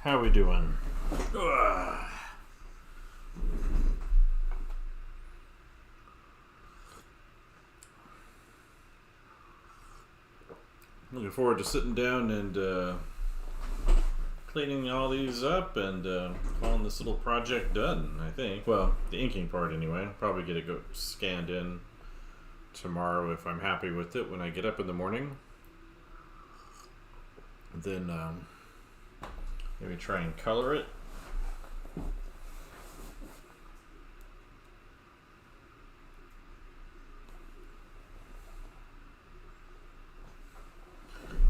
How we doing? Ugh. Looking forward to sitting down and cleaning all these up and calling this little project done, I think. Well, the inking part anyway. Probably get it scanned in tomorrow if I'm happy with it when I get up in the morning. Then maybe try and color it.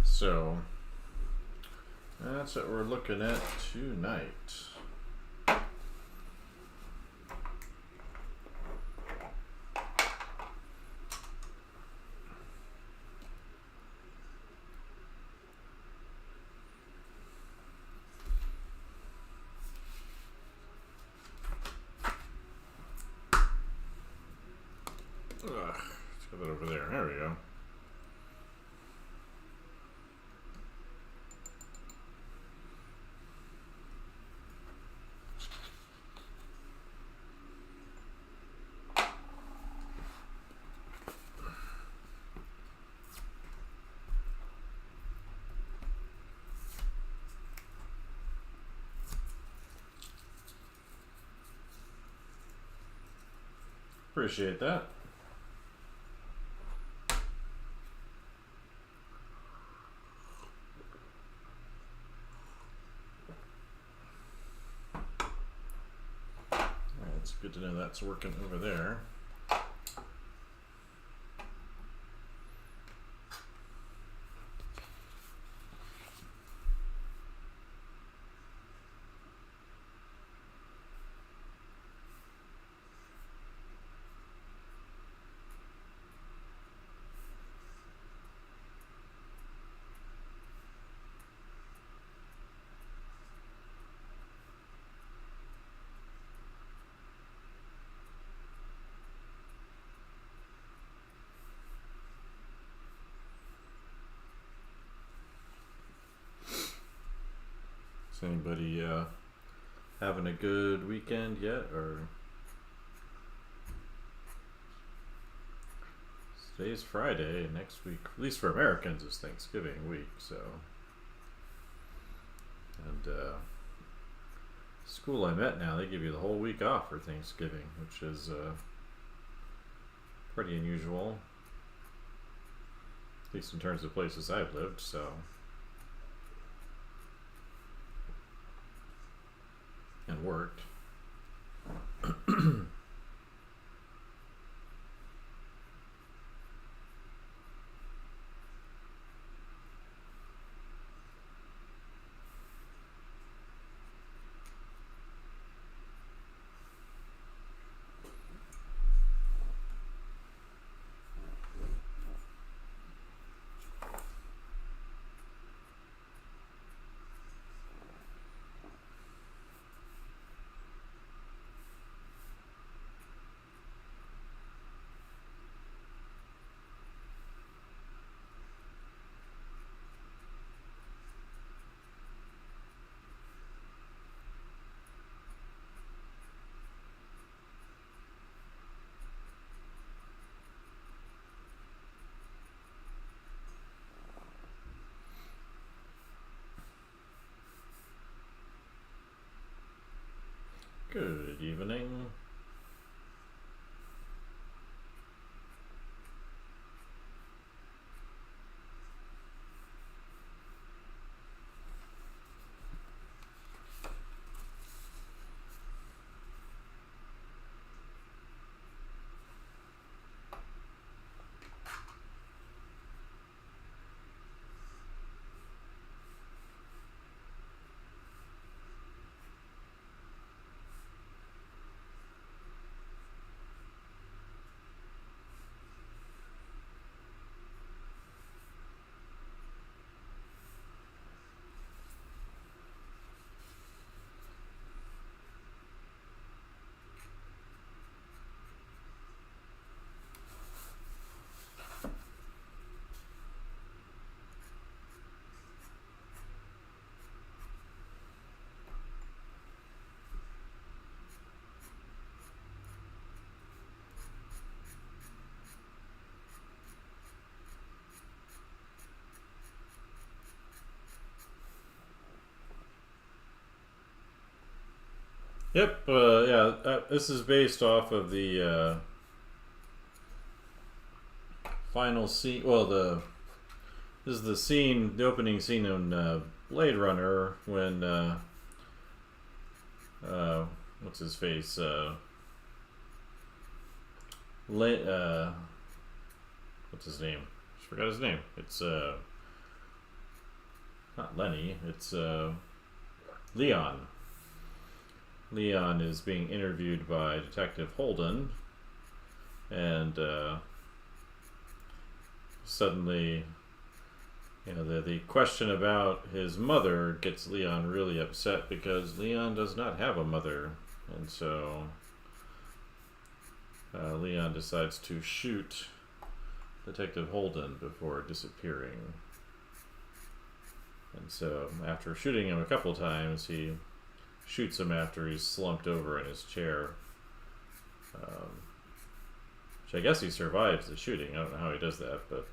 So that's what we're looking at tonight. Let's get that over there. There we go. Appreciate that. It's good to know that's working over there. Is anybody having a good weekend yet, or today's Friday and next week, at least for Americans, is Thanksgiving week, so and school I'm at now, they give you the whole week off for Thanksgiving, which is pretty unusual, at least in terms of places I've lived, so and worked. Yep. Yeah. This is based off of the final scene. Well, this is the scene, the opening scene in Blade Runner when what's his face? What's his name? Just forgot his name. It's not Lenny. It's Leon. Leon is being interviewed by Detective Holden, and suddenly, you know, the question about his mother gets Leon really upset because Leon does not have a mother, and so Leon decides to shoot Detective Holden before disappearing. And so, after shooting him a couple times, he shoots him after he's slumped over in his chair. Which I guess he survives the shooting. I don't know how he does that, but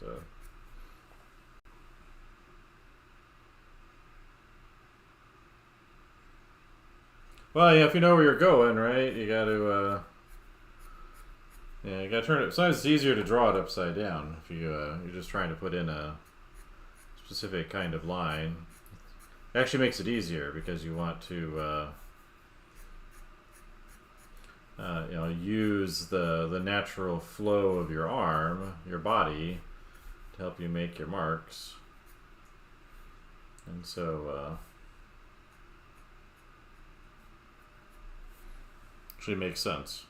well, yeah, if you know where you're going, right, you got to yeah, you got to turn it. Sometimes it's easier to draw it upside down if you're just trying to put in a specific kind of line. It actually makes it easier because you want to you know, use the natural flow of your arm, your body, to help you make your marks. And so actually makes sense.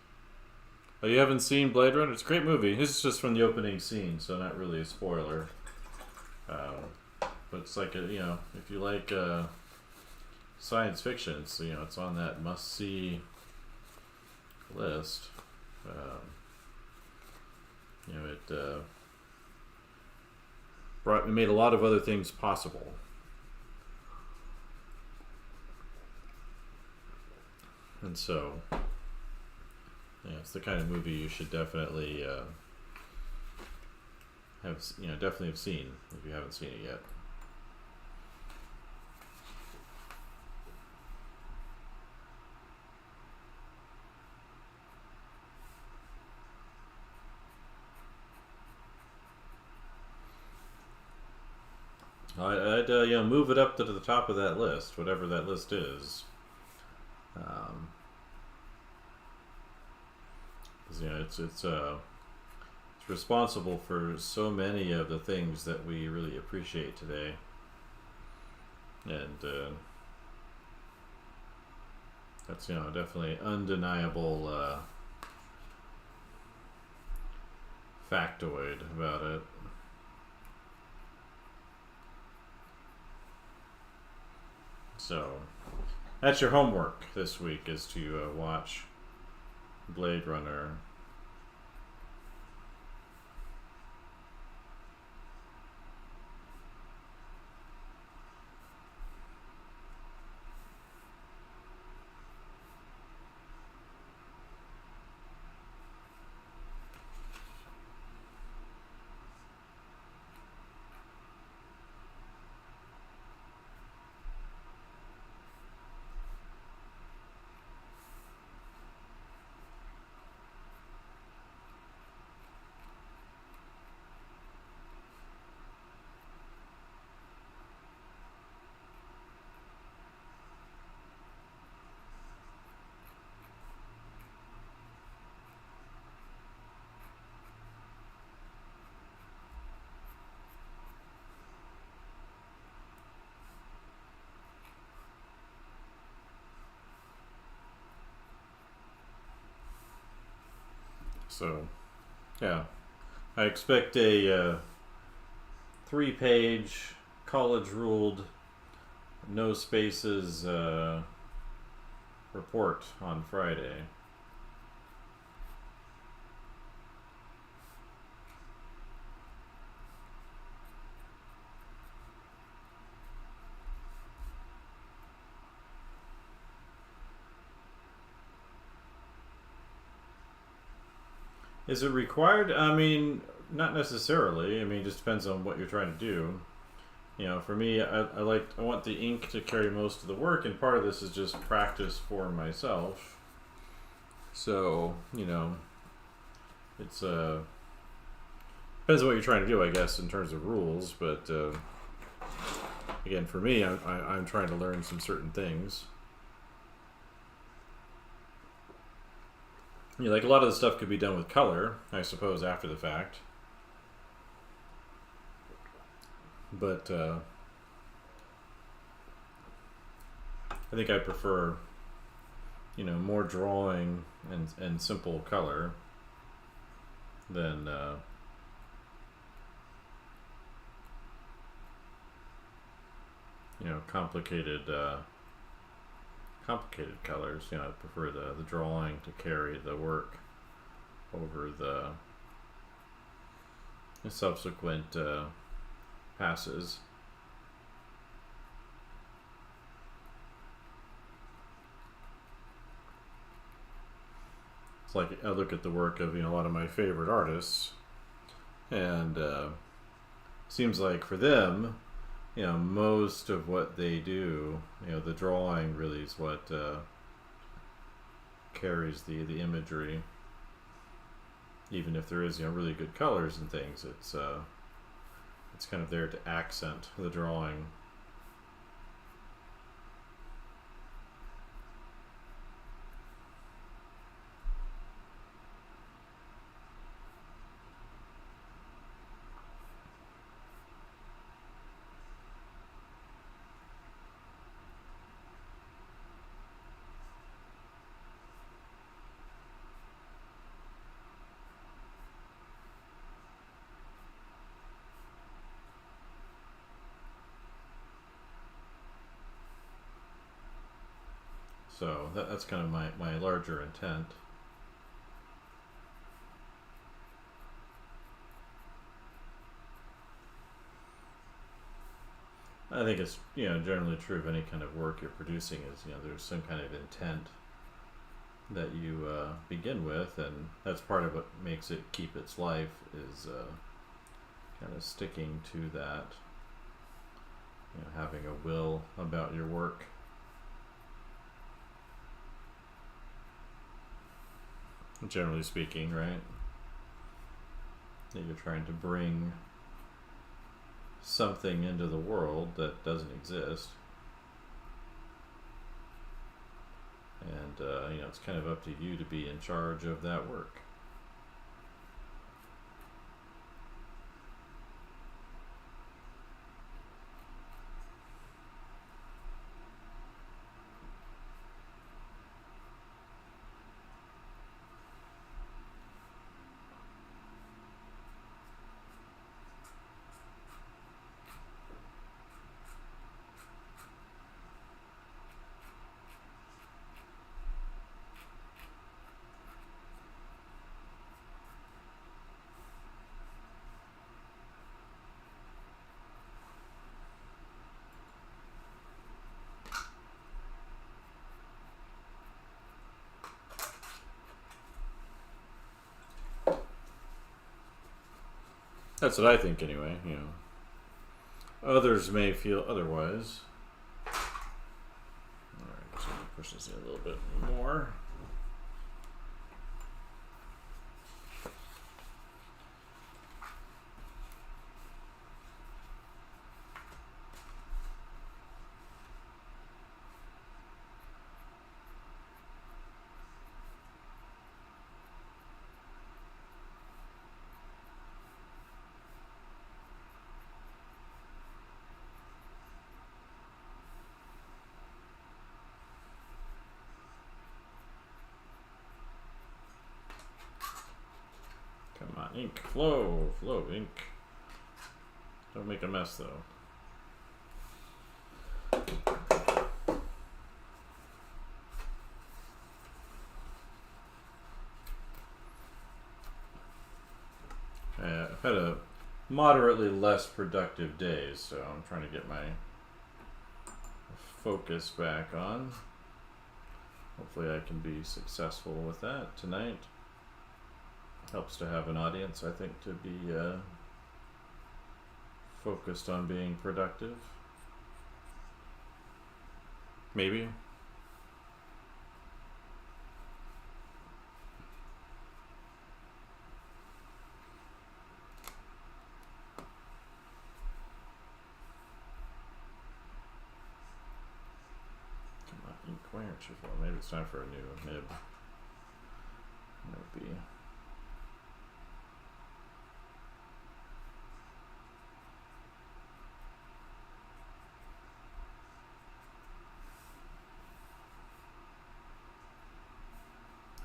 Oh, you haven't seen Blade Runner? It's a great movie. This is just from the opening scene, so not really a spoiler. But it's like a, you know, if you like science fiction, it's, you know, it's on that must-see list. You know, it made a lot of other things possible. And so, yeah, it's the kind of movie you should definitely definitely have seen if you haven't seen it yet. I'd you know, move it up to the top of that list, whatever that list is. 'Cause, you know, it's responsible for so many of the things that we really appreciate today, and that's, you know, definitely undeniable factoid about it. So that's your homework this week, is to watch Blade Runner. So, yeah, I expect a 3-page, college-ruled, no spaces report on Friday. Is it required? I mean, not necessarily. I mean, it just depends on what you're trying to do. You know, for me, I want the ink to carry most of the work, and part of this is just practice for myself. So, it's depends on what you're trying to do, I guess, in terms of rules. But again, for me, I'm trying to learn some certain things. Like a lot of the stuff could be done with color, I suppose, after the fact. But I think I prefer, more drawing and simple color than complicated colors. I prefer the drawing to carry the work over the subsequent passes. It's like I look at the work of a lot of my favorite artists, and seems like for them, most of what they do, the drawing really is what carries the imagery. Even if there is really good colors and things, it's kind of there to accent the drawing. So that's kind of my larger intent. I think it's generally true of any kind of work you're producing is there's some kind of intent that you begin with, and that's part of what makes it keep its life is kind of sticking to that, having a will about your work. Generally speaking, right? That you're trying to bring something into the world that doesn't exist, and it's kind of up to you to be in charge of that work. That's what I think, anyway. Others may feel otherwise. All right, so let me push this in a little bit more. Come on, ink, flow, ink. Don't make a mess, though. I've had a moderately less productive day, so I'm trying to get my focus back on. Hopefully I can be successful with that tonight. Helps to have an audience, I think, to be focused on being productive. Maybe. aren't you for? Maybe it's time for a new nib. Might be.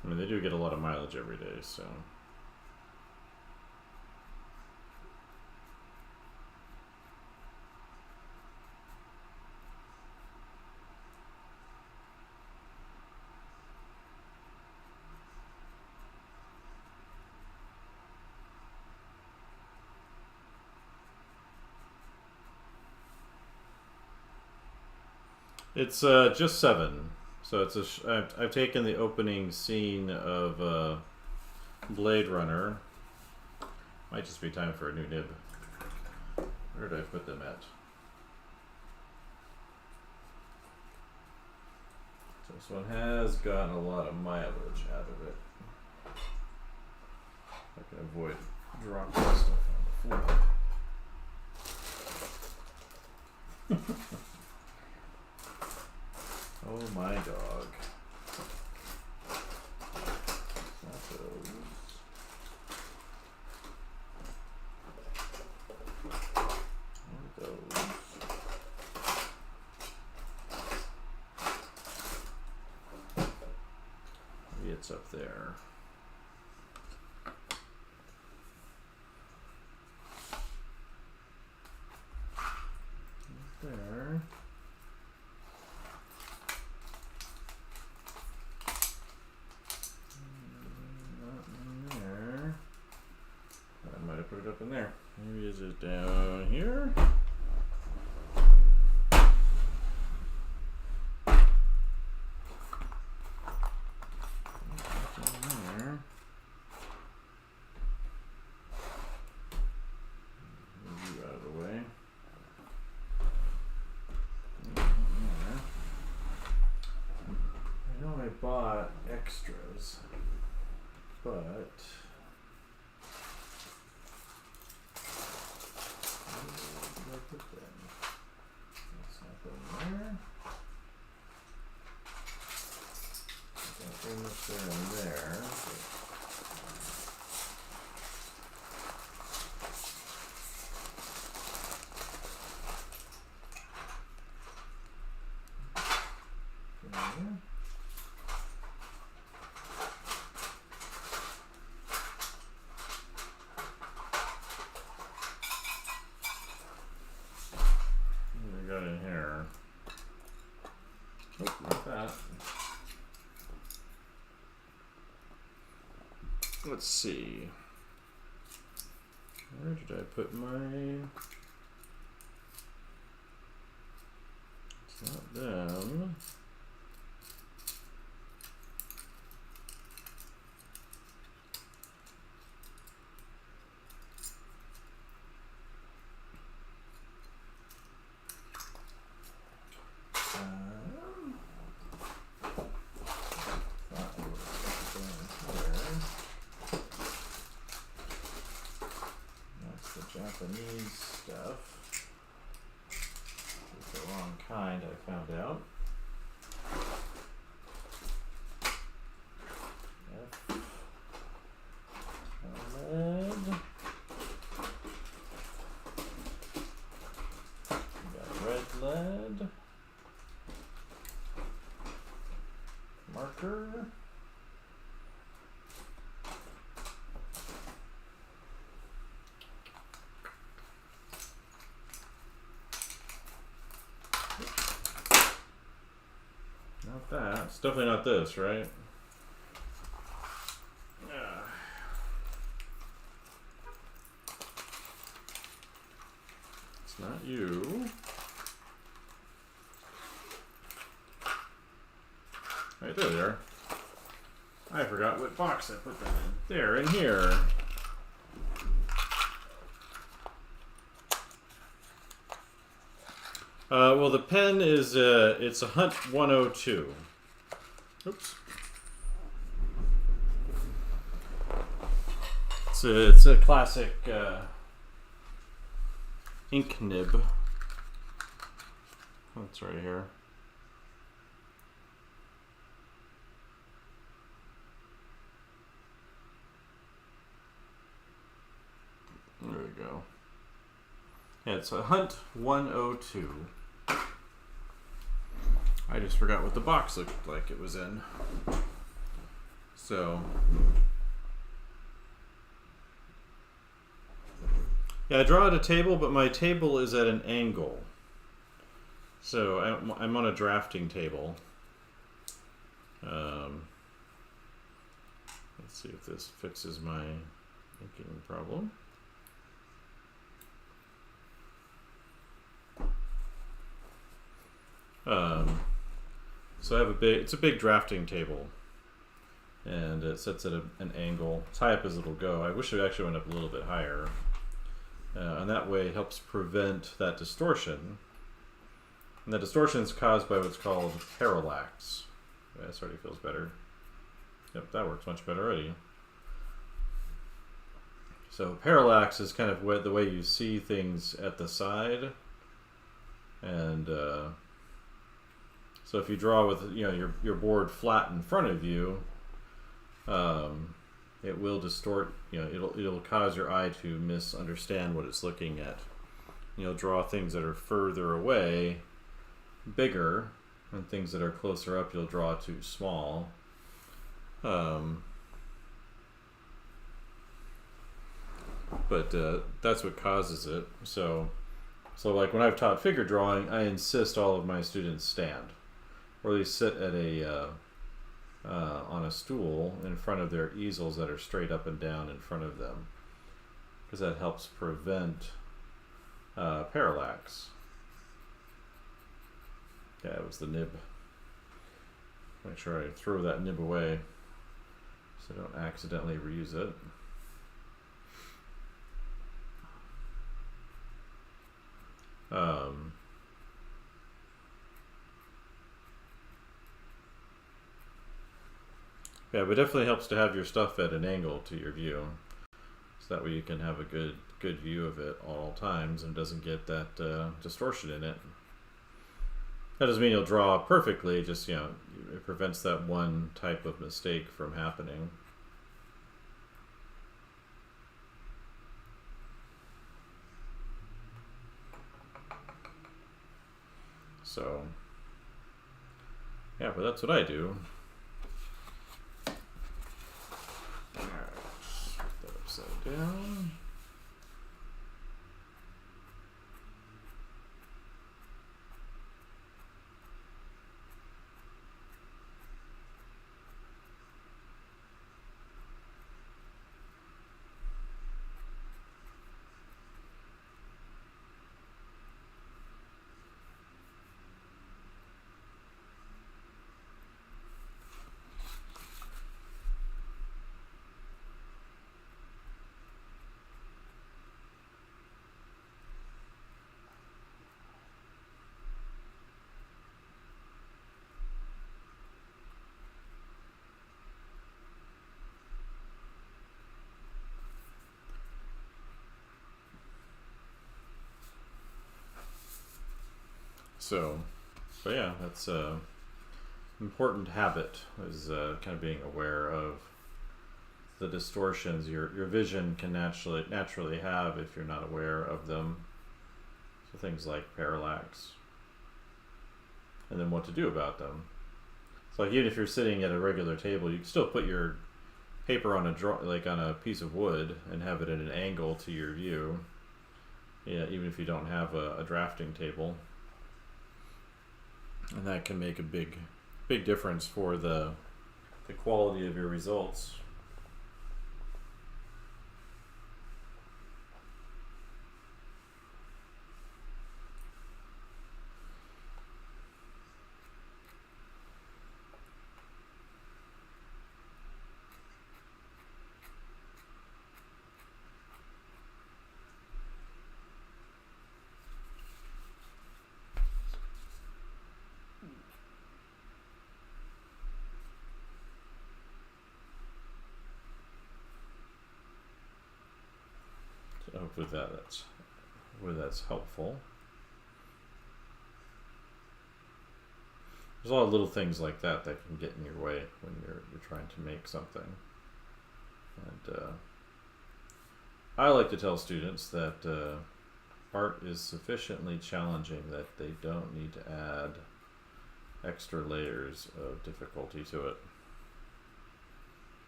I mean, they do get a lot of mileage every day, so. It's just 7. So it's I've taken the opening scene of Blade Runner. Might just be time for a new nib. Where did I put them at? So this one has gotten a lot of mileage out of it. I can avoid dropping stuff on the floor. Oh my dog. Not those. Not those. Maybe it's up there. There. Put it up in there. Maybe is it down here? There. Move you out of the way. I know I bought extras, but there and there. What do we got in here? Oh, not that. Let's see. Where did I put my... It's not them. Japanese stuff. It's the wrong kind, I found out. Lead. We got red lead. Marker. Not that. It's definitely not this, right? It's not you. Right, there they are. I forgot what box I put them in. There, in here. Well, the pen is it's a Hunt 102. Oops. It's a classic ink nib. That's right here. There we go. Yeah, it's a Hunt 102. I just forgot what the box looked like it was in. So, yeah, I draw at a table, but my table is at an angle. So I'm on a drafting table. Let's see if this fixes my inking problem. So I have it's a big drafting table, and it sits at an angle, as high up as it'll go. I wish it actually went up a little bit higher, and that way it helps prevent that distortion. And that distortion is caused by what's called parallax. Yeah, this already feels better. Yep, that works much better already. So parallax is kind of the way you see things at the side, and so if you draw with your board flat in front of you, it will distort. It'll cause your eye to misunderstand what it's looking at. You'll draw things that are further away bigger, and things that are closer up you'll draw too small. But that's what causes it. So like when I've taught figure drawing, I insist all of my students stand, or they sit at on a stool in front of their easels that are straight up and down in front of them, because that helps prevent parallax. Yeah, it was the nib. Make sure I throw that nib away so I don't accidentally reuse it. Yeah, but it definitely helps to have your stuff at an angle to your view, so that way you can have a good view of it all times and doesn't get that distortion in it. That doesn't mean you'll draw perfectly, just it prevents that one type of mistake from happening. So, yeah, but that's what I do. Alright, put that upside down. So yeah, that's an important habit, is kind of being aware of the distortions your vision can naturally have if you're not aware of them. So things like parallax, and then what to do about them. So like even if you're sitting at a regular table, you can still put your paper on on a piece of wood and have it at an angle to your view. Yeah, even if you don't have a drafting table. And that can make a big difference for the quality of your results. Hopefully that's helpful. There's a lot of little things like that can get in your way when you're trying to make something. And I like to tell students that art is sufficiently challenging that they don't need to add extra layers of difficulty to it.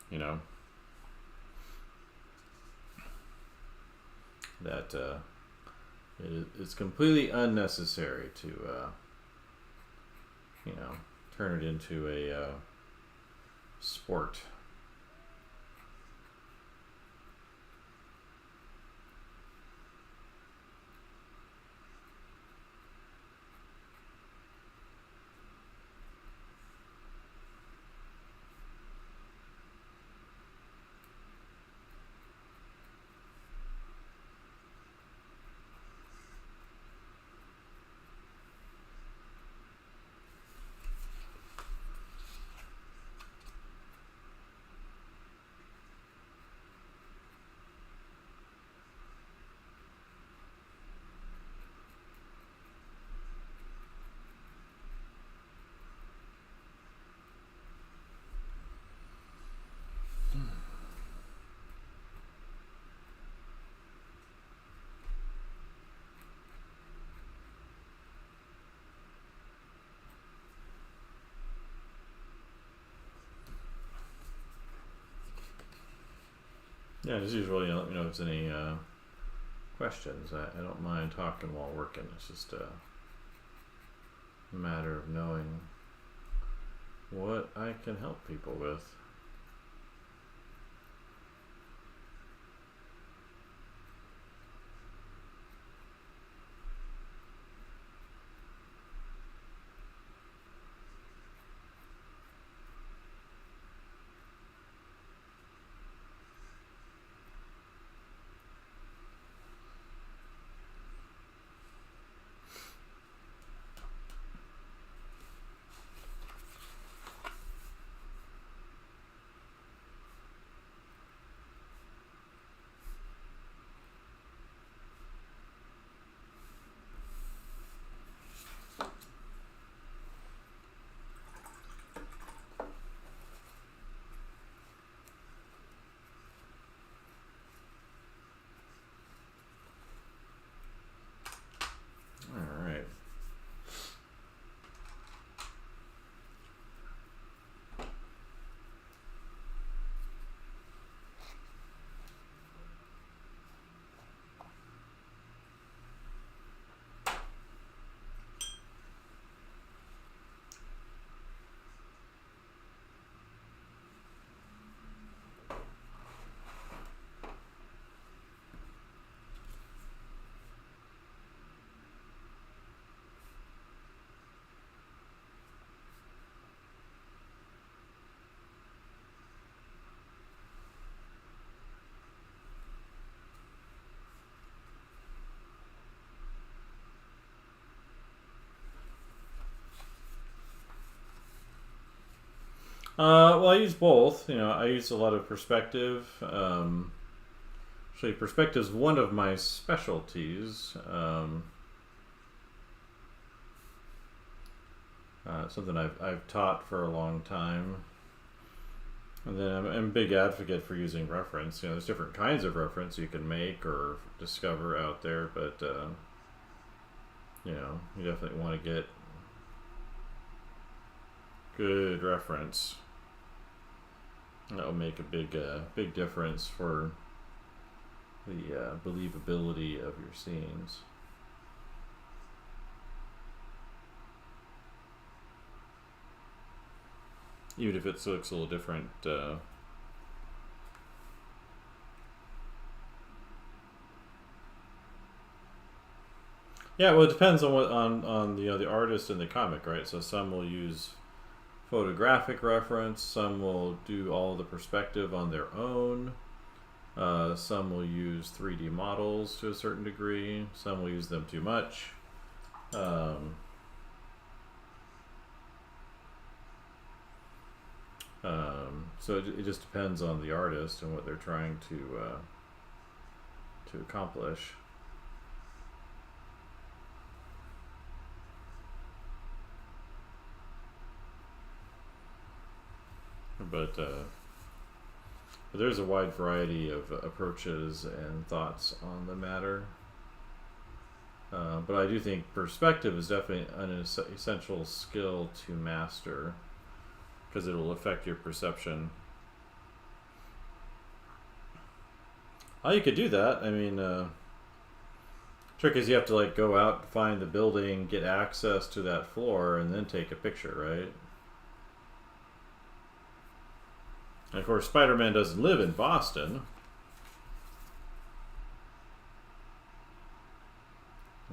You know, that it's completely unnecessary to, turn it into a sport. Yeah, just usually let me know if there's any questions. I don't mind talking while working. It's just a matter of knowing what I can help people with. All right. Well, I use both. I use a lot of perspective. Actually, perspective is one of my specialties. Something I've taught for a long time. And then I'm a big advocate for using reference. There's different kinds of reference you can make or discover out there, but you definitely want to get good reference. That will make a big difference for the believability of your scenes. Even if it looks a little different. Yeah, well, it depends on what on the artist and the comic, right? So some will use photographic reference, some will do all the perspective on their own. Some will use 3D models to a certain degree. Some will use them too much. So it just depends on the artist and what they're trying to accomplish. But But there's a wide variety of approaches and thoughts on the matter. But I do think perspective is definitely an essential skill to master, because it will affect your perception. How you could do that, I mean, trick is you have to like go out, find the building, get access to that floor, and then take a picture, right? And of course, Spider-Man doesn't live in Boston.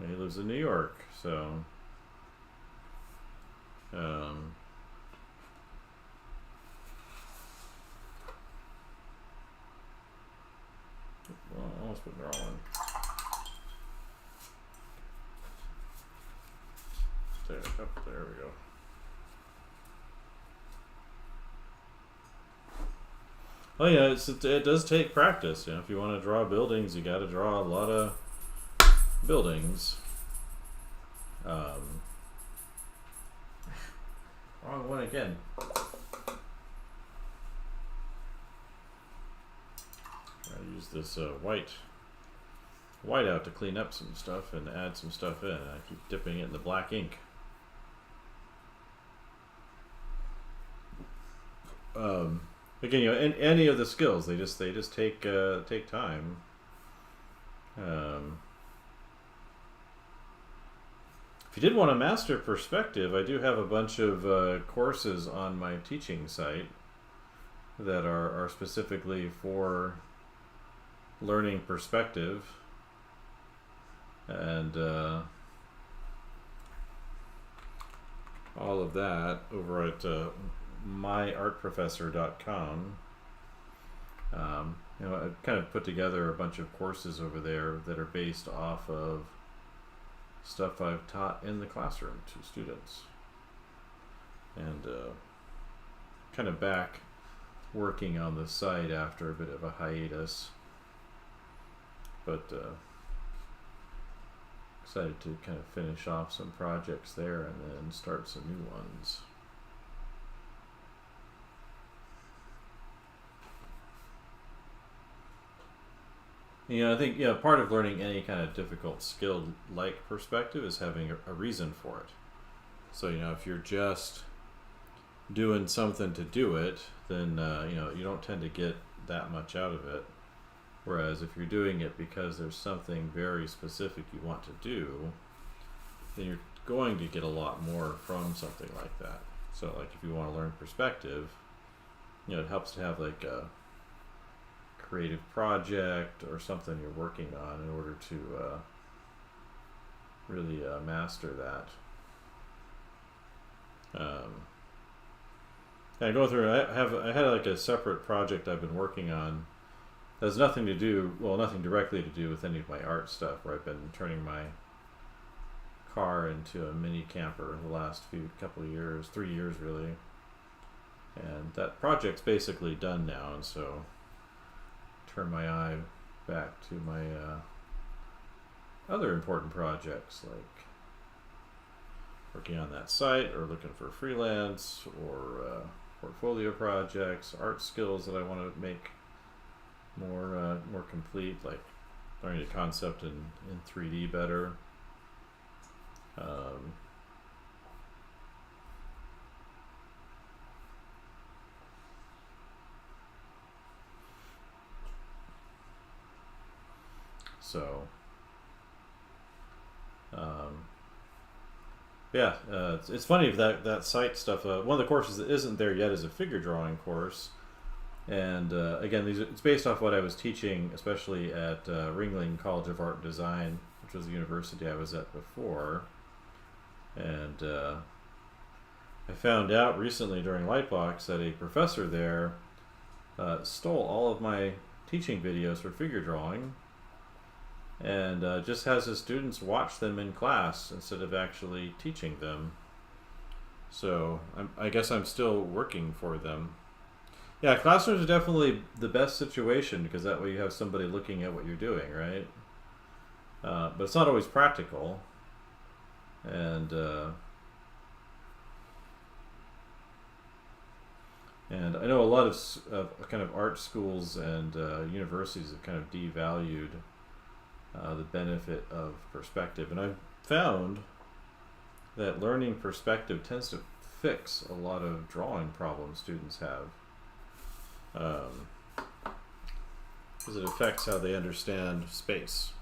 He lives in New York, so well, I almost put the wrong one. There we go. Oh yeah, it does take practice. You know, if you want to draw buildings, you got to draw a lot of buildings. Wrong one again. I use this whiteout to clean up some stuff and add some stuff in. I keep dipping it in the black ink. Again, you know, in any of the skills, they just take time. If you did want to master perspective, I do have a bunch of courses on my teaching site that are specifically for learning perspective, and all of that over at myartprofessor.com. You know, I've kind of put together a bunch of courses over there that are based off of stuff I've taught in the classroom to students, and kind of back working on the site after a bit of a hiatus, but excited to kind of finish off some projects there and then start some new ones. You know, I think, you know, part of learning any kind of difficult skill like perspective is having a reason for it. So, you know, if you're just doing something to do it, then, you know, you don't tend to get that much out of it. Whereas if you're doing it because there's something very specific you want to do, then you're going to get a lot more from something like that. So, like, if you want to learn perspective, you know, it helps to have like a creative project or something you're working on in order to really master that. And go through. I had like a separate project I've been working on that has nothing to do, well, nothing directly to do with any of my art stuff. Where I've been turning my car into a mini camper the last couple of years, 3 years really, and that project's basically done now, and so turn my eye back to my other important projects, like working on that site or looking for freelance or portfolio projects, art skills that I want to make more complete, like learning the concept in 3D better. So, yeah, it's funny if that site stuff. One of the courses that isn't there yet is a figure drawing course, and again, it's based off what I was teaching, especially at Ringling College of Art and Design, which was the university I was at before, and I found out recently during Lightbox that a professor there stole all of my teaching videos for figure drawing, and just has his students watch them in class instead of actually teaching them. So I guess I'm still working for them. Yeah, classrooms are definitely the best situation, because that way you have somebody looking at what you're doing, right? But it's not always practical, and And I know a lot of kind of art schools and universities have kind of devalued the benefit of perspective. And I've found that learning perspective tends to fix a lot of drawing problems students have. Because it affects how they understand space.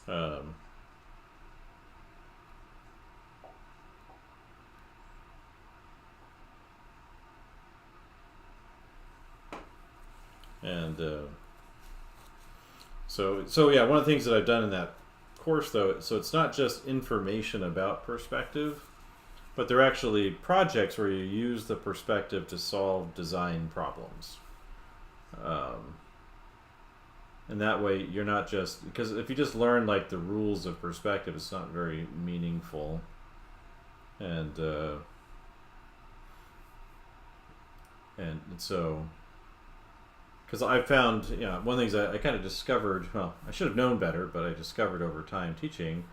Um, and so yeah, one of the things that I've done in that course, though, so it's not just information about perspective, but they're actually projects where you use the perspective to solve design problems. And that way you're not just, because if you just learn like the rules of perspective, it's not very meaningful. And so, because I found, one of the things I kind of discovered, well, I should have known better, but I discovered over time teaching,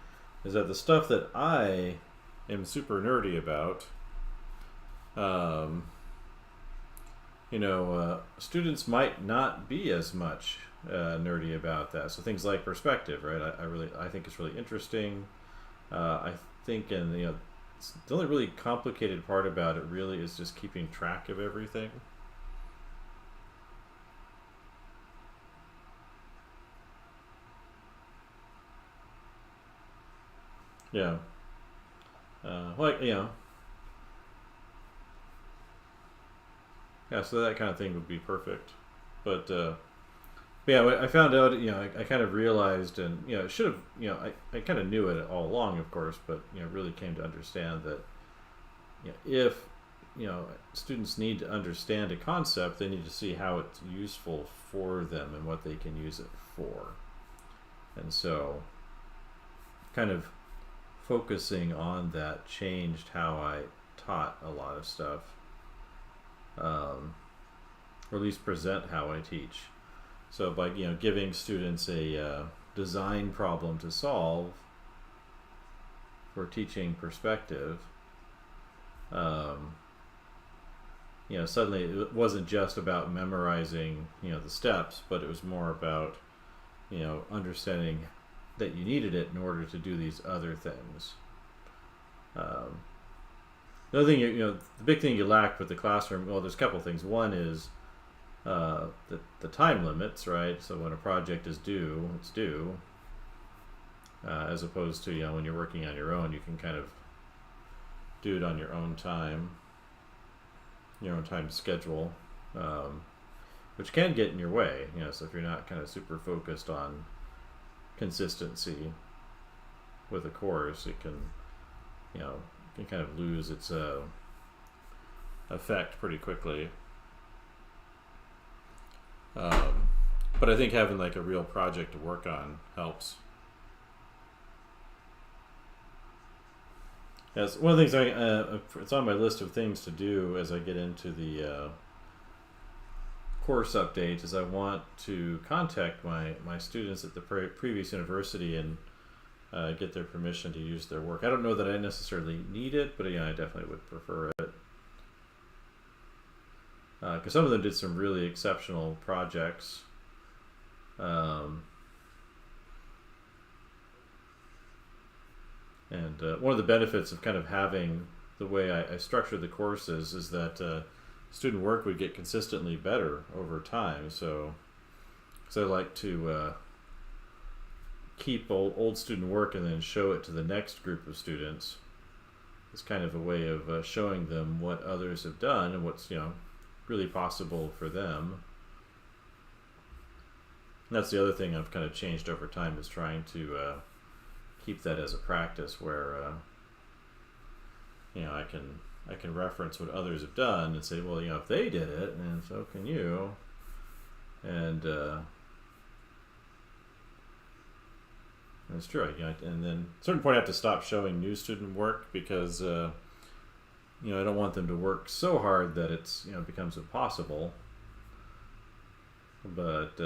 is that the stuff that I am super nerdy about, students might not be as much nerdy about that. So things like perspective, right? I think it's really interesting. I think, and the only really complicated part about it really is just keeping track of everything. Yeah. Yeah, so that kind of thing would be perfect. But yeah, I found out, I kind of realized, and, it should have, I kind of knew it all along, of course, but, really came to understand that, if, students need to understand a concept, they need to see how it's useful for them and what they can use it for. And so, kind of focusing on that changed how I taught a lot of stuff, or at least present how I teach. So by giving students a design problem to solve for teaching perspective, suddenly it wasn't just about memorizing the steps, but it was more about understanding that you needed it in order to do these other things. The other thing, the big thing you lack with the classroom, well, there's a couple things. One is the time limits, right? So when a project is due, it's due. As opposed to, when you're working on your own, you can kind of do it on your own time schedule, which can get in your way, so if you're not kind of super focused on consistency with a course, it can, can kind of lose its effect pretty quickly. But I think having like a real project to work on helps. Yes, one of the things it's on my list of things to do as I get into the course updates is I want to contact my students at the previous university and get their permission to use their work. I don't know that I necessarily need it, but I definitely would prefer it. Because some of them did some really exceptional projects. And one of the benefits of kind of having the way I structure the courses is that student work would get consistently better over time. So I like to keep old student work and then show it to the next group of students. It's kind of a way of showing them what others have done and what's really possible for them. And that's the other thing I've kind of changed over time, is trying to keep that as a practice where I can reference what others have done and say, well, if they did it, and so can you. And it's true. And then at a certain point I have to stop showing new student work because I don't want them to work so hard that it's becomes impossible. But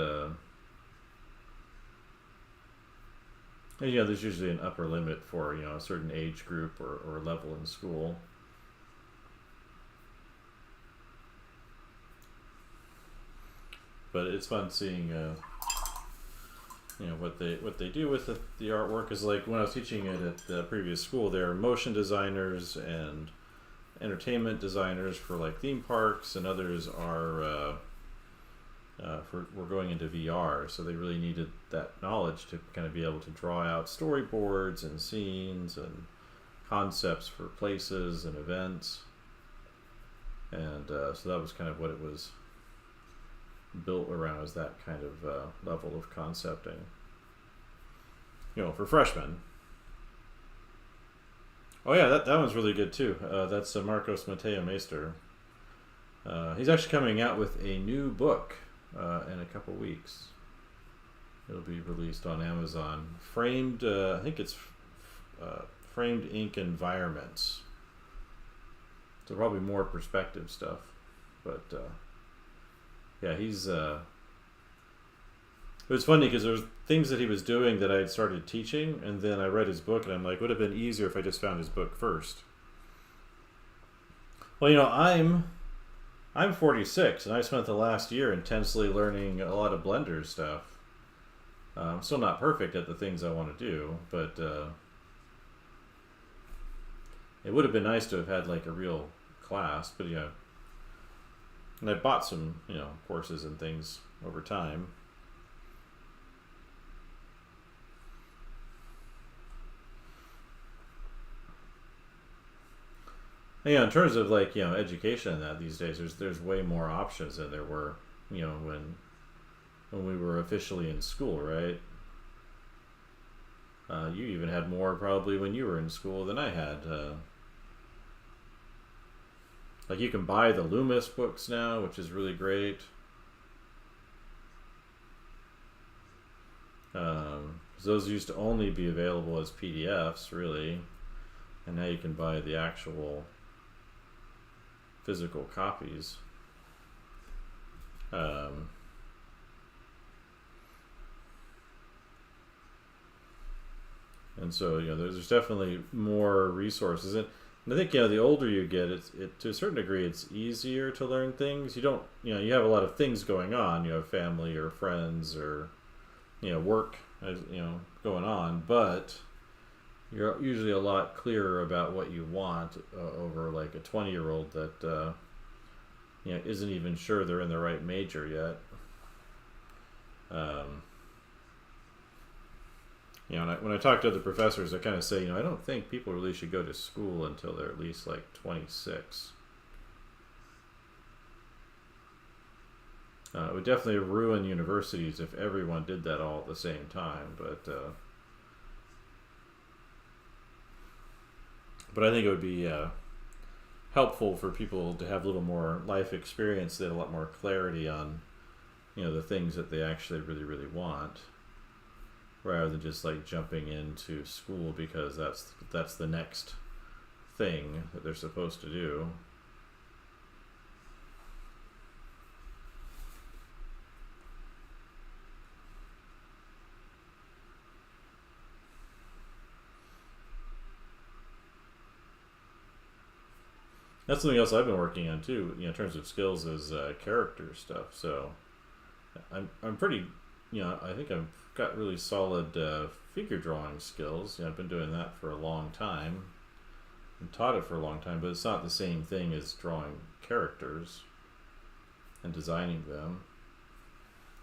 there's usually an upper limit for a certain age group or level in school. but it's fun seeing what they do with the artwork. Is like when I was teaching it at the previous school, there are motion designers and entertainment designers for like theme parks, and others are we're going into VR, so they really needed that knowledge to kind of be able to draw out storyboards and scenes and concepts for places and events, and so that was kind of what it was built around, as that kind of level of concepting, for freshmen. Oh yeah, that one's really good too. That's Marcos Mateo Meister. He's actually coming out with a new book in a couple weeks. It'll be released on Amazon. Framed, I think it's Framed Ink Environments. So probably more perspective stuff, but yeah, he's. It was funny because there was things that he was doing that I had started teaching, and then I read his book, and I'm like, would have been easier if I just found his book first. Well, I'm 46, and I spent the last year intensely learning a lot of Blender stuff. I'm still not perfect at the things I want to do, but it would have been nice to have had like a real class. But yeah, and I bought some courses and things over time. And, in terms of like education and that these days, there's way more options than there were when we were officially in school, right? You even had more probably when you were in school than I had. Like you can buy the Loomis books now, which is really great. 'Cause those used to only be available as PDFs, really, and now you can buy the actual physical copies. And so there's definitely more resources, and I think the older you get, it to a certain degree it's easier to learn things. You don't you have a lot of things going on. You have family or friends or work going on, but you're usually a lot clearer about what you want over like a 20-year-old that isn't even sure they're in the right major yet. When I talk to other professors, I kind of say, I don't think people really should go to school until they're at least like 26. It would definitely ruin universities if everyone did that all at the same time, but I think it would be helpful for people to have a little more life experience, that a lot more clarity on the things that they actually really, really want, rather than just like jumping into school because that's the next thing that they're supposed to do. That's something else I've been working on too, in terms of skills, is character stuff. So I'm pretty, I think I've got really solid figure drawing skills. I've been doing that for a long time and taught it for a long time, but it's not the same thing as drawing characters and designing them.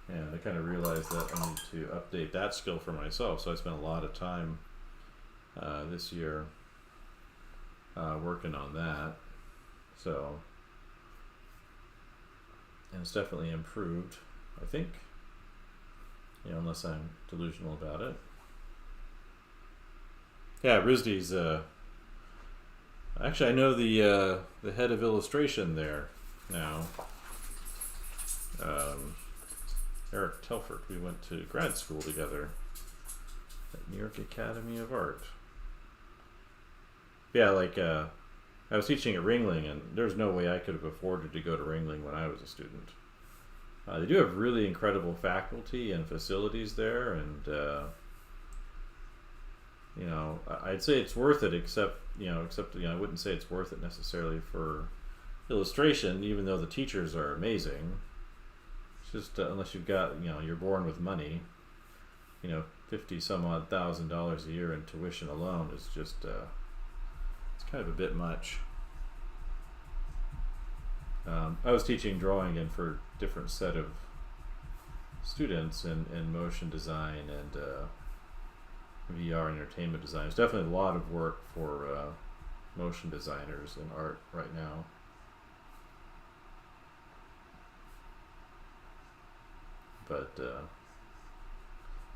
And I kind of realized that I need to update that skill for myself. So I spent a lot of time this year working on that. So, and it's definitely improved, I think, unless I'm delusional about it. Yeah, RISD's, actually I know the head of illustration there now, Eric Telford. We went to grad school together at New York Academy of Art. Yeah, like, I was teaching at Ringling, and there's no way I could have afforded to go to Ringling when I was a student. They do have really incredible faculty and facilities there, and I'd say it's worth it. Except I wouldn't say it's worth it necessarily for illustration, even though the teachers are amazing. It's just unless you've got, you're born with money, 50 some odd $1,000 a year in tuition alone is just it's kind of a bit much. I was teaching drawing and for different set of students in motion design and VR entertainment design. There's definitely a lot of work for motion designers in art right now. But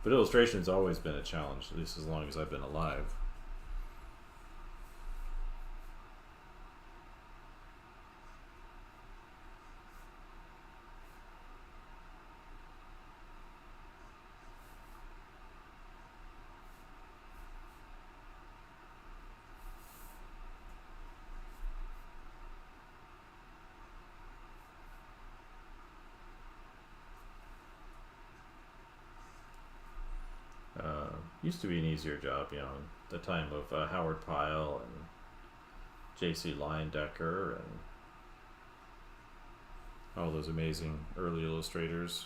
illustration's always been a challenge, at least as long as I've been alive. Used to be an easier job, the time of Howard Pyle and J.C. Leyendecker and all those amazing early illustrators.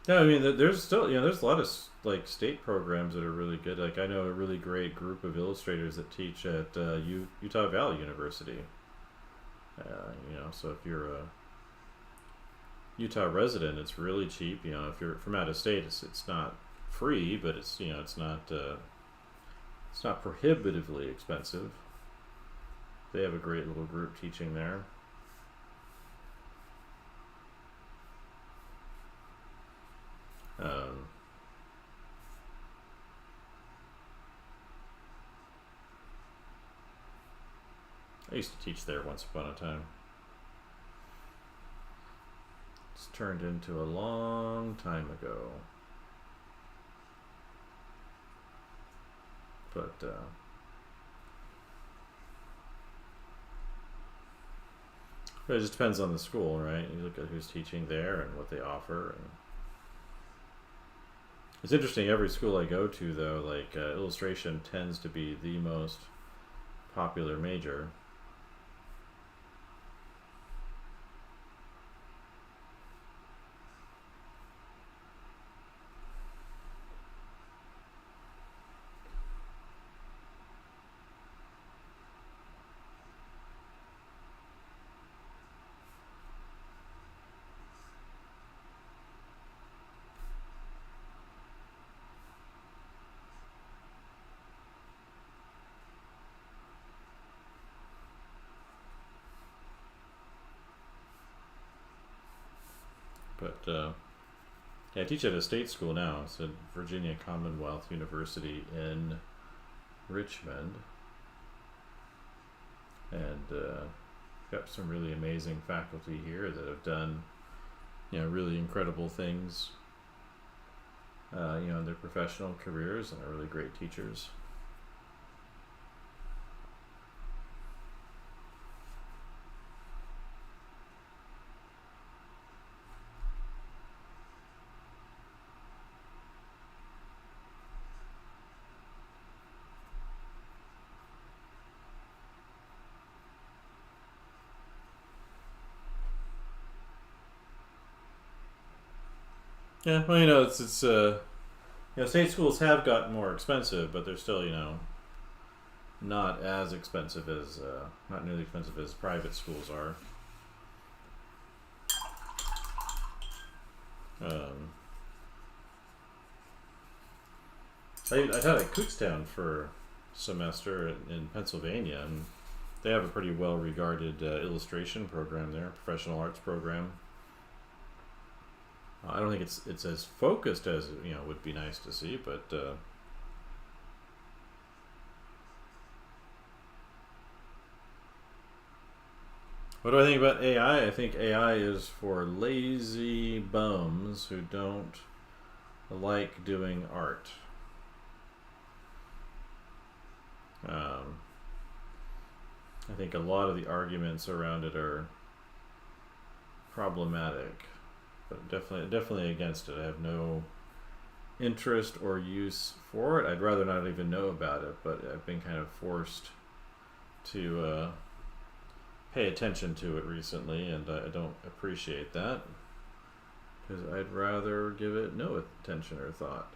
Yeah, I mean, there's still, there's a lot of like state programs that are really good. Like I know a really great group of illustrators that teach at Utah Valley University. So if you're a Utah resident, it's really cheap. If you're from out of state, it's not free, but it's it's not prohibitively expensive. They have a great little group teaching there. I used to teach there once upon a time. It's turned into a long time ago. But it just depends on the school, right? You look at who's teaching there and what they offer. And it's interesting, every school I go to, though, like illustration tends to be the most popular major. But yeah, I teach at a state school now. It's at Virginia Commonwealth University in Richmond, and got some really amazing faculty here that have done, really incredible things, in their professional careers, and are really great teachers. Yeah, well, it's state schools have gotten more expensive, but they're still, not as expensive as, not nearly expensive as private schools are. I taught at Kutztown for a semester in Pennsylvania, and they have a pretty well-regarded illustration program there, professional arts program. I don't think it's as focused as would be nice to see, but what do I think about AI? I think AI is for lazy bums who don't like doing art. I think a lot of the arguments around it are problematic, but definitely against it. I have no interest or use for it. I'd rather not even know about it, but I've been kind of forced to pay attention to it recently, and I don't appreciate that because I'd rather give it no attention or thought.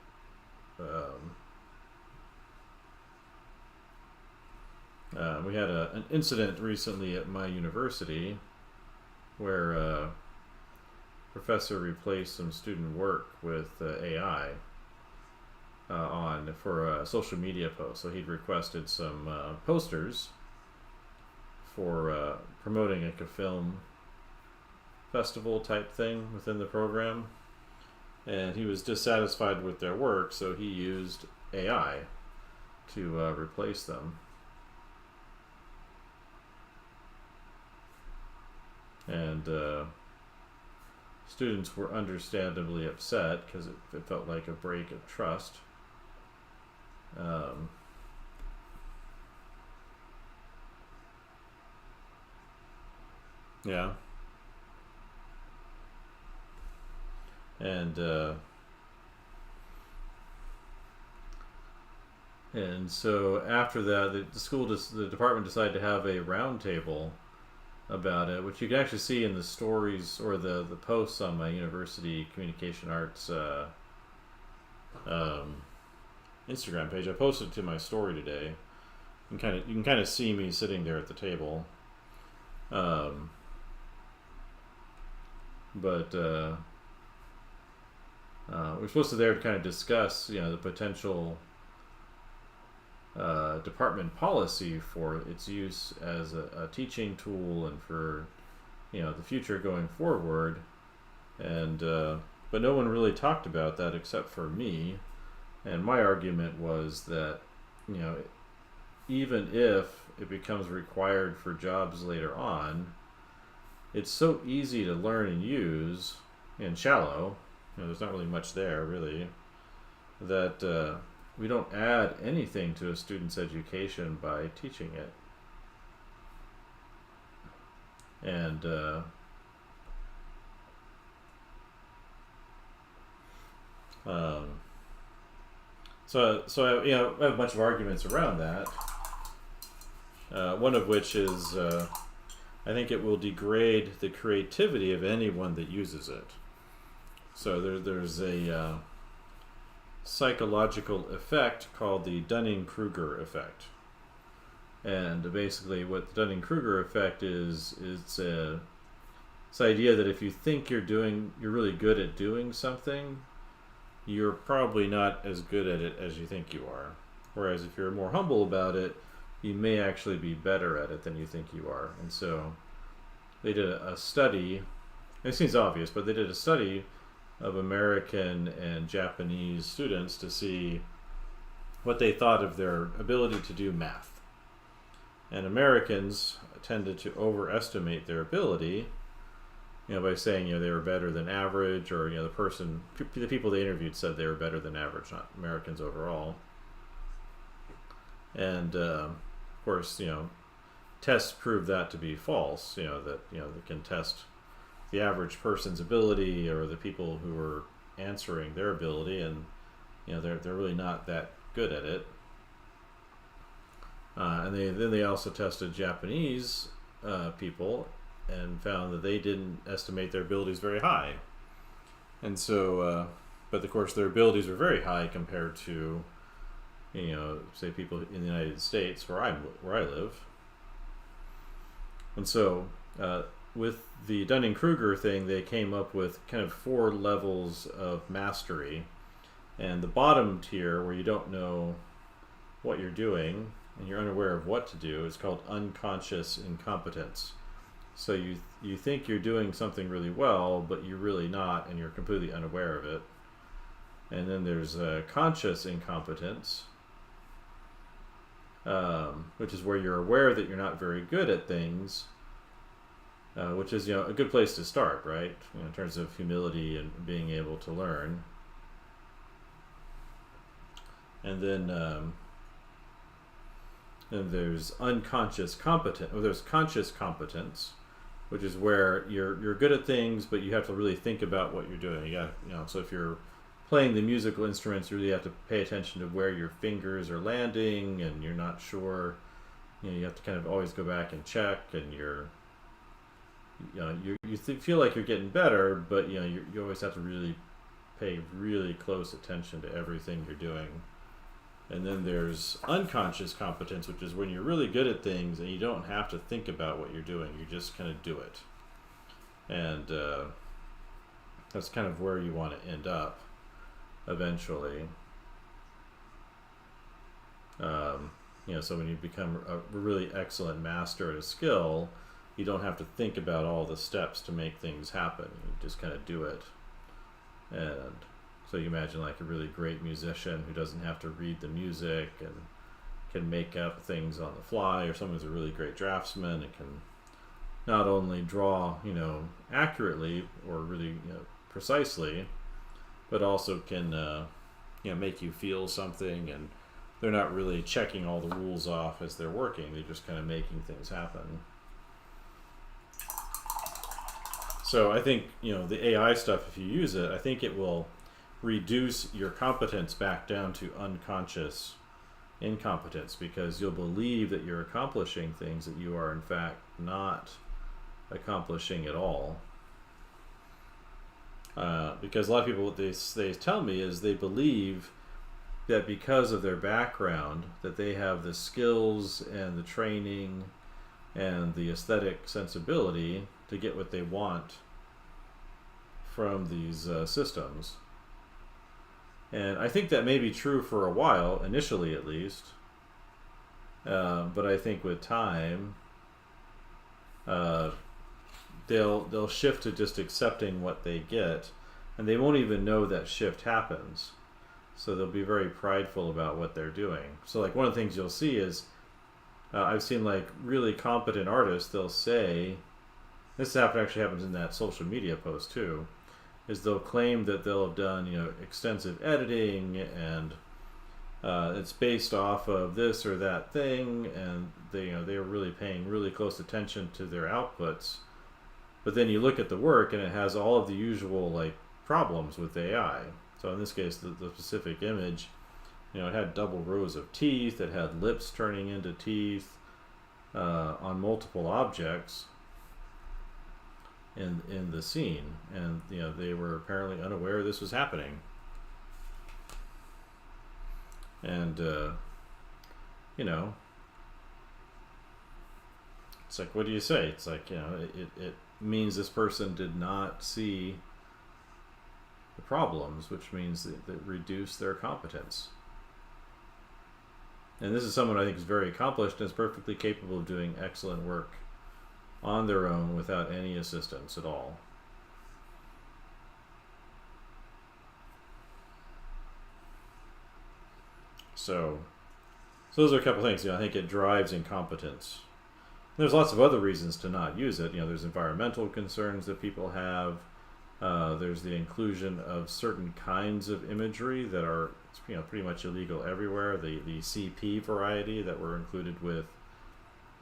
We had an incident recently at my university where a professor replaced some student work with AI for a social media post. So he'd requested some posters for promoting like a film festival type thing within the program, and he was dissatisfied with their work, so he used AI to replace them. And students were understandably upset because it felt like a break of trust. Yeah. And so after that, the department decided to have a roundtable about it, which you can actually see in the stories or the posts on my university communication arts Instagram page. I posted it to my story today. You can kind of see me sitting there at the table. But we're supposed to there to kind of discuss, the potential department policy for its use as a teaching tool and for, the future going forward. And but no one really talked about that except for me. And my argument was that, even if it becomes required for jobs later on, it's so easy to learn and use and shallow. There's not really much there, really, that we don't add anything to a student's education by teaching it. And so I have a bunch of arguments around that. One of which is I think it will degrade the creativity of anyone that uses it. So there's a psychological effect called the Dunning-Kruger effect. And basically what the Dunning-Kruger effect is it's this idea that if you think you're really good at doing something, you're probably not as good at it as you think you are. Whereas if you're more humble about it, you may actually be better at it than you think you are. And so they did a study, it seems obvious, but they did a study of American and Japanese students to see what they thought of their ability to do math. And Americans tended to overestimate their ability, by saying, they were better than average, or, the people they interviewed said they were better than average, not Americans overall. And, of course, tests prove that to be false, that, they can test the average person's ability or the people who are answering their ability, and, they're really not that good at it. And they also tested Japanese people and found that they didn't estimate their abilities very high. And so, but of course their abilities were very high compared to, say people in the United States where I live. And so, with the Dunning-Kruger thing, they came up with kind of 4 levels of mastery. And the bottom tier, where you don't know what you're doing and you're unaware of what to do, is called unconscious incompetence. So you think you're doing something really well, but you're really not, and you're completely unaware of it. And then there's conscious incompetence, which is where you're aware that you're not very good at things, which is a good place to start, right? In terms of humility and being able to learn. And then there's unconscious competence, or there's conscious competence, which is where you're good at things, but you have to really think about what you're doing. So if you're playing the musical instruments, you really have to pay attention to where your fingers are landing, and you're not sure, you have to kind of always go back and check, and feel like you're getting better, but you always have to really pay really close attention to everything you're doing. And then there's unconscious competence, which is when you're really good at things and you don't have to think about what you're doing, you just kind of do it. And that's kind of where you want to end up eventually. So when you become a really excellent master at a skill, you don't have to think about all the steps to make things happen. You just kind of do it. And so you imagine like a really great musician who doesn't have to read the music and can make up things on the fly, or someone who's a really great draftsman and can not only draw, accurately or really, precisely, but also can, make you feel something, and they're not really checking all the rules off as they're working. They're just kind of making things happen. So I think, the AI stuff, if you use it, I think it will reduce your competence back down to unconscious incompetence, because you'll believe that you're accomplishing things that you are in fact not accomplishing at all. Because a lot of people, what they tell me is they believe that because of their background, that they have the skills and the training and the aesthetic sensibility to get what they want from these systems. And I think that may be true for a while, initially at least. But I think with time, they'll shift to just accepting what they get, and they won't even know that shift happens. So they'll be very prideful about what they're doing. So like one of the things you'll see is, I've seen like really competent artists, they'll say, this actually happens in that social media post too, is they'll claim that they'll have done extensive editing, and it's based off of this or that thing, and they're really paying really close attention to their outputs. But then you look at the work and it has all of the usual like problems with AI. So in this case, the specific image, it had double rows of teeth, it had lips turning into teeth on multiple objects in the scene, and they were apparently unaware this was happening. And it's like, what do you say? It's like, it means this person did not see the problems, which means that reduce their competence. And this is someone I think is very accomplished and is perfectly capable of doing excellent work on their own without any assistance at all. So those are a couple things. I think it drives incompetence. There's lots of other reasons to not use it. There's environmental concerns that people have. There's the inclusion of certain kinds of imagery that are pretty much illegal everywhere. The CP variety that were included with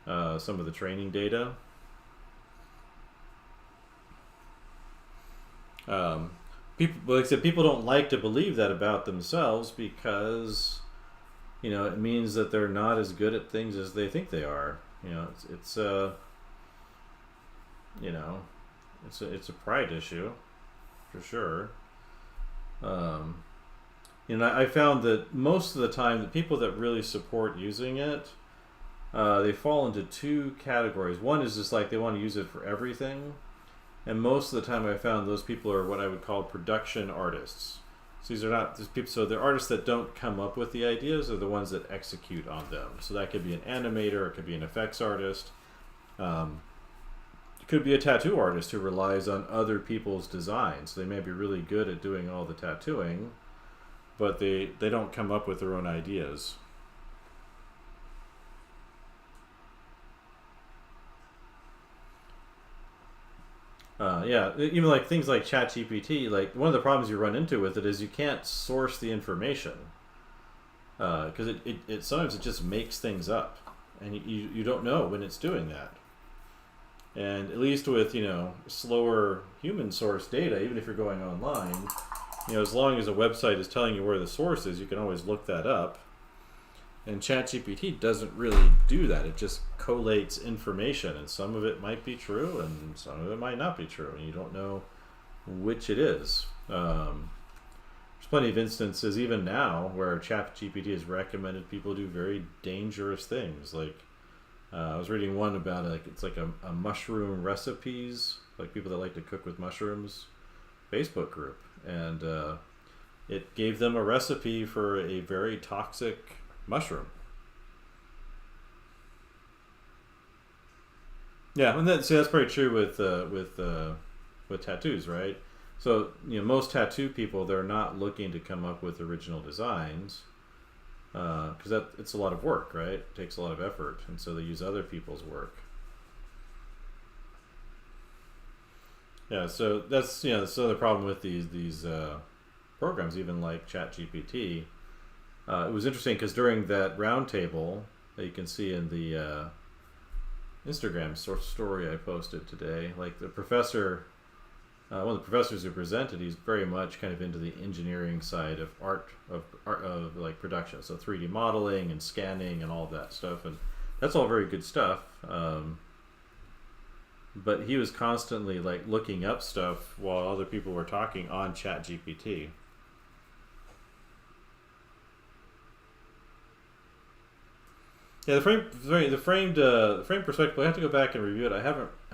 some of the training data. People, like I said, people don't like to believe that about themselves, because it means that they're not as good at things as they think they are. It's a pride issue for sure. I found that most of the time the people that really support using it, they fall into two categories. One is just like they want to use it for everything, and most of the time I found those people are what I would call production artists. So these are not these people. So they're artists that don't come up with the ideas, they're the ones that execute on them. So that could be an animator, it could be an effects artist, it could be a tattoo artist who relies on other people's designs. So they may be really good at doing all the tattooing, but they don't come up with their own ideas. Even like things like ChatGPT, like one of the problems you run into with it is you can't source the information, because it sometimes it just makes things up, and you don't know when it's doing that. And at least with slower human source data, even if you're going online, as long as a website is telling you where the source is, you can always look that up. And ChatGPT doesn't really do that. It just collates information, and some of it might be true, and some of it might not be true, and you don't know which it is. There's plenty of instances, even now, where ChatGPT has recommended people do very dangerous things. Like, I was reading one about it's like a mushroom recipes, like people that like to cook with mushrooms, Facebook group, and it gave them a recipe for a very toxic mushroom. Yeah, and that's pretty true with tattoos, right? So most tattoo people, they're not looking to come up with original designs because it's a lot of work, right? It takes a lot of effort, and so they use other people's work. Yeah, so that's that's the problem with these programs, even like ChatGPT. It was interesting because during that roundtable that you can see in the Instagram story I posted today, like the professor, one of the professors who presented, he's very much kind of into the engineering side of art of like production, so 3D modeling and scanning and all of that stuff, and that's all very good stuff. But he was constantly like looking up stuff while other people were talking on ChatGPT. Yeah, the framed perspective. I have to go back and review it. I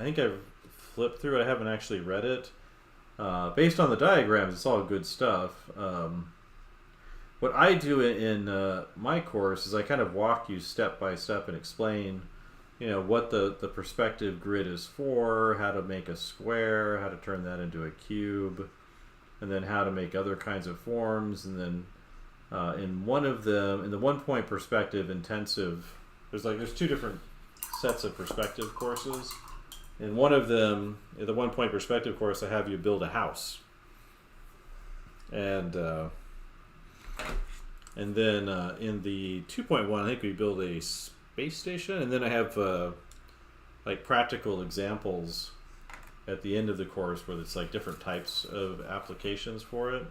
think I've flipped through it. I haven't actually read it. Based on the diagrams, it's all good stuff. What I do in my course is I kind of walk you step by step and explain, what the perspective grid is for, how to make a square, how to turn that into a cube, and then how to make other kinds of forms, and then in one of them, in the 1-point perspective intensive, there's two different sets of perspective courses. In one of them, in the 1-point perspective course, I have you build a house, and then in the 2.1, I think we build a space station, and then I have like practical examples at the end of the course where it's like different types of applications for it.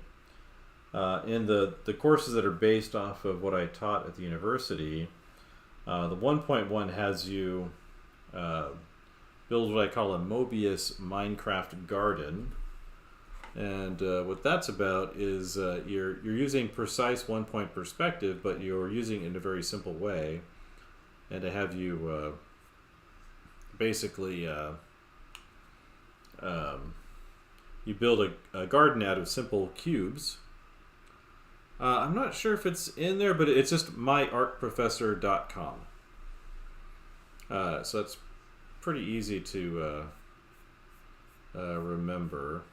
In the courses that are based off of what I taught at the university, the 1.1 has you build what I call a Mobius Minecraft garden, and what that's about is you're using precise 1-point perspective, but you're using it in a very simple way, and to have you basically you build a garden out of simple cubes. I'm not sure if it's in there, but it's just myartprofessor.com. So it's pretty easy to remember.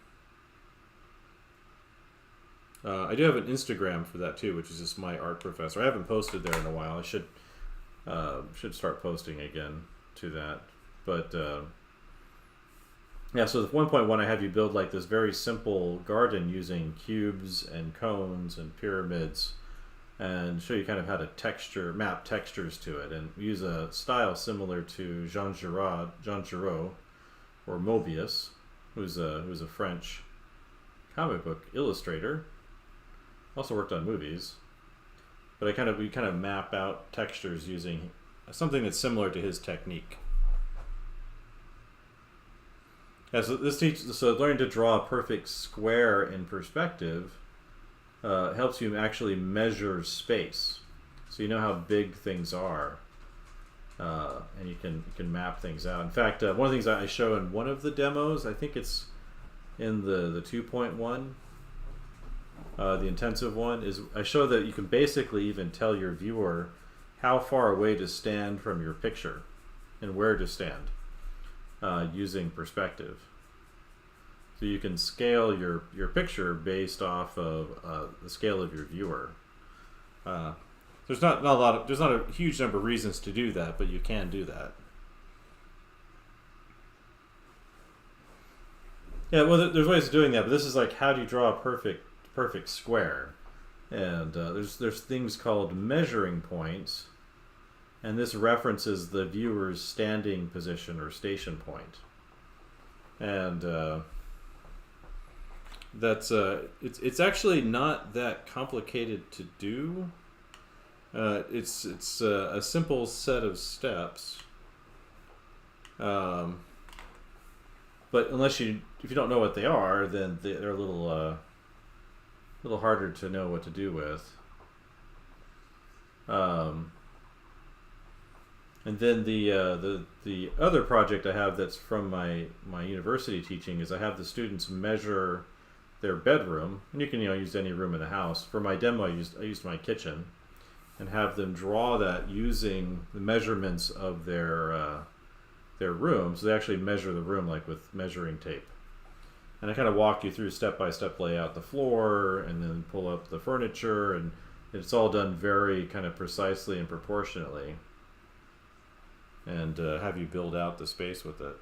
I do have an Instagram for that too, which is just my art professor. I haven't posted there in a while. I should start posting again to that. But yeah, so the 1.1, I have you build like this very simple garden using cubes and cones and pyramids, and show you kind of how to map textures to it, and use a style similar to Jean Giraud, or Mobius, who's a French comic book illustrator. Also worked on movies, but we kind of map out textures using something that's similar to his technique. Yeah, so learning to draw a perfect square in perspective helps you actually measure space, so you know how big things are, and you can map things out. In fact, one of the things I show in one of the demos, I think it's in the 2.1, the intensive one, is I show that you can basically even tell your viewer how far away to stand from your picture and where to stand. Using perspective, so you can scale your picture based off of the scale of your viewer. There's not a huge number of reasons to do that, but you can do that. Yeah, well, there's ways of doing that, but this is like, how do you draw a perfect square? And there's things called measuring points. And this references the viewer's standing position or station point, and that's it's actually not that complicated to do. It's a simple set of steps, but if you don't know what they are, then they're a little harder to know what to do with. And then the other project I have that's from my university teaching is I have the students measure their bedroom, and you can use any room in the house. For my demo, I used my kitchen, and have them draw that using the measurements of their room. So they actually measure the room like with measuring tape, and I kind of walk you through step by step, lay out the floor, and then pull up the furniture, and it's all done very kind of precisely and proportionately, and have you build out the space with it.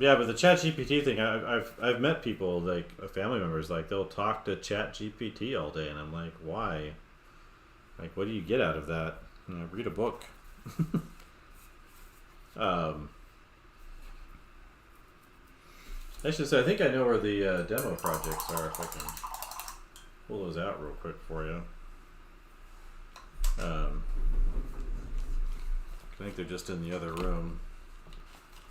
Yeah, but the ChatGPT thing, I've met people like family members, like they'll talk to ChatGPT all day, and I'm like, why? Like, what do you get out of that? Read a book. I should say, I think I know where the demo projects are. If I can pull those out real quick for you. I think they're just in the other room.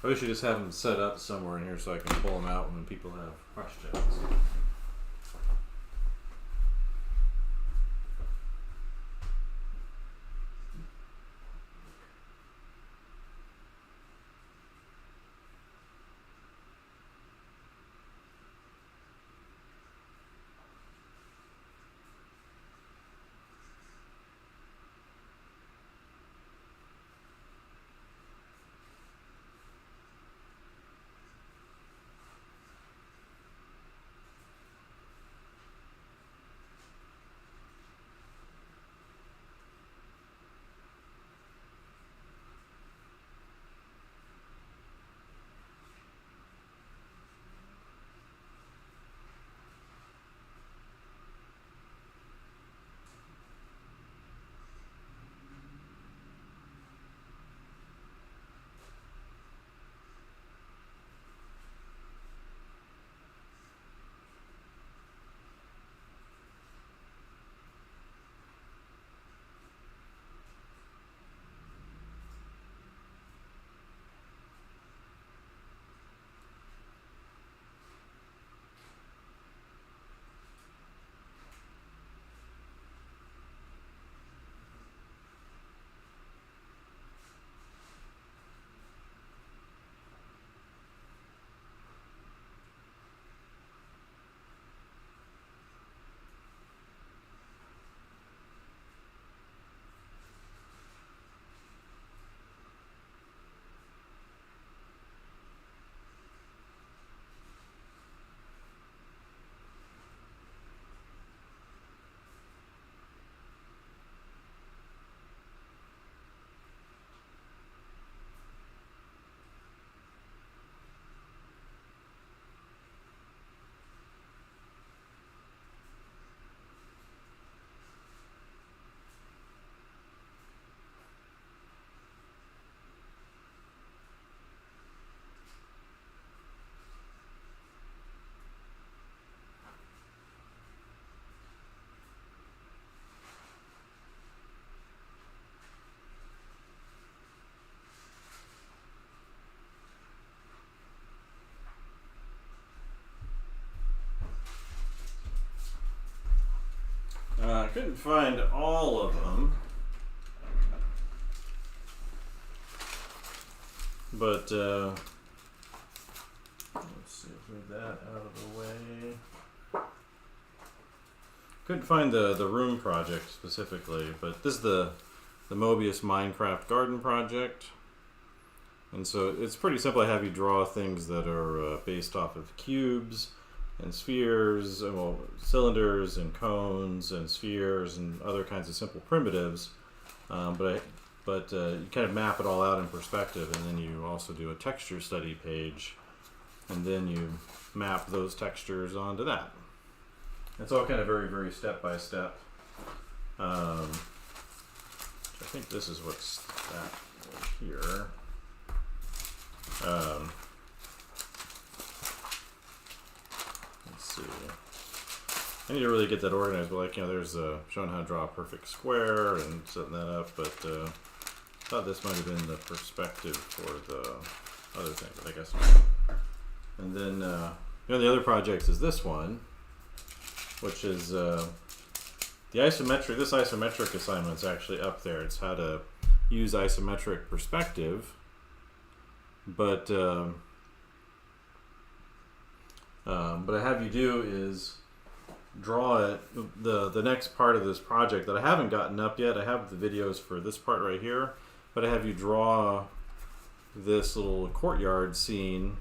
Probably should just have them set up somewhere in here so I can pull them out when people have questions. I couldn't find all of them, but let's see if we get that out of the way. Couldn't find the room project specifically, but this is the Mobius Minecraft Garden project, and so it's pretty simple. I have you draw things that are based off of cubes and spheres, and cylinders and cones and spheres and other kinds of simple primitives, but you kind of map it all out in perspective, and then you also do a texture study page, and then you map those textures onto that. It's all kind of very, very step by step. I think this is what's that here. Let's see. I need to really get that organized, but like, there's showing how to draw a perfect square and setting that up, but I thought this might have been the perspective for the other thing, but I guess not. And then the other project is this one, which is the isometric. This isometric assignment is actually up there. It's how to use isometric perspective, but what I have you do is draw it. The next part of this project that I haven't gotten up yet. I have the videos for this part right here, but I have you draw this little courtyard scene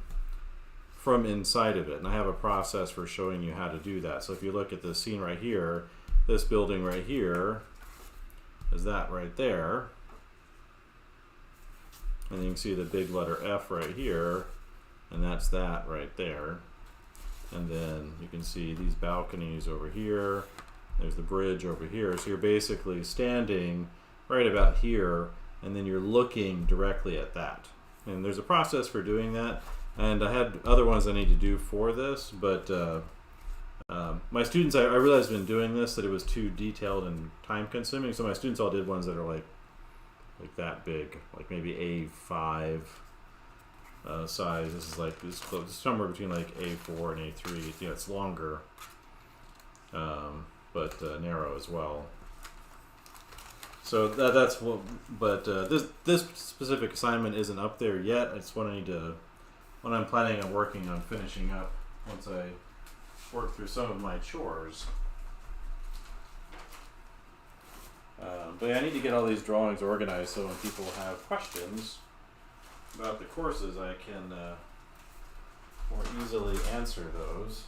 from inside of it, and I have a process for showing you how to do that. So if you look at this scene right here, this building right here is that right there, and you can see the big letter F right here, and that's that right there. And then you can see these balconies over here, there's the bridge over here. So you're basically standing right about here, and then you're looking directly at that. And there's a process for doing that, and I had other ones I need to do for this, but my students, I realized in doing this that it was too detailed and time consuming, so my students all did ones that are like that big, like maybe A5 size. This is like this close, somewhere between like A4 and A3. It's longer, but narrow as well. So that's what. But this specific assignment isn't up there yet. It's what I need to. When I'm planning on working on finishing up once I work through some of my chores. But yeah, I need to get all these drawings organized so when people have questions about the courses, I can more easily answer those.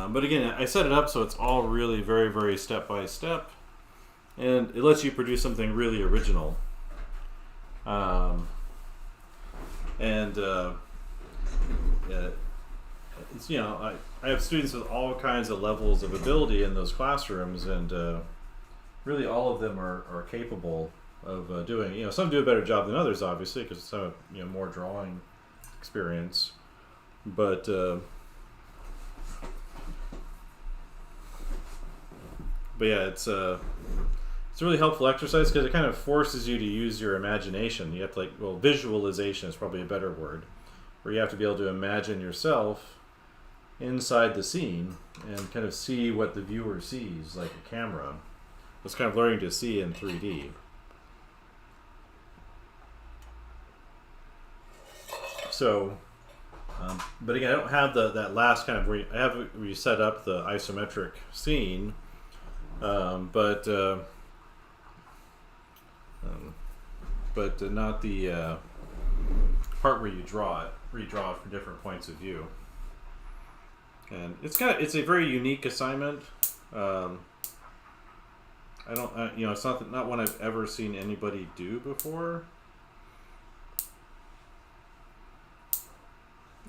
But again, I set it up so it's all really very, very step by step, and it lets you produce something really original. It's, I have students with all kinds of levels of ability in those classrooms, and really all of them are capable of doing. Some do a better job than others, obviously, because some have more drawing experience, but. But yeah, it's a really helpful exercise because it kind of forces you to use your imagination. You have to visualization is probably a better word, where you have to be able to imagine yourself inside the scene and kind of see what the viewer sees, like a camera. It's kind of learning to see in 3D. So, but again, I don't have that last kind of where you set up the isometric scene. But not the part where you draw it from different points of view. And it's a very unique assignment. It's not one I've ever seen anybody do before.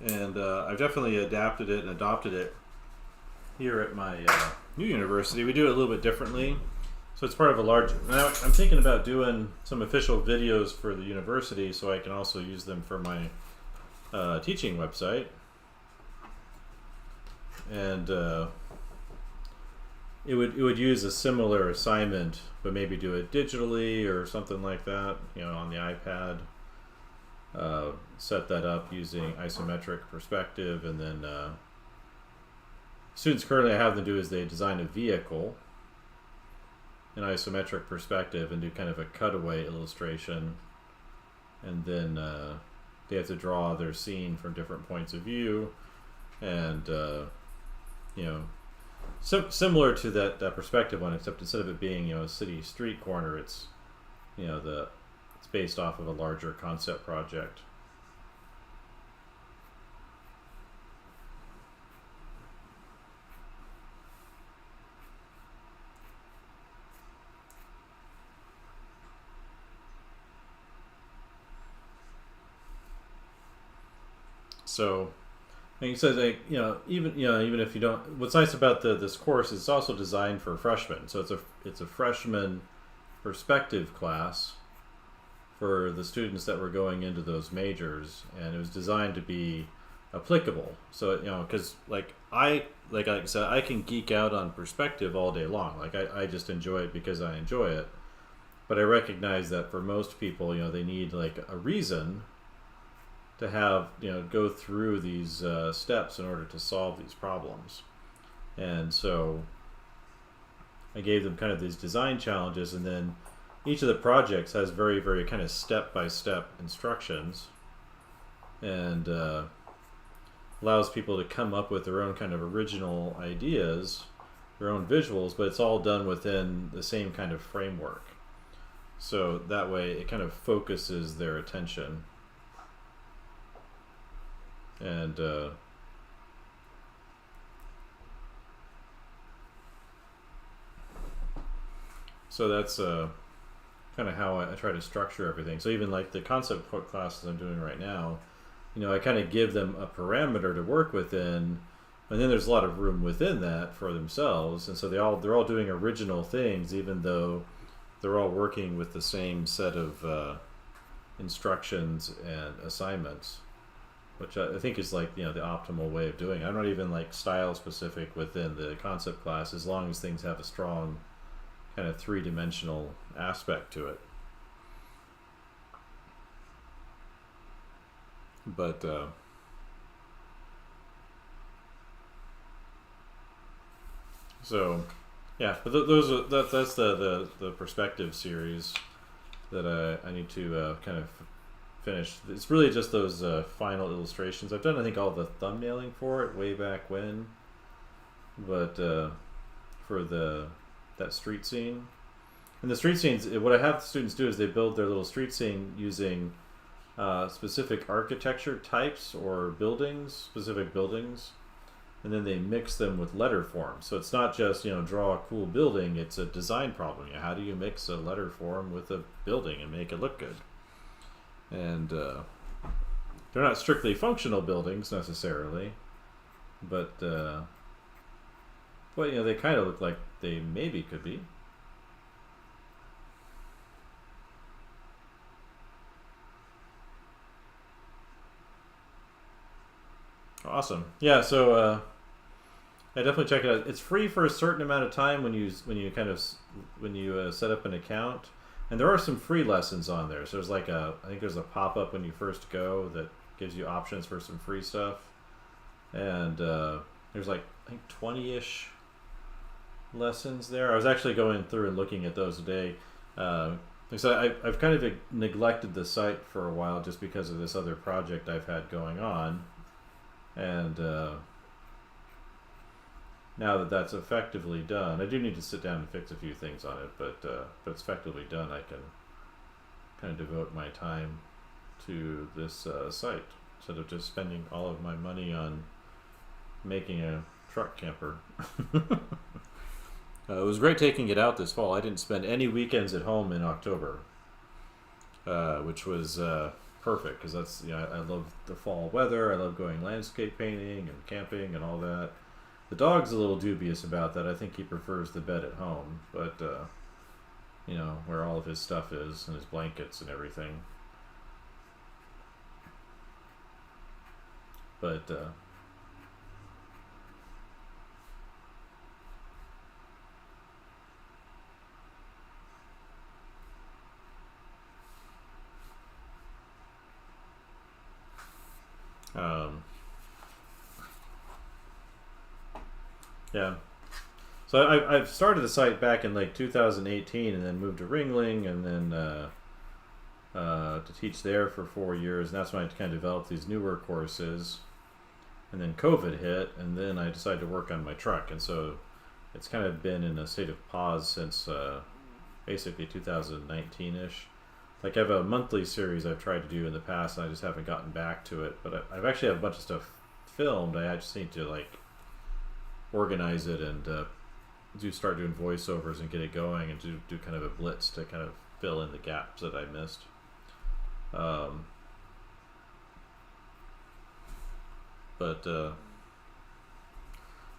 And I've definitely adapted it and adopted it here at my new university. We do it a little bit differently, so it's part of a large. Now I'm thinking about doing some official videos for the university, so I can also use them for my teaching website. And it would use a similar assignment, but maybe do it digitally or something like that. On the iPad. Set that up using isometric perspective, and then. Students currently I have them do is they design a vehicle in isometric perspective and do kind of a cutaway illustration, and then they have to draw their scene from different points of view, and similar to that perspective one, except instead of it being a city street corner, it's it's based off of a larger concept project. So, and he says, like, even if you don't, what's nice about this course is it's also designed for freshmen. So it's a freshman perspective class for the students that were going into those majors, and it was designed to be applicable. So because like I said, I can geek out on perspective all day long. Like I just enjoy it because I enjoy it. But I recognize that for most people, they need like a reason to have go through these steps in order to solve these problems. And so I gave them kind of these design challenges, and then each of the projects has very, very kind of step-by-step instructions, and allows people to come up with their own kind of original ideas, their own visuals, but it's all done within the same kind of framework. So that way it kind of focuses their attention. And so that's kind of how I try to structure everything. So even like the concept classes I'm doing right now, I kind of give them a parameter to work within, and then there's a lot of room within that for themselves. And so they're all doing original things, even though they're all working with the same set of instructions and assignments, which I think is like the optimal way of doing it. I'm not even like style specific within the concept class, as long as things have a strong kind of three-dimensional aspect to it. But so yeah, but that's the perspective series that I need to kind of finish. It's really just those final illustrations. I've done I think all the thumbnailing for it way back when, but for that street scene. And the street scenes, what I have the students do is they build their little street scene using specific architecture types or specific buildings, and then they mix them with letter form. So it's not just draw a cool building, it's a design problem. How do you mix a letter form with a building and make it look good? And they're not strictly functional buildings necessarily, but they kind of look like they maybe could be. Awesome. Yeah, so I definitely check it out. It's free for a certain amount of time when you set up an account, and there are some free lessons on there. So there's like I think there's a pop-up when you first go that gives you options for some free stuff, and there's like I think 20-ish lessons there. I was actually going through and looking at those today. So I've kind of neglected the site for a while just because of this other project I've had going on, and now that that's effectively done, I do need to sit down and fix a few things on it, but it's effectively done. I can kind of devote my time to this site instead of just spending all of my money on making a truck camper. It was great taking it out this fall. I didn't spend any weekends at home in October, which was perfect because that's I love the fall weather. I love going landscape painting and camping and all that. The dog's a little dubious about that. I think he prefers the bed at home, but where all of his stuff is and his blankets and everything. But yeah. So I've started the site back in like 2018 and then moved to Ringling and then to teach there for 4 years. And that's when I kind of developed these newer courses. And then COVID hit, and then I decided to work on my truck. And so it's kind of been in a state of pause since basically 2019-ish. Like I have a monthly series I've tried to do in the past, and I just haven't gotten back to it. But I've actually have a bunch of stuff filmed. I just need to like organize it and start doing voiceovers and get it going and do kind of a blitz to kind of fill in the gaps that I missed. But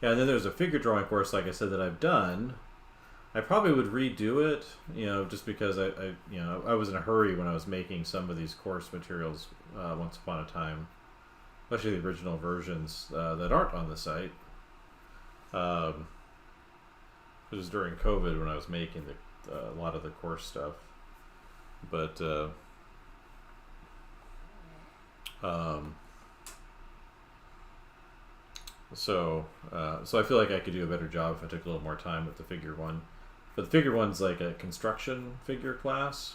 yeah, and then there's a figure drawing course, like I said, that I've done. I probably would redo it, just because I was in a hurry when I was making some of these course materials once upon a time, especially the original versions that aren't on the site. It was during COVID when I was making a lot of the course stuff, but so I feel like I could do a better job if I took a little more time with the figure one. But the figure one's like a construction figure class.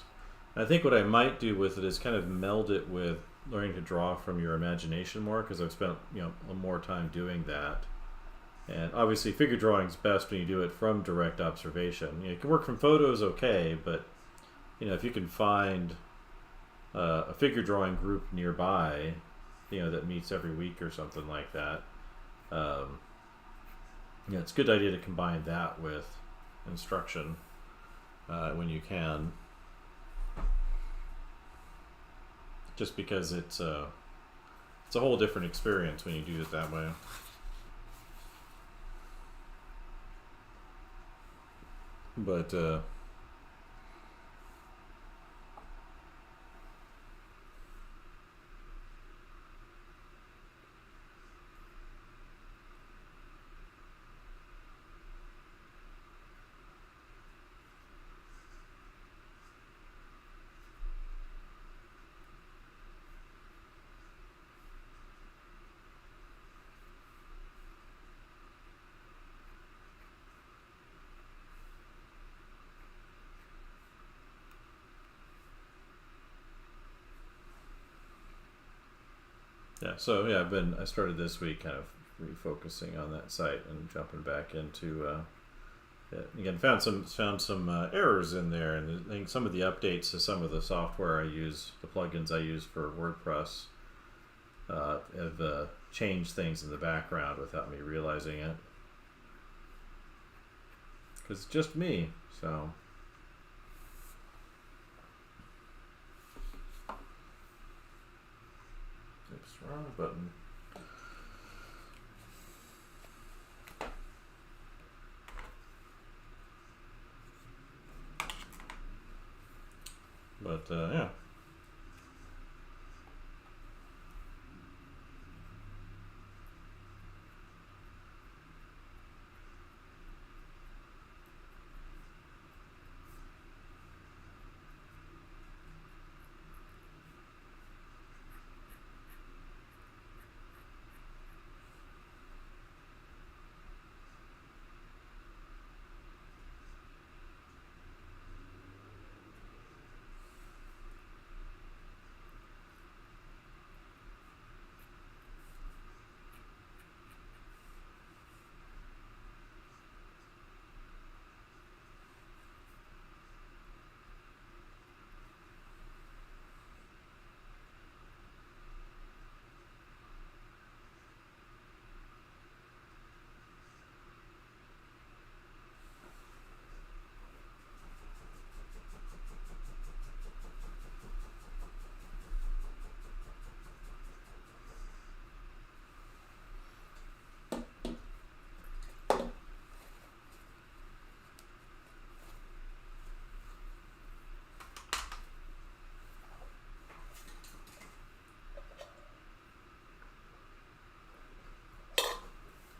And I think what I might do with it is kind of meld it with learning to draw from your imagination more, because I've spent more time doing that. And obviously figure drawing's best when you do it from direct observation. You can work from photos, okay, but if you can find a figure drawing group nearby, that meets every week or something like that, it's a good idea to combine that with instruction when you can, just because it's a whole different experience when you do it that way. But I started this week kind of refocusing on that site and jumping back into it. Again, found some errors in there, and I think some of the updates to some of the software I use, the plugins I use for WordPress, have changed things in the background without me realizing it, because it's just me. So oops, wrong button. But yeah.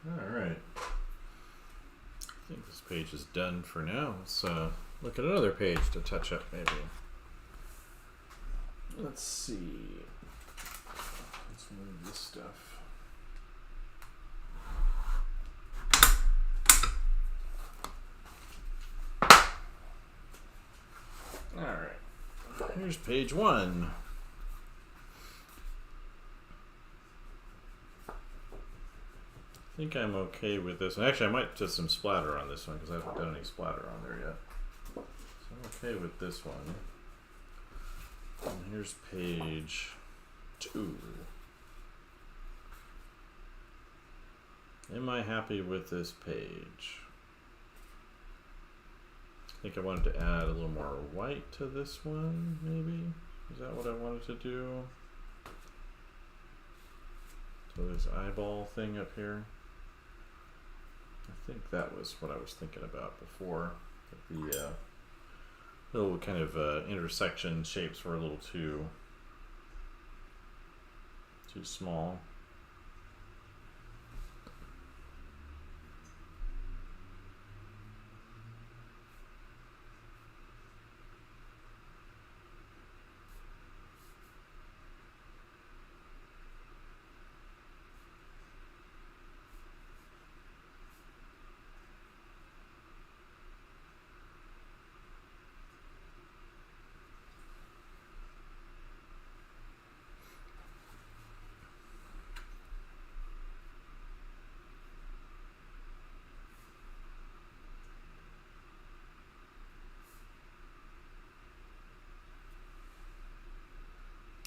Alright. I think this page is done for now. Let's look at another page to touch up, maybe. Let's see. Let's move this stuff. Alright. Here's page 1. I think I'm okay with this. And actually, I might put some splatter on this one because I haven't done any splatter on there yet. So I'm okay with this one. And here's page 2. Am I happy with this page? I think I wanted to add a little more white to this one, maybe? Is that what I wanted to do? So this eyeball thing up here, I think that was what I was thinking about before. The little kind of intersection shapes were a little too small.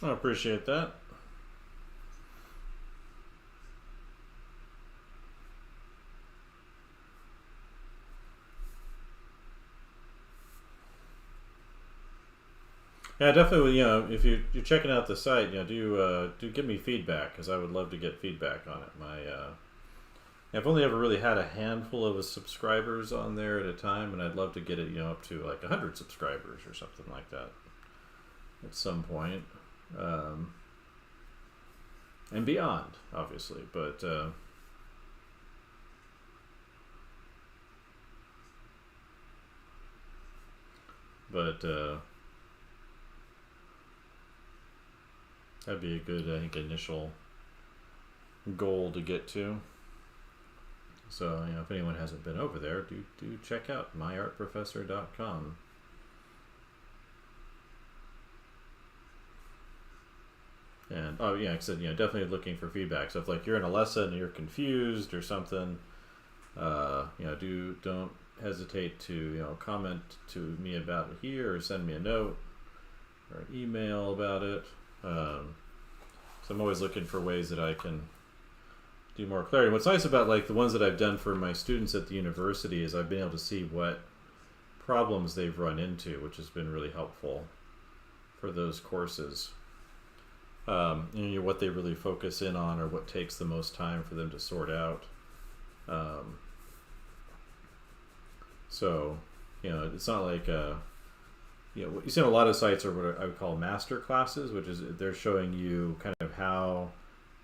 I appreciate that. Yeah, definitely. If you're checking out the site, do give me feedback, because I would love to get feedback on it. I've only ever really had a handful of subscribers on there at a time, and I'd love to get it up to like 100 subscribers or something like that at some point, and beyond, obviously. But that'd be a good, I think, initial goal to get to. So, if anyone hasn't been over there, do check out myartprofessor.com. And like I said, definitely looking for feedback. So if like you're in a lesson and you're confused or something, don't hesitate to comment to me about it here, or send me a note or an email about it. So I'm always looking for ways that I can do more clarity. What's nice about like the ones that I've done for my students at the university is I've been able to see what problems they've run into, which has been really helpful for those courses. What they really focus in on, or what takes the most time for them to sort out. So it's not like you see a lot of sites are what I would call master classes, which is they're showing you kind of how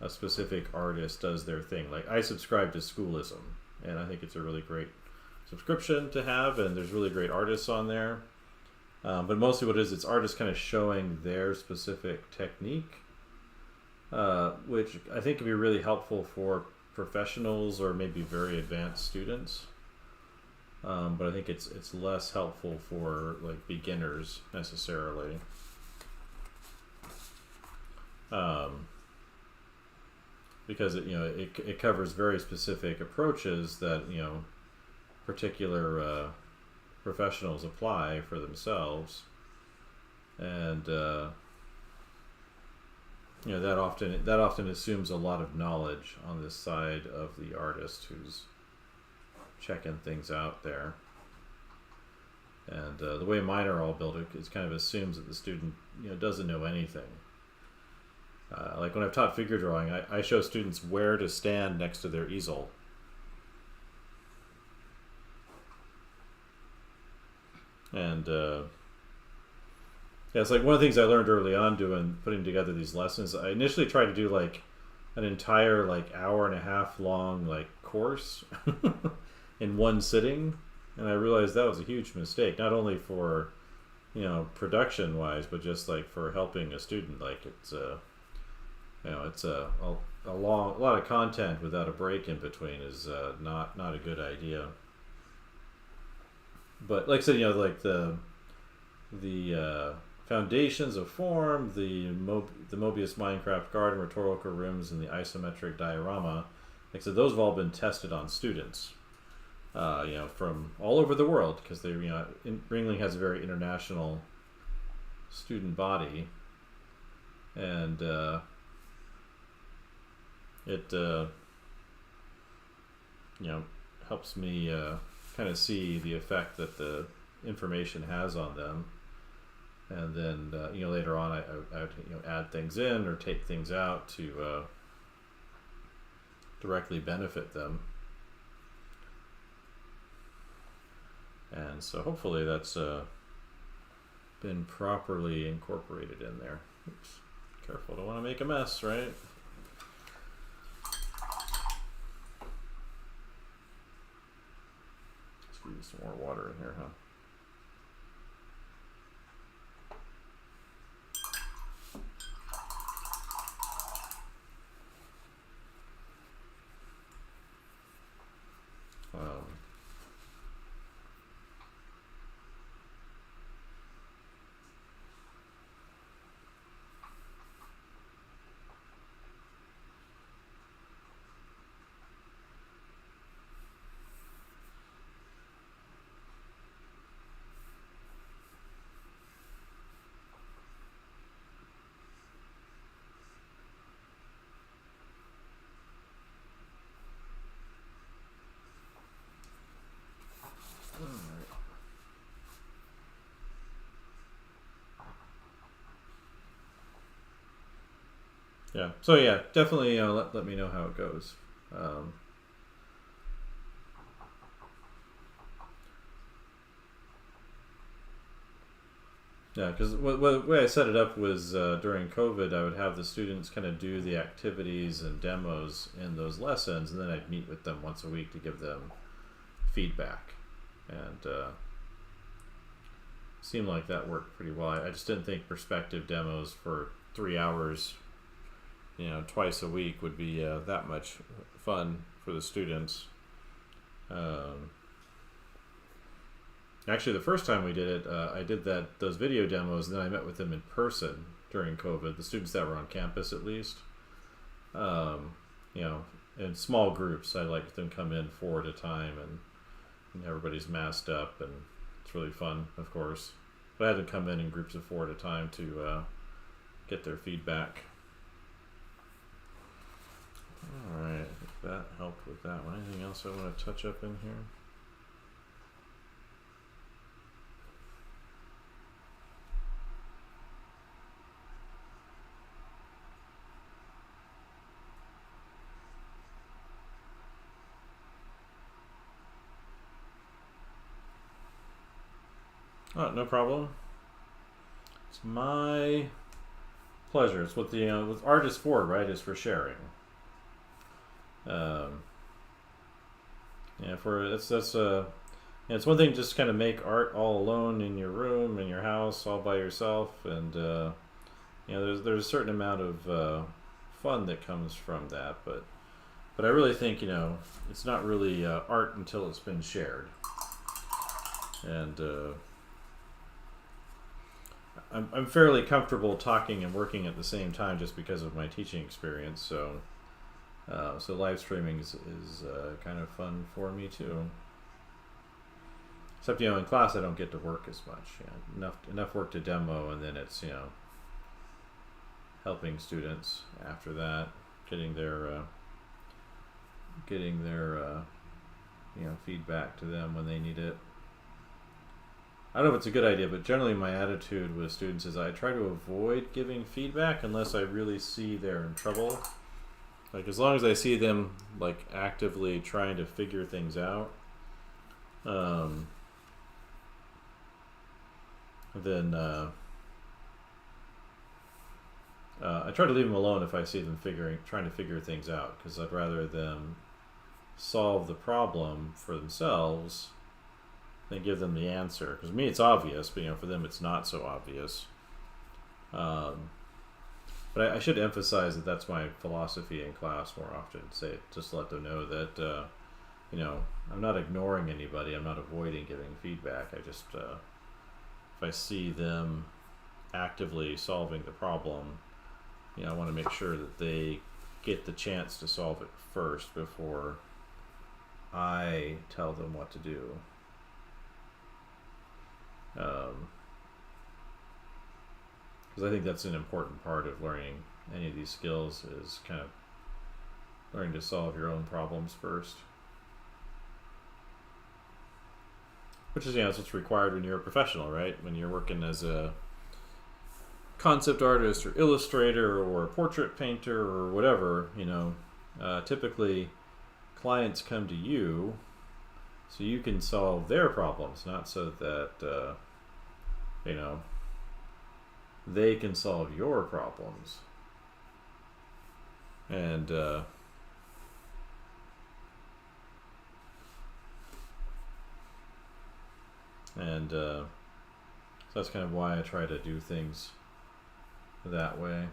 a specific artist does their thing. Like I subscribe to Schoolism, and I think it's a really great subscription to have, and there's really great artists on there. But mostly what it is, it's artists kind of showing their specific technique, which I think can be really helpful for professionals or maybe very advanced students. But I think it's less helpful for like beginners necessarily. Because it covers very specific approaches that particular professionals apply for themselves, and that often assumes a lot of knowledge on this side of the artist who's checking things out there. And the way mine are all built, it kind of assumes that the student doesn't know anything. Like when I've taught figure drawing, I show students where to stand next to their easel. And it's like one of the things I learned early on putting together these lessons. I initially tried to do like an entire like hour and a half long like course in one sitting, and I realized that was a huge mistake. Not only for production wise, but just like for helping a student. Like it's a lot of content without a break in between is not a good idea. But like I said, like the foundations of form, the Mobius Minecraft garden, rhetorical rooms, and the isometric diorama, like I said, those have all been tested on students, from all over the world, because Ringling has a very international student body, and it helps me kind of see the effect that the information has on them. And then later on I would add things in or take things out to directly benefit them. And so hopefully that's been properly incorporated in there. Oops, careful, don't want to make a mess, right? Squeeze some more water in here, huh? Yeah. So yeah, definitely let me know how it goes. Yeah, because the way I set it up was during COVID, I would have the students kind of do the activities and demos in those lessons, and then I'd meet with them once a week to give them feedback. And seemed like that worked pretty well. I just didn't think perspective demos for 3 hours, twice a week would be that much fun for the students. Actually, the first time we did it, I did those video demos, and then I met with them in person during COVID. The students that were on campus, at least, in small groups. I liked them come in 4 at a time, and everybody's masked up, and it's really fun, of course. But I had them come in groups of 4 at a time to get their feedback. All right, I think that helped with that one. Anything else I want to touch up in here? Oh, no problem. It's my pleasure. It's what the what art is for, right? Is for sharing. It's one thing just kind of make art all alone in your room, in your house, all by yourself, and there's a certain amount of fun that comes from that, but I really think it's not really art until it's been shared, and I'm fairly comfortable talking and working at the same time just because of my teaching experience. So live streaming is kind of fun for me too. Except in class I don't get to work as much. Enough work to demo, and then it's helping students after that, getting their feedback to them when they need it. I don't know if it's a good idea, but generally my attitude with students is I try to avoid giving feedback unless I really see they're in trouble. Like, as long as I see them actively trying to figure things out, then I try to leave them alone if I see them trying to figure things out, because I'd rather them solve the problem for themselves than give them the answer. Because me it's obvious, but for them it's not so obvious. But I should emphasize that that's my philosophy in class more often. Just let them know that I'm not ignoring anybody. I'm not avoiding giving feedback. I just if I see them actively solving the problem, I want to make sure that they get the chance to solve it first before I tell them what to do. Because I think that's an important part of learning any of these skills, is kind of learning to solve your own problems first. Which is, it's what's required when you're a professional, right? When you're working as a concept artist or illustrator or a portrait painter or whatever, Typically, clients come to you so you can solve their problems, not so that you know, they can solve your problems. And so that's kind of why I try to do things that way.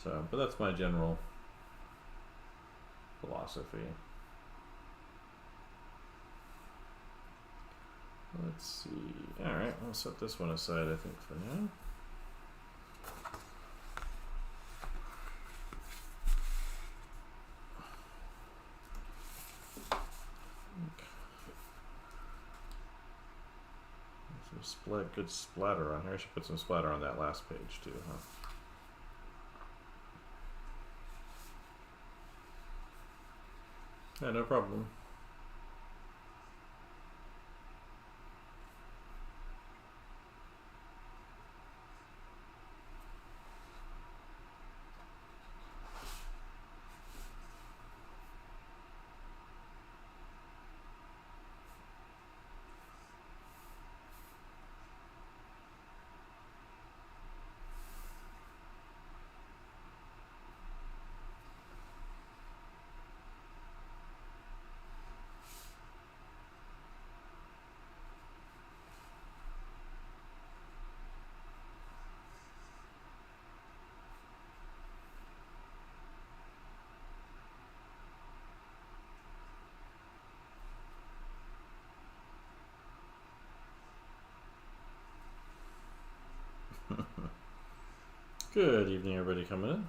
So, but that's my general philosophy. Let's see. Alright, I'll set this one aside, I think, for now. Some good splatter on here. I should put some splatter on that last page too, huh? Yeah, no problem. Good evening, everybody coming in.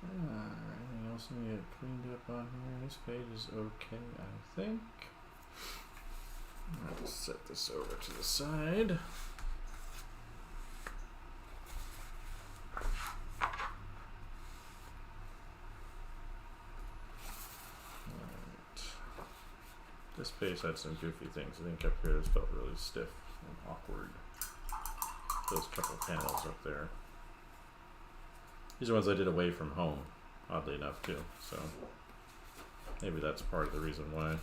Anything else need to get cleaned up on here? This page is okay, I think. I'll just set this over to the side. Alright. This page had some goofy things. I think up here this felt really stiff and awkward. Those couple panels up there. These are ones I did away from home, oddly enough, too. So maybe that's part of the reason why.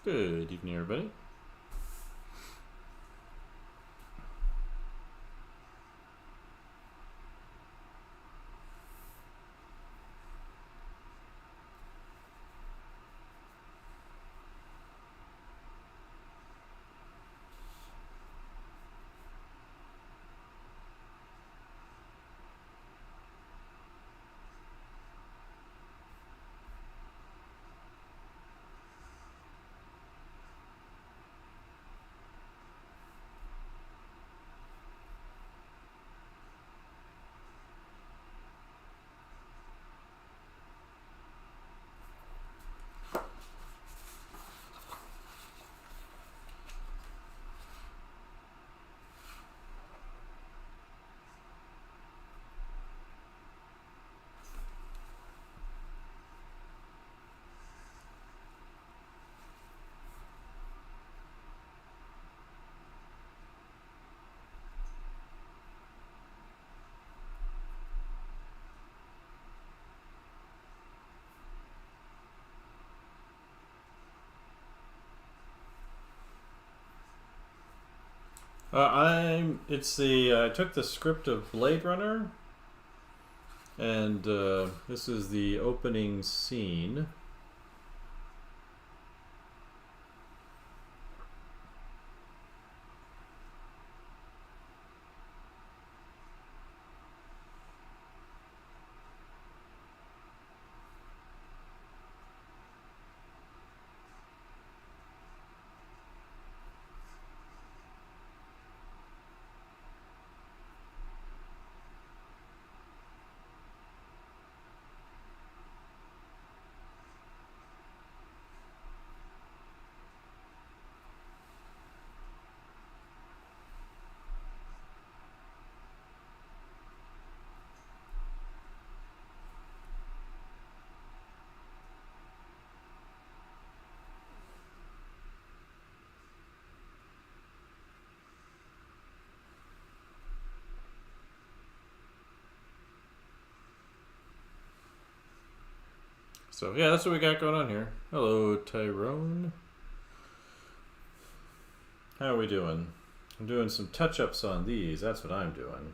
Good evening, everybody. I took the script of Blade Runner, and this is the opening scene. So yeah, that's what we got going on here. Hello, Tyrone. How are we doing? I'm doing some touch-ups on these. That's what I'm doing.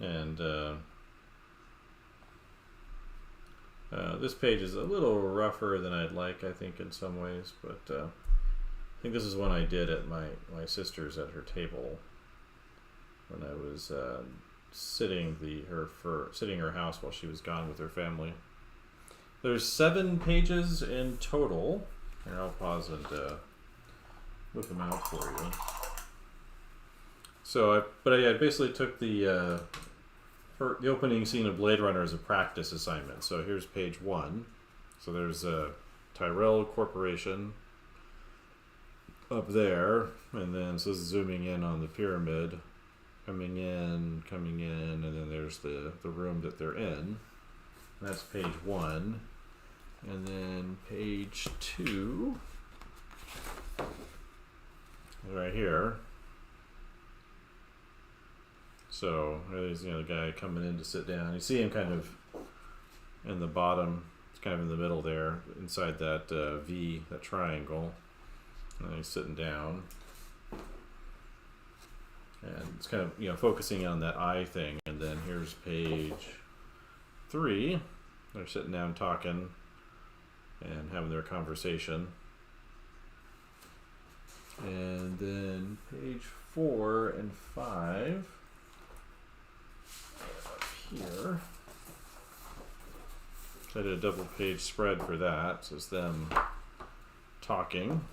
And this page is a little rougher than I'd like, I think, in some ways. But I think this is one I did at my sister's at her table when I was sitting her house while she was gone with her family. There's 7 pages in total. Here, I'll pause and whip them out for you. So, I basically took the opening scene of Blade Runner as a practice assignment. So here's page 1. So there's Tyrell Corporation up there, and then so this is zooming in on the pyramid, coming in, and then there's the room that they're in. And that's page 1. And then page 2, right here. So there's the guy coming in to sit down. You see him kind of in the bottom. It's kind of in the middle there, inside that V, that triangle. And he's sitting down. And it's kind of focusing on that eye thing. And then here's page 3. They're sitting down talking and having their conversation. And then page 4 and 5 up here. So I did a double page spread for that. So it's them talking.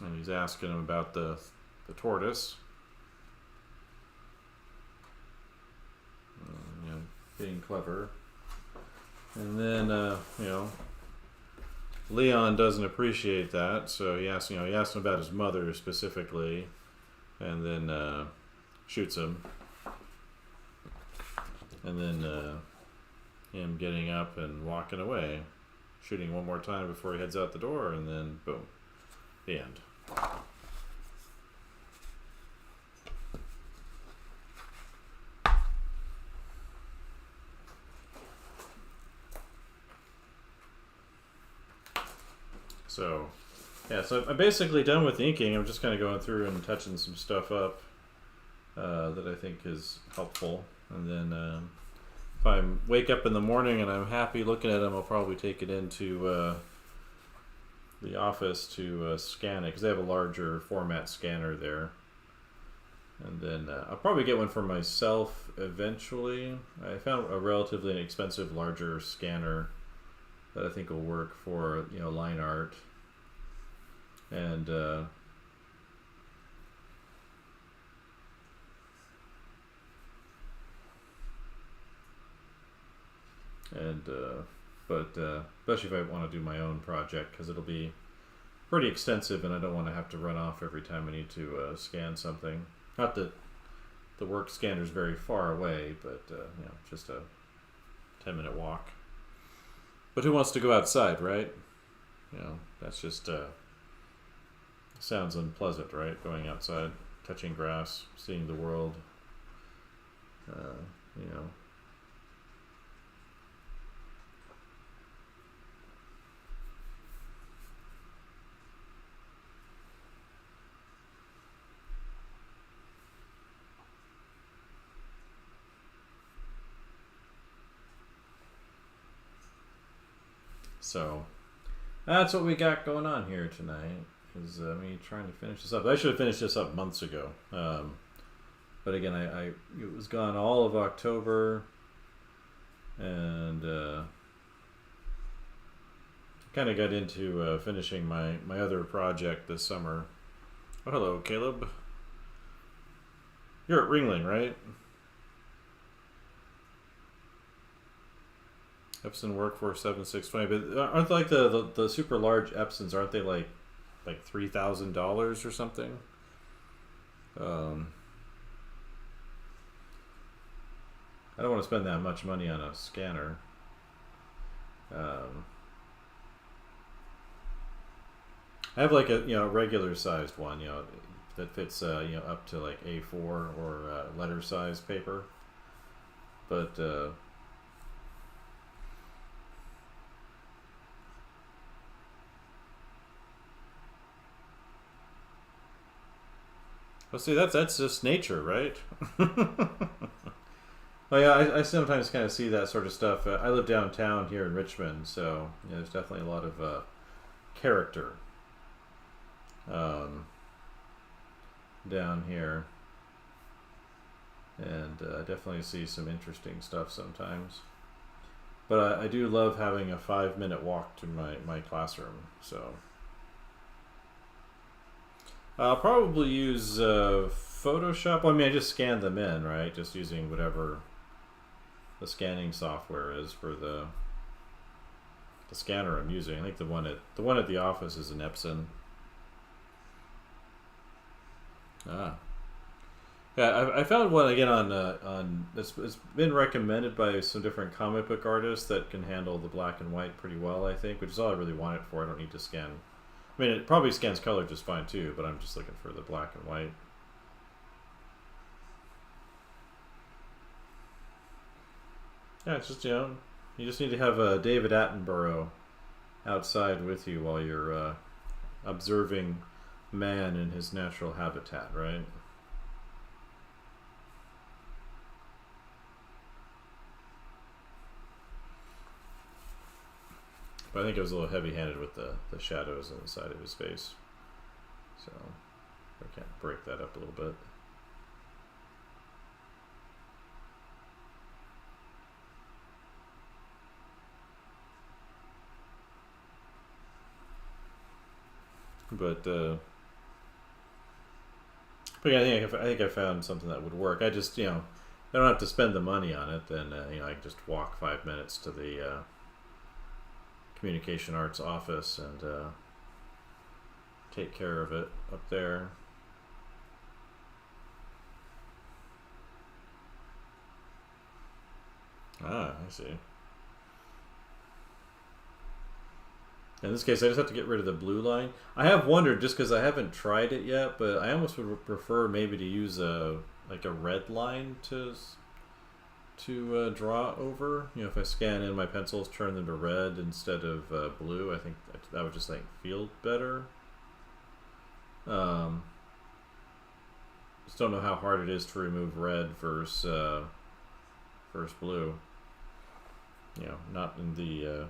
And he's asking him about the tortoise. Being clever. And then, Leon doesn't appreciate that, so he asks him about his mother specifically, and then shoots him. And then him getting up and walking away, shooting one more time before he heads out the door, and then boom, the end. So, yeah, so I'm basically done with the inking. I'm just kind of going through and touching some stuff up that I think is helpful. And then if I wake up in the morning and I'm happy looking at them, I'll probably take it into the office to scan it, because they have a larger format scanner there. And then I'll probably get one for myself eventually. I found a relatively inexpensive, larger scanner that I think will work for, you know, line art. And but especially if I want to do my own project, because it'll be pretty extensive, and I don't want to have to run off every time I need to scan something. Not that the work scanner is very far away, but you know, just a 10-minute walk. But who wants to go outside, right? You know, that's just sounds unpleasant, right? Going outside, touching grass, seeing the world. You know. So that's what we got going on here tonight. Is me trying to finish this up. I should have finished this up months ago. But again, I it was gone all of October, and kind of got into finishing my other project this summer. Oh, hello, Caleb. You're at Ringling, right? Epson Workforce 7620, but aren't like the super large Epsons? Aren't they like $3,000 or something? I don't want to spend that much money on a scanner. I have like a regular sized one, that fits up to like A4 or letter size paper, but well, see, that's just nature, right? Well, yeah, I sometimes kind of see that sort of stuff. I live downtown here in Richmond, so there's definitely a lot of character down here, and I definitely see some interesting stuff sometimes. But I do love having a 5-minute walk to my classroom, so I'll probably use Photoshop. Well, I mean, I just scan them in, right? Just using whatever the scanning software is for the scanner I'm using. I think the one at the office is an Epson. Yeah, I found one again on it's been recommended by some different comic book artists that can handle the black and white pretty well, I think, which is all I really want it for. I don't need to scan. I mean, it probably scans color just fine too, but I'm just looking for the black and white. Yeah, it's just, you just need to have David Attenborough outside with you while you're observing man in his natural habitat, right? But I think it was a little heavy-handed with the shadows on the side of his face. So I can't break that up a little bit. But yeah, I think I found something that would work. I just, I don't have to spend the money on it. Then I can just walk 5 minutes to the Communication Arts office and take care of it up there. I see. In this case, I just have to get rid of the blue line. I have wondered, just because I haven't tried it yet, but I almost would prefer maybe to use a red line to to draw over. You know, if I scan in my pencils, turn them to red instead of blue, I think that would just like feel better. Just don't know how hard it is to remove red versus blue. You know, not in the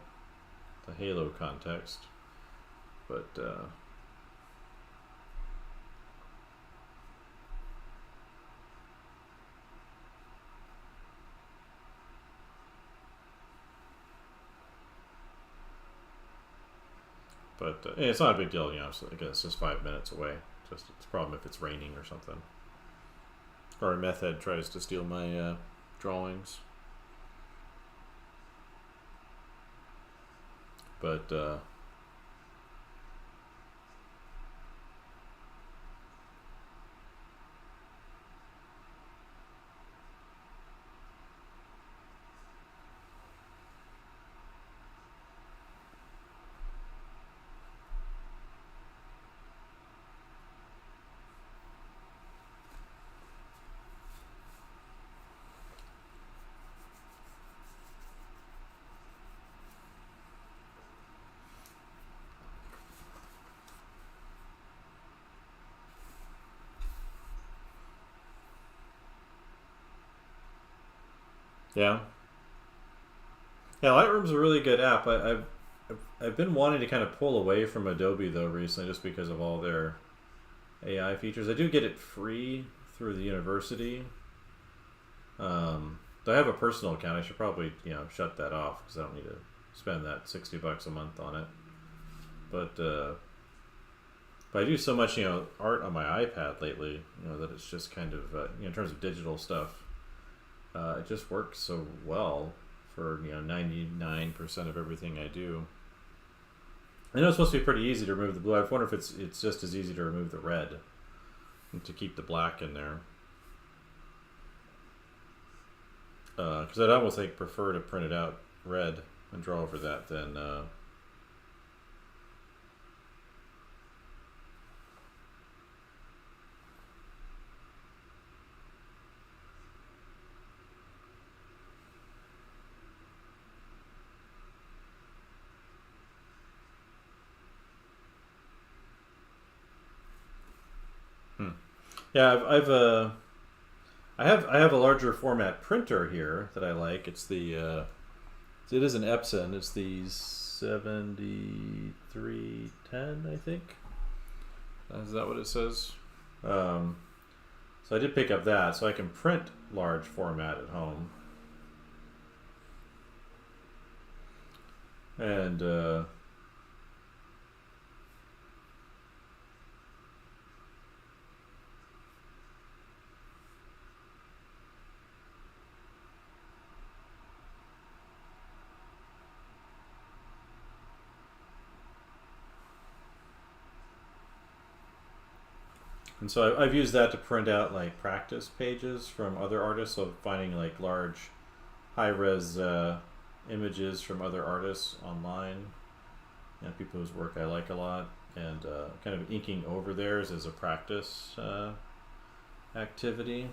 Halo context, but it's not a big deal, you know. So again, it's just 5 minutes away. Just it's a problem if it's raining or something, or a meth head tries to steal my drawings. But yeah. Yeah, Lightroom's a really good app. I've been wanting to kind of pull away from Adobe though recently, just because of all their AI features. I do get it free through the university. Though I have a personal account, I should probably shut that off because I don't need to spend that $60 a month on it. But I do so much art on my iPad lately, that it's just kind of in terms of digital stuff, it just works so well for 99% of everything I do. I know it's supposed to be pretty easy to remove the blue. I wonder if it's just as easy to remove the red and to keep the black in there. Because I'd almost prefer to print it out red and draw over that than yeah, I have a larger format printer here that I like. It's it is an Epson. It's the 7310, I think. Is that what it says? So I did pick up that, so I can print large format at home. And so I've used that to print out practice pages from other artists. So finding large, high-res images from other artists online, people whose work I like a lot, and kind of inking over theirs as a practice activity.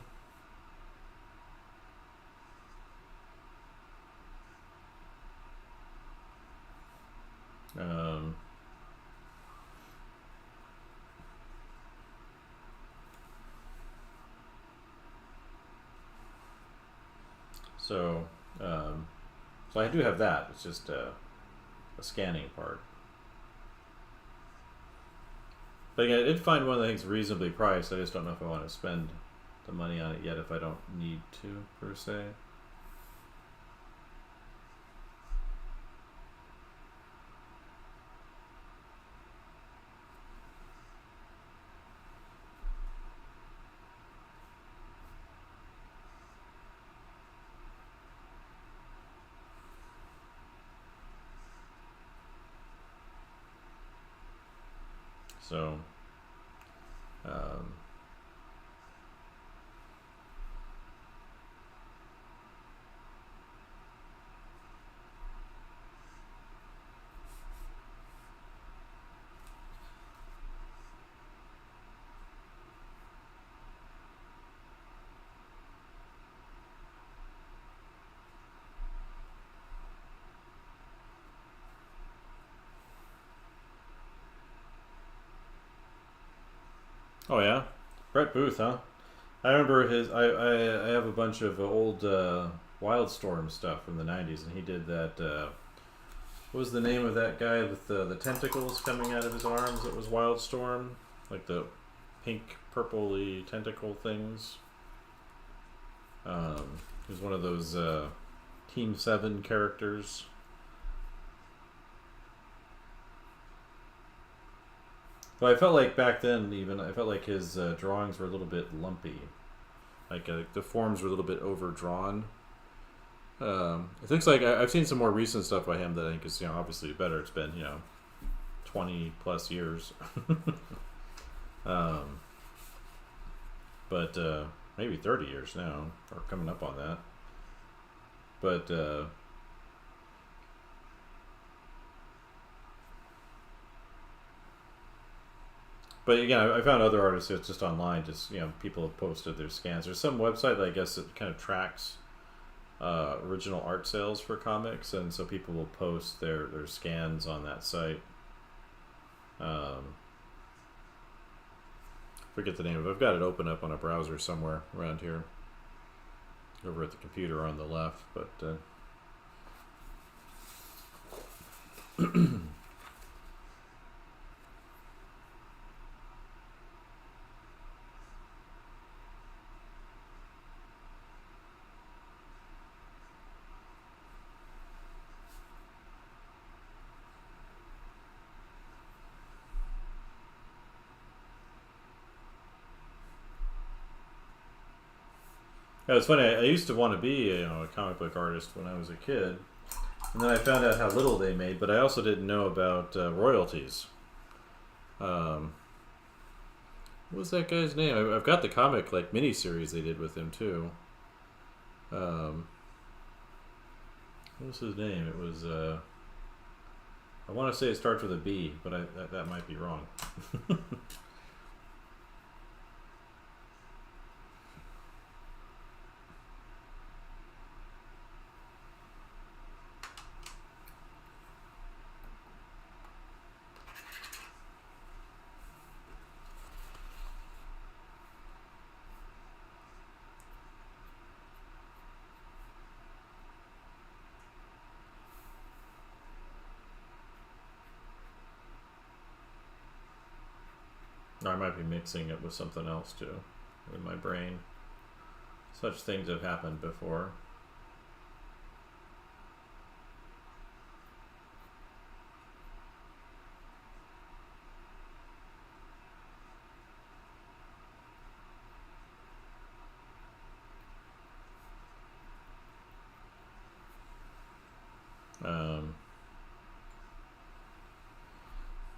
So I do have that. It's just a scanning part. But again, I did find one of the things reasonably priced. I just don't know if I want to spend the money on it yet if I don't need to, per se. So, Oh yeah, Brett Booth, huh? I remember his. I have a bunch of old Wildstorm stuff from the '90s, and he did that. What was the name of that guy with the tentacles coming out of his arms? That was Wildstorm, like the pink, purpley tentacle things. He was one of those Team 7 characters. But I felt like back then, even I felt like his drawings were a little bit lumpy. Like the forms were a little bit overdrawn. It looks like I've seen some more recent stuff by him that I think is obviously better. It's been 20 plus years, um, but maybe 30 years now, or coming up on that. But again, I found other artists just online. Just people have posted their scans. There's some website that I guess it kind of tracks original art sales for comics, and so people will post their scans on that site. Forget the name of it. I've got it open up on a browser somewhere around here, over at the computer on the left. But yeah, it's funny. I used to want to be a comic book artist when I was a kid, and then I found out how little they made. But I also didn't know about royalties. What was that guy's name? I've got the comic miniseries they did with him too. What was his name? It was I want to say it starts with a B, but that might be wrong. Or I might be mixing it with something else too in my brain. Such things have happened before.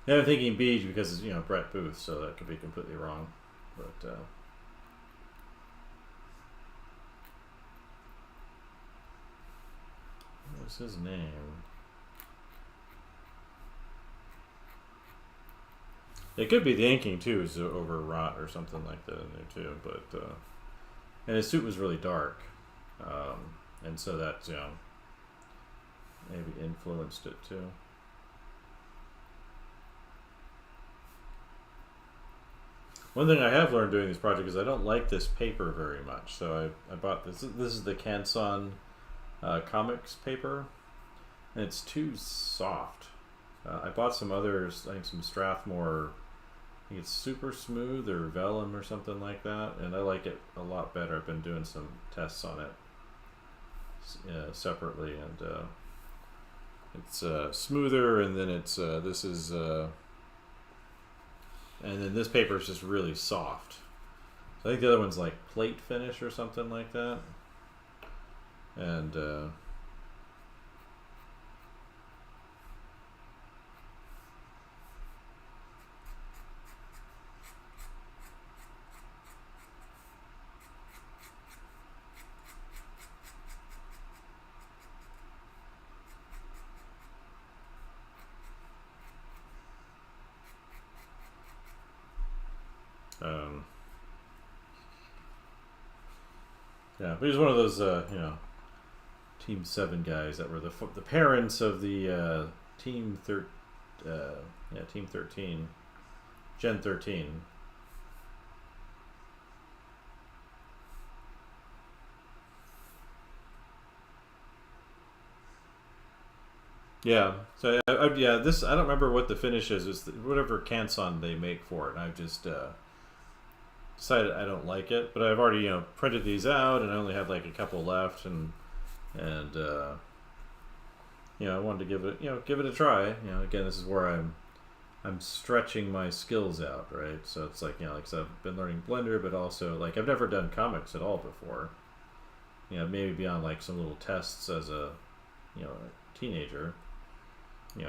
Yeah, I'm thinking Beach because it's Brett Booth, so that could be completely wrong. But what's his name? It could be the inking too is overwrought or something like that in there too. But and his suit was really dark, and so that maybe influenced it too. One thing I have learned doing this project is I don't like this paper very much. So I bought this. This is the Canson comics paper, and it's too soft. I bought some others, I think some Strathmore. I think it's Super Smooth or Vellum or something like that, and I like it a lot better. I've been doing some tests on it separately, and it's smoother, and then it's this is. And then this paper is just really soft. So I think the other one's like plate finish or something like that. And yeah, but he's one of those Team 7 guys that were the parents of the Team 13, Gen 13. Yeah. So yeah, this I don't remember what the finish is. It's whatever Canson they make for it. And I've just decided I don't like it, but I've already printed these out, and I only have like a couple left, and I wanted to give it a try. Again, this is where I'm stretching my skills out, right? So it's like like I said, I've been learning Blender, but also like I've never done comics at all before. Maybe beyond like some little tests as a teenager.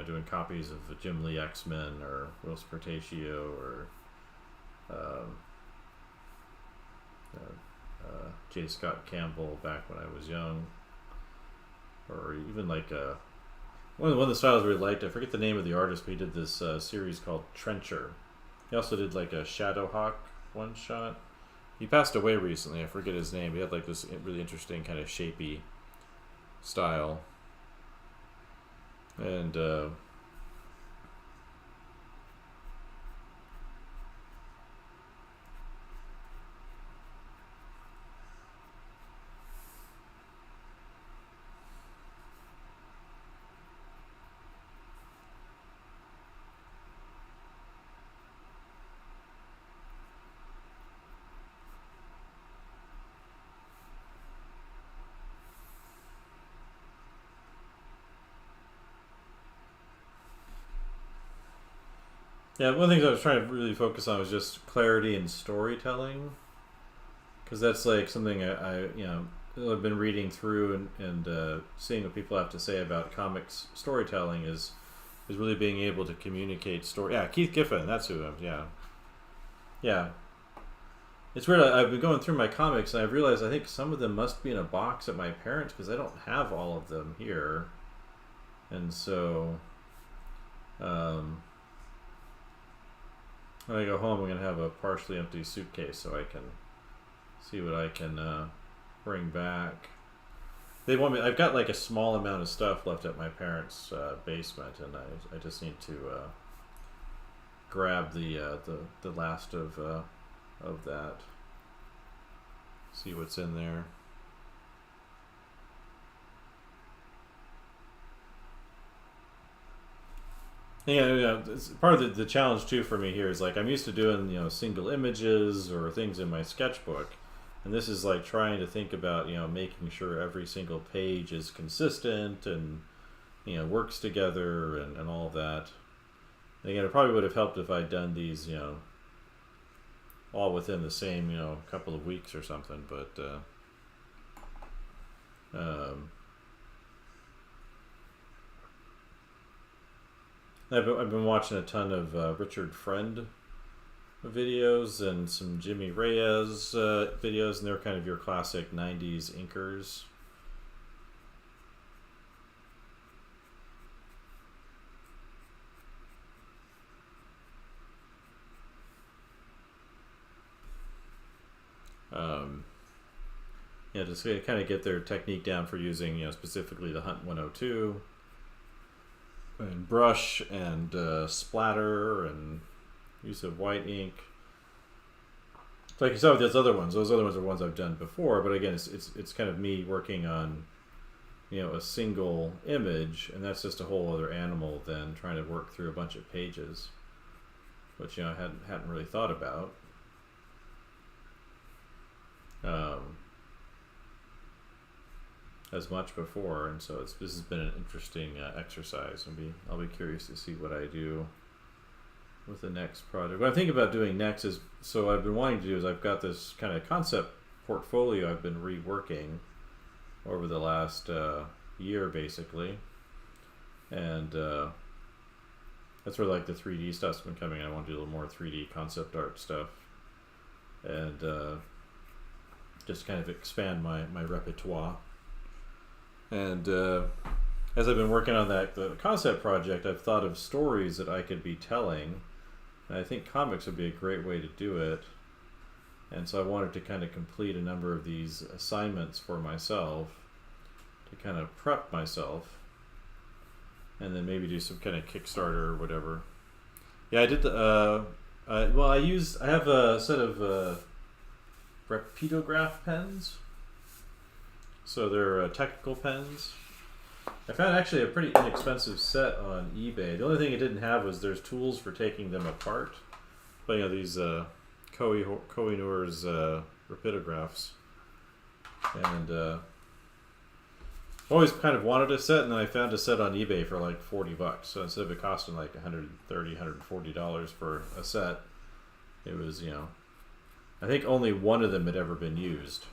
Doing copies of Jim Lee X-Men or Will Spertatio or J. Scott Campbell back when I was young, or even like one of the styles I really liked. I forget the name of the artist, but he did this series called Trencher. He also did like a Shadowhawk one shot. He passed away recently. I forget his name. He had like this really interesting kind of shapy style. And yeah, one of the things I was trying to really focus on was just clarity and storytelling, because that's like something I've been reading through and seeing what people have to say about comics storytelling is really being able to communicate story. Yeah, Keith Giffen, that's who. Yeah. It's weird. I've been going through my comics and I've realized I think some of them must be in a box at my parents' because I don't have all of them here, and so. When I go home, I'm going to have a partially empty suitcase so I can see what I can bring back. They want me. I've got like a small amount of stuff left at my parents' basement, and I just need to grab the last of that. See what's in there. Yeah, it's part of the challenge too for me here is like I'm used to doing single images or things in my sketchbook, and this is like trying to think about making sure every single page is consistent and works together and all of that. And again, it probably would have helped if I'd done these all within the same couple of weeks or something, but I've been watching a ton of Richard Friend videos and some Jimmy Reyes videos, and they're kind of your classic 90s inkers. Just to kind of get their technique down for using specifically the Hunt 102. And brush and splatter and use of white ink. Like you saw with those other ones are ones I've done before, but again, it's kind of me working on a single image, and that's just a whole other animal than trying to work through a bunch of pages, which I hadn't really thought about. As much before, and so this has been an interesting exercise. I'll be curious to see what I do with the next project. What I'm thinking about doing next is, so I've been wanting to do is I've got this kind of concept portfolio I've been reworking over the last year basically, and that's where like the 3D stuff's been coming. I want to do a little more 3D concept art stuff, and just kind of expand my repertoire. And as I've been working on the concept project, I've thought of stories that I could be telling, and I think comics would be a great way to do it. And so I wanted to kind of complete a number of these assignments for myself to kind of prep myself, and then maybe do some kind of Kickstarter or whatever. Yeah, I did I have a set of Rapidograph pens. So they're technical pens, I found actually a pretty inexpensive set on eBay. The only thing it didn't have was there's tools for taking them apart. But you know, these Koh-i-Noor's rapidographs. And always kind of wanted a set, and then I found a set on eBay for like $40. So instead of it costing like $130, $140 for a set, it was, you know, I think only one of them had ever been used.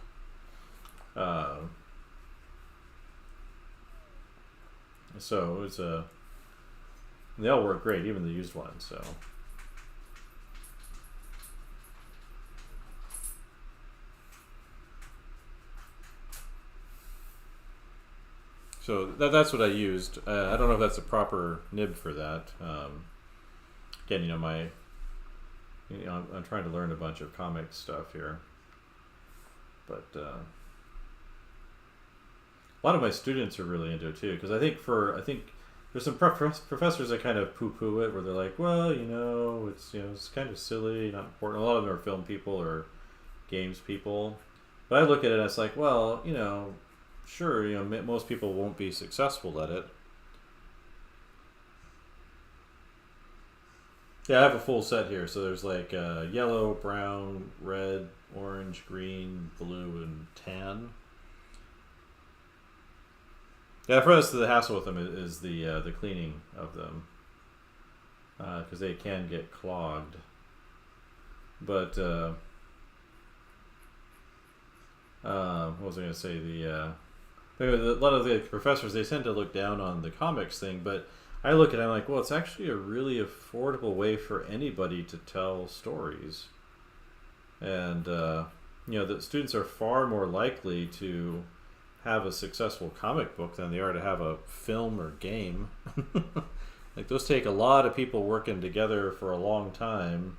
So it's they all work great, even the used ones. So that's what I used. I don't know if that's a proper nib for that. Again, you know, I'm trying to learn a bunch of comic stuff here, but a lot of my students are really into it too. Because I think there's some professors that kind of poo-poo it, where they're like, well, you know, it's kind of silly, not important. A lot of them are film people or games people, but I look at it as like, well, you know, sure, you know, most people won't be successful at it. Yeah, I have a full set here. So there's like yellow, brown, red, orange, green, blue, and tan. Yeah, for us, the hassle with them is the cleaning of them, because they can get clogged. But what was I going to say? A lot of the professors, they tend to look down on the comics thing, but I look at it, I'm like, well, it's actually a really affordable way for anybody to tell stories. And, you know, the students are far more likely to have a successful comic book than they are to have a film or game. Like, those take a lot of people working together for a long time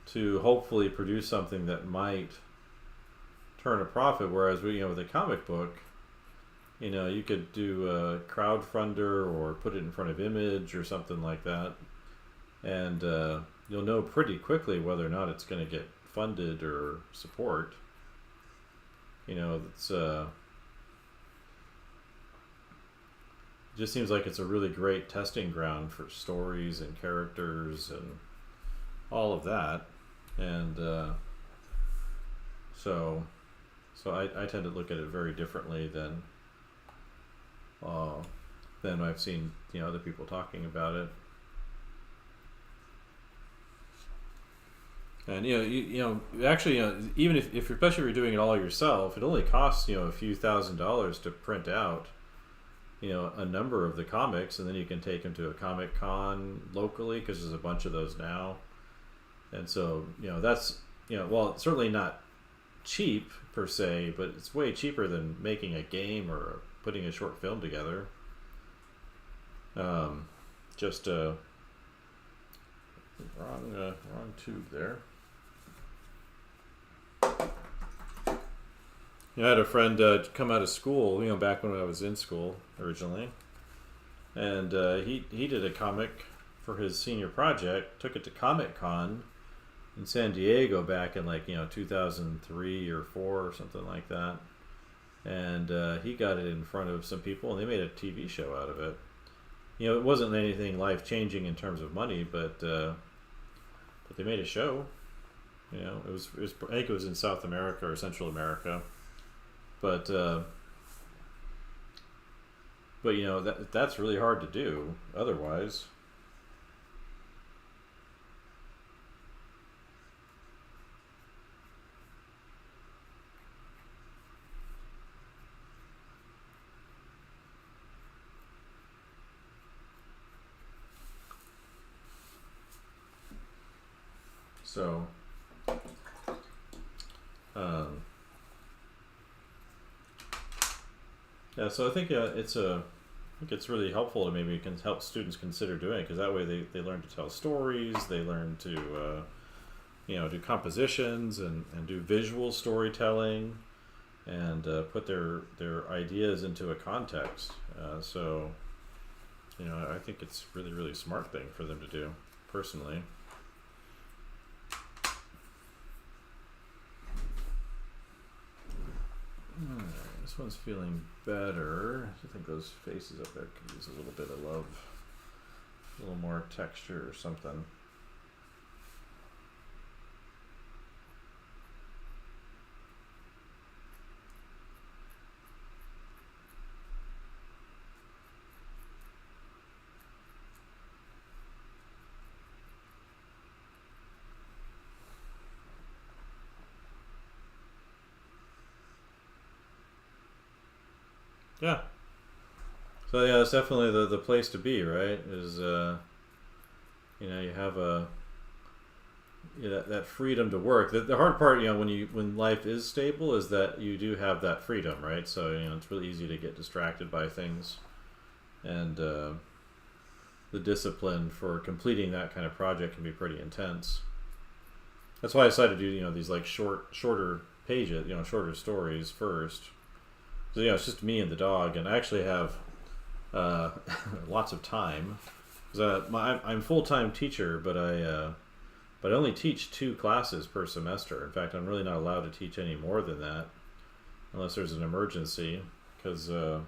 to hopefully produce something that might turn a profit, whereas you know, with a comic book, you know, you could do a crowdfunder or put it in front of Image or something like that, and you'll know pretty quickly whether or not it's going to get funded or support. You know, it's it just seems like it's a really great testing ground for stories and characters and all of that, and so I tend to look at it very differently than I've seen, you know, other people talking about it. And you know actually, you know, even if especially if you're doing it all yourself, it only costs, you know, a few $1,000s to print out, you know, a number of the comics, and then you can take them to a Comic Con locally, because there's a bunch of those now. And so, you know, that's, you know, well, it's certainly not cheap per se, but it's way cheaper than making a game or putting a short film together. Just wrong tube there. You know, I had a friend come out of school, you know, back when I was in school originally, and he did a comic for his senior project, took it to Comic Con in San Diego back in, like, you know, 2003 or 4 or something like that, and he got it in front of some people, and they made a TV show out of it. You know, it wasn't anything life-changing in terms of money, but they made a show. You know, it was I think it was in South America or Central America, but you know, that's really hard to do otherwise. So, yeah. So I think it's really helpful to maybe can help students consider doing it, because that way they learn to tell stories, they learn to you know, do compositions and do visual storytelling, and put their ideas into a context. So, you know, I think it's really, really smart thing for them to do, personally. this one's feeling better. I think those faces up there could use a little bit of love. A little more texture or something. Yeah. So yeah, it's definitely the place to be, right? Is you have that freedom to work. The hard part, when life is stable, is that you do have that freedom, right? So it's really easy to get distracted by things, and the discipline for completing that kind of project can be pretty intense. That's why I decided to do these like shorter pages, shorter stories first. So it's just me and the dog, and I actually have lots of time. I'm full-time teacher, but I only teach 2 classes per semester. In fact, I'm really not allowed to teach any more than that, unless there's an emergency, because I'm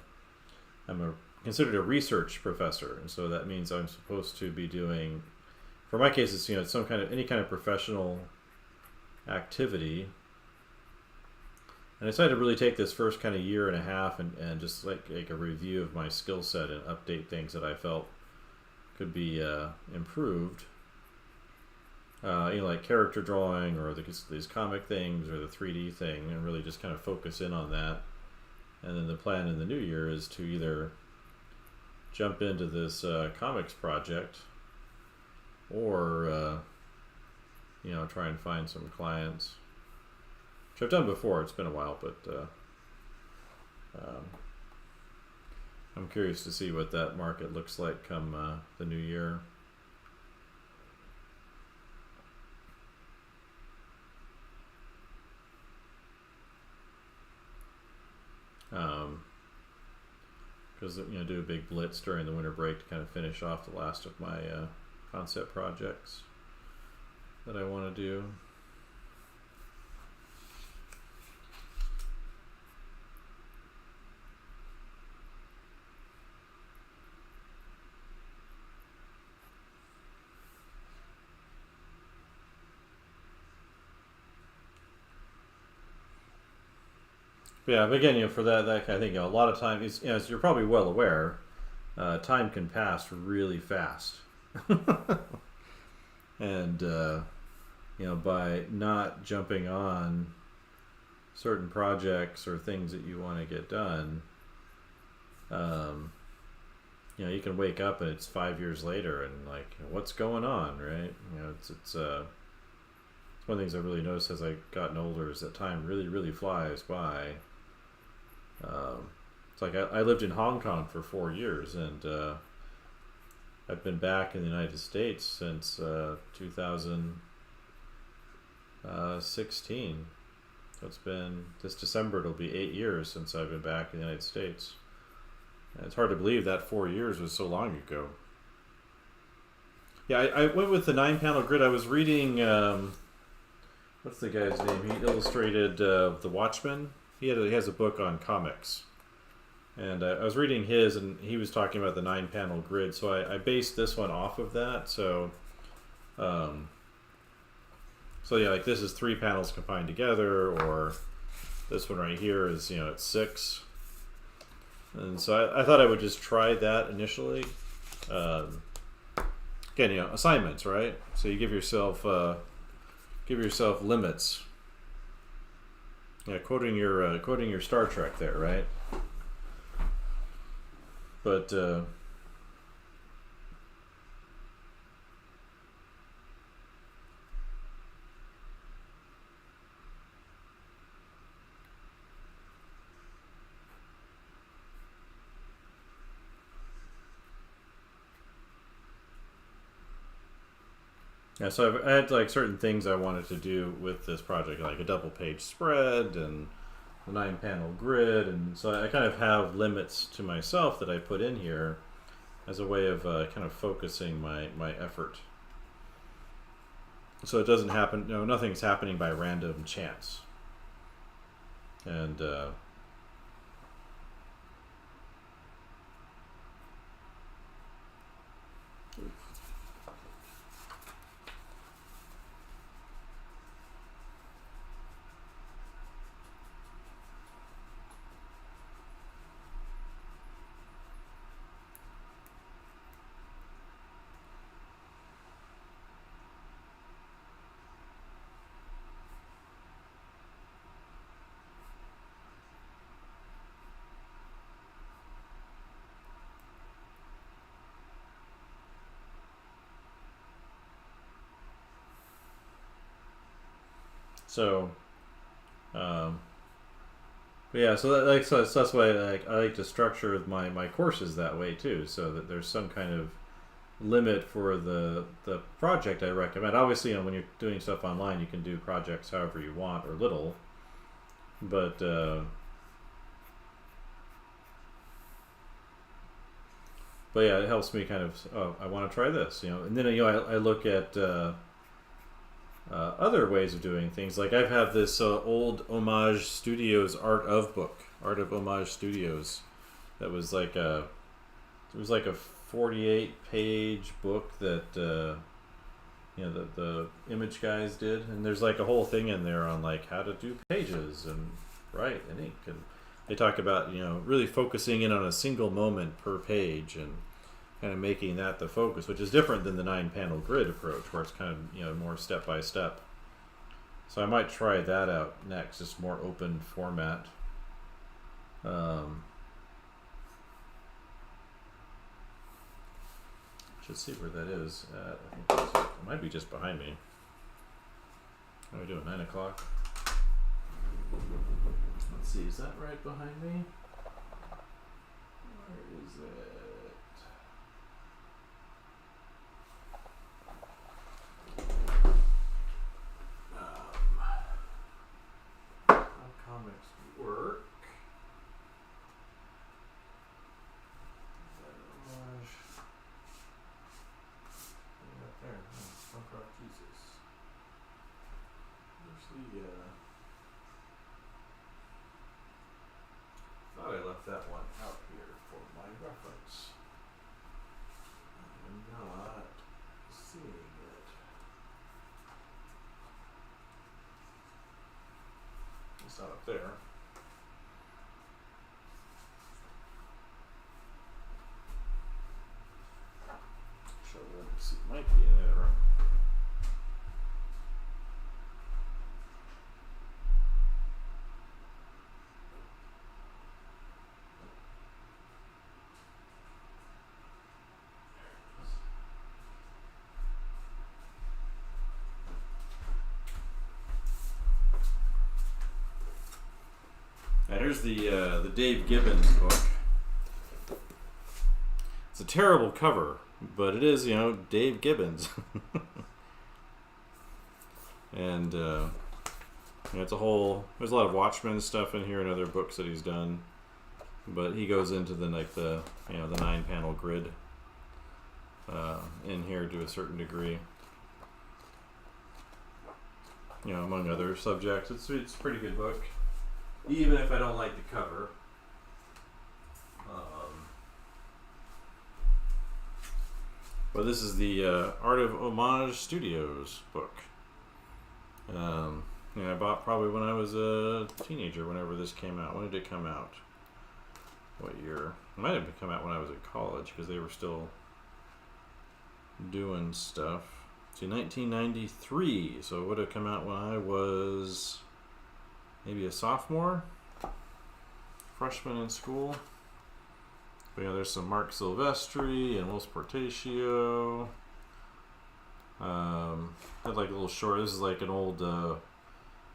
considered a research professor, and so that means I'm supposed to be doing, for my case, it's it's any kind of professional activity. And I decided to really take this first kind of year and a half and just like a review of my skill set and update things that I felt could be improved. Like character drawing or these comic things or the 3D thing, and really just kind of focus in on that. And then the plan in the new year is to either jump into this comics project or try and find some clients. Which I've done before. It's been a while, but I'm curious to see what that market looks like come the new year. Because do a big blitz during the winter break to kind of finish off the last of my concept projects that I want to do. Yeah, but again, for that kind of thing, a lot of time is, as you're probably well aware, time can pass really fast, and by not jumping on certain projects or things that you want to get done, you can wake up and it's 5 years later, and like, what's going on, right? It's one of the things I really noticed as I've gotten older is that time really, really flies by. It's like I lived in Hong Kong for 4 years, and I've been back in the United States since 2016. So it's been, this December it'll be 8 years since I've been back in the United States. And it's hard to believe that 4 years was so long ago. Yeah, I went with the 9-panel grid. I was reading, what's the guy's name? He illustrated The Watchmen. He has a book on comics, and I was reading his, and he was talking about the 9-panel grid. So I based this one off of that. So yeah, like this is 3 panels combined together, or this one right here is it's 6. And so I thought I would just try that initially. Again, assignments, right? So you give yourself limits. Yeah, quoting your Star Trek there, right? But yeah, so I had like certain things I wanted to do with this project, like a double-page spread and the 9-panel grid, and so I kind of have limits to myself that I put in here as a way of kind of focusing my effort. So it doesn't happen, nothing's happening by random chance. And So, um, but yeah, so that's why I like to structure my courses that way too, so that there's some kind of limit for the project I recommend. Obviously, when you're doing stuff online, you can do projects however you want or little, but yeah, it helps me kind of. Oh, I want to try this, and then I look at other ways of doing things. Like I've had this old Homage Studios Art of book, Art of Homage Studios, that was like it was like a 48-page book that the image guys did, and there's like a whole thing in there on like how to do pages and write and ink, and they talk about really focusing in on a single moment per page and kind of making that the focus, which is different than the 9-panel grid approach where it's kind of more step by step. So I might try that out next, just more open format. Should see where that is at. I think it might be just behind me. How are we doing? 9 o'clock? Let's see, is that right behind me? Where is it? How comics work. There, punk rock Jesus. Actually, thought I left that one out here for my reference. I'm not seeing it. It's not up there. So let's see, it might be in there. Now here's the Dave Gibbons book. It's a terrible cover, but it is Dave Gibbons, and it's a whole. There's a lot of Watchmen stuff in here and other books that he's done, but he goes into the 9-panel grid in here to a certain degree. Among other subjects, it's a pretty good book. Even if I don't like the cover. But this is the Art of Homage Studios book. I bought probably when I was a teenager, whenever this came out. When did it come out? What year? It might have come out when I was at college, because they were still doing stuff. See, 1993, so it would have come out when I was maybe a sophomore, freshman in school. But there's some Mark Silvestri and Whilce Portacio. Had like a little short. This is like an old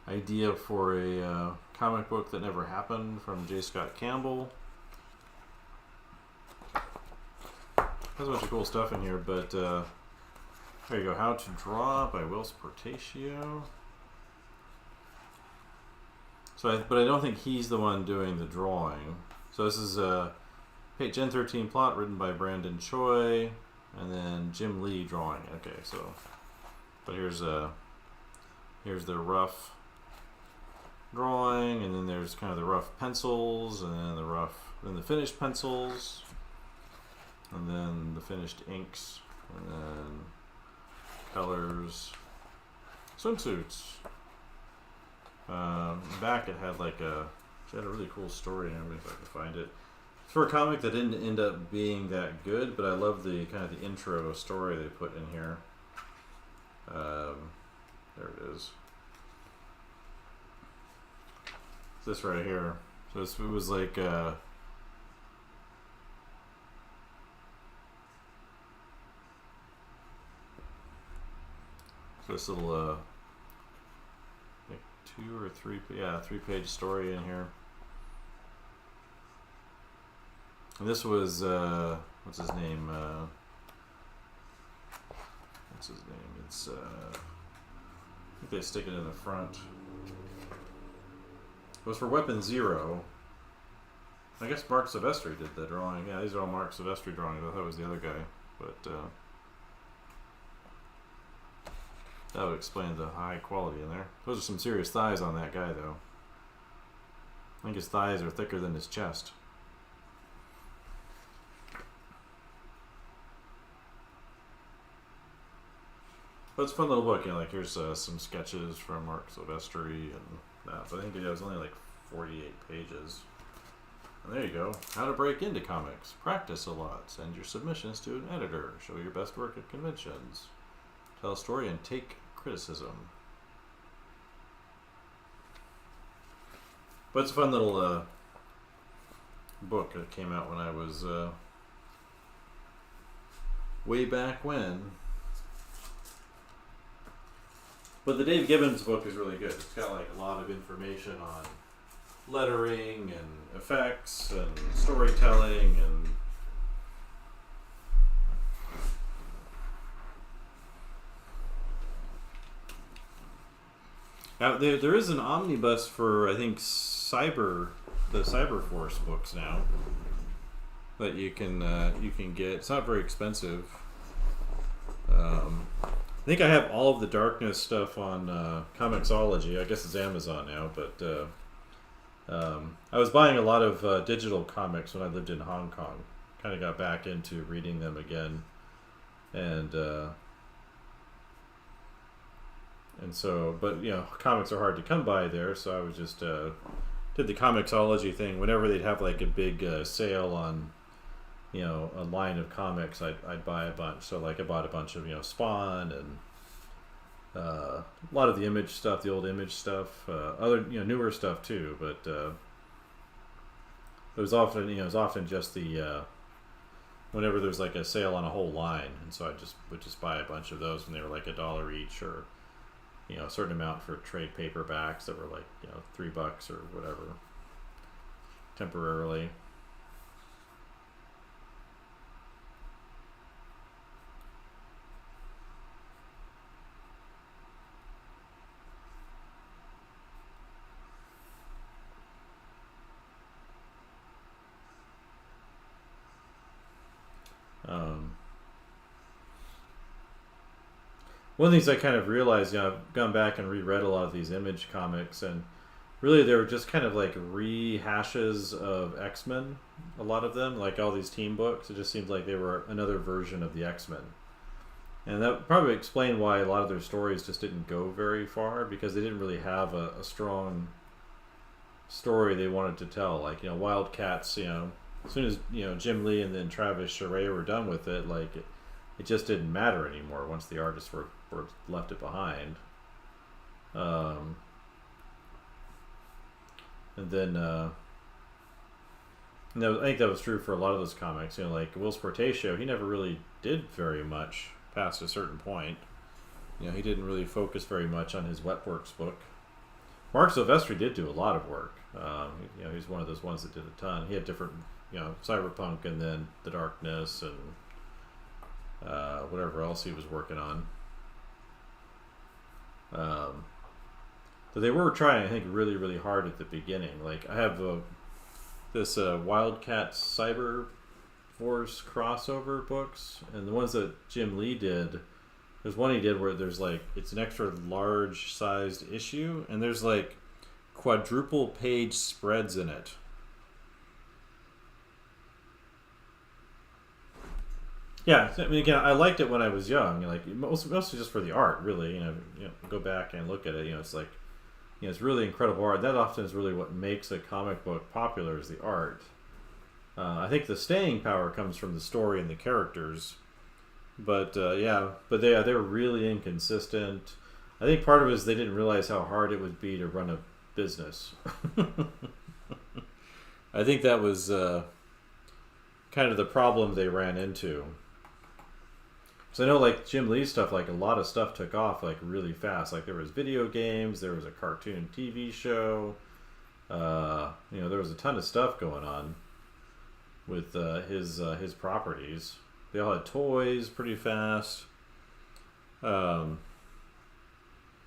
idea for a comic book that never happened from J. Scott Campbell. Has a bunch of cool stuff in here, but there you go. How to Draw by Whilce Portacio. But I don't think he's the one doing the drawing. So this is Gen 13 plot written by Brandon Choi, and then Jim Lee drawing. Okay, so but here's the rough drawing, and then there's kind of the rough pencils, and then the finished pencils, and then the finished inks, and then colors, swimsuits. Back it had it had a really cool story. I don't know if I can find it. For a comic that didn't end up being that good, but I love the kind of the intro story they put in here. There it is. It's this right here. So it was like this little 2 or 3, yeah, 3-page story in here. And this was, what's his name? It's, I think they stick it in the front. It was for Weapon Zero. I guess Mark Silvestri did the drawing. Yeah, these are all Mark Silvestri drawings. I thought it was the other guy. But, that would explain the high quality in there. Those are some serious thighs on that guy, though. I think his thighs are thicker than his chest. But it's a fun little book. You know, like here's some sketches from Mark Silvestri and that. But I think it was only like 48 pages. And there you go. How to break into comics. Practice a lot. Send your submissions to an editor. Show your best work at conventions. Tell a story and take criticism. But it's a fun little book that came out when I was way back when. But the Dave Gibbons book is really good. It's got like a lot of information on lettering and effects and storytelling and there is an omnibus for I think the Cyberforce books now that you can get. It's not very expensive. I think I have all of the Darkness stuff on Comixology. I guess it's Amazon now, but I was buying a lot of digital comics when I lived in Hong Kong. Kind of got back into reading them again, and so, but you know, comics are hard to come by there, so I was just did the Comixology thing. Whenever they'd have like a big sale on, you know, a line of comics, I'd buy a bunch. So like I bought a bunch of, you know, Spawn and a lot of the Image stuff, the old Image stuff, other, you know, newer stuff too. But it was often, you know, just the whenever there's like a sale on a whole line, and so I would just buy a bunch of those when they were like $1 each, or you know, a certain amount for trade paperbacks that were like, you know, $3 or whatever temporarily. One of the things I kind of realized, you know, I've gone back and reread a lot of these Image comics, and really they were just kind of like rehashes of X-Men, a lot of them, like all these team books. It just seemed like they were another version of the X-Men. And that probably explained why a lot of their stories just didn't go very far, because they didn't really have a strong story they wanted to tell. Like, you know, Wildcats, you know, as soon as, you know, Jim Lee and then Travis Charest were done with it, like it just didn't matter anymore once the artists were left it behind. And then no, I think that was true for a lot of those comics. You know, like Will Sportatio, he never really did very much past a certain point. You know, he didn't really focus very much on his Wetworks book. Mark Silvestri did do a lot of work. You know, he's one of those ones that did a ton. He had different, you know, Cyberpunk and then The Darkness and whatever else he was working on. But they were trying, I think, really, really hard at the beginning. Like, I have this Wildcat Cyber Force crossover books, and the ones that Jim Lee did, there's one he did where there's like, it's an extra large sized issue, and there's like quadruple page spreads in it. Yeah, I mean, again, I liked it when I was young. Like mostly just for the art, really. You know, go back and look at it. You know, it's like, you know, it's really incredible art. That often is really what makes a comic book popular, is the art. I think the staying power comes from the story and the characters. But yeah, but they were really inconsistent. I think part of it is they didn't realize how hard it would be to run a business. I think that was kind of the problem they ran into. So I know like Jim Lee stuff, like a lot of stuff took off like really fast. Like there was video games, there was a cartoon TV show. There was a ton of stuff going on with his properties. They all had toys pretty fast. And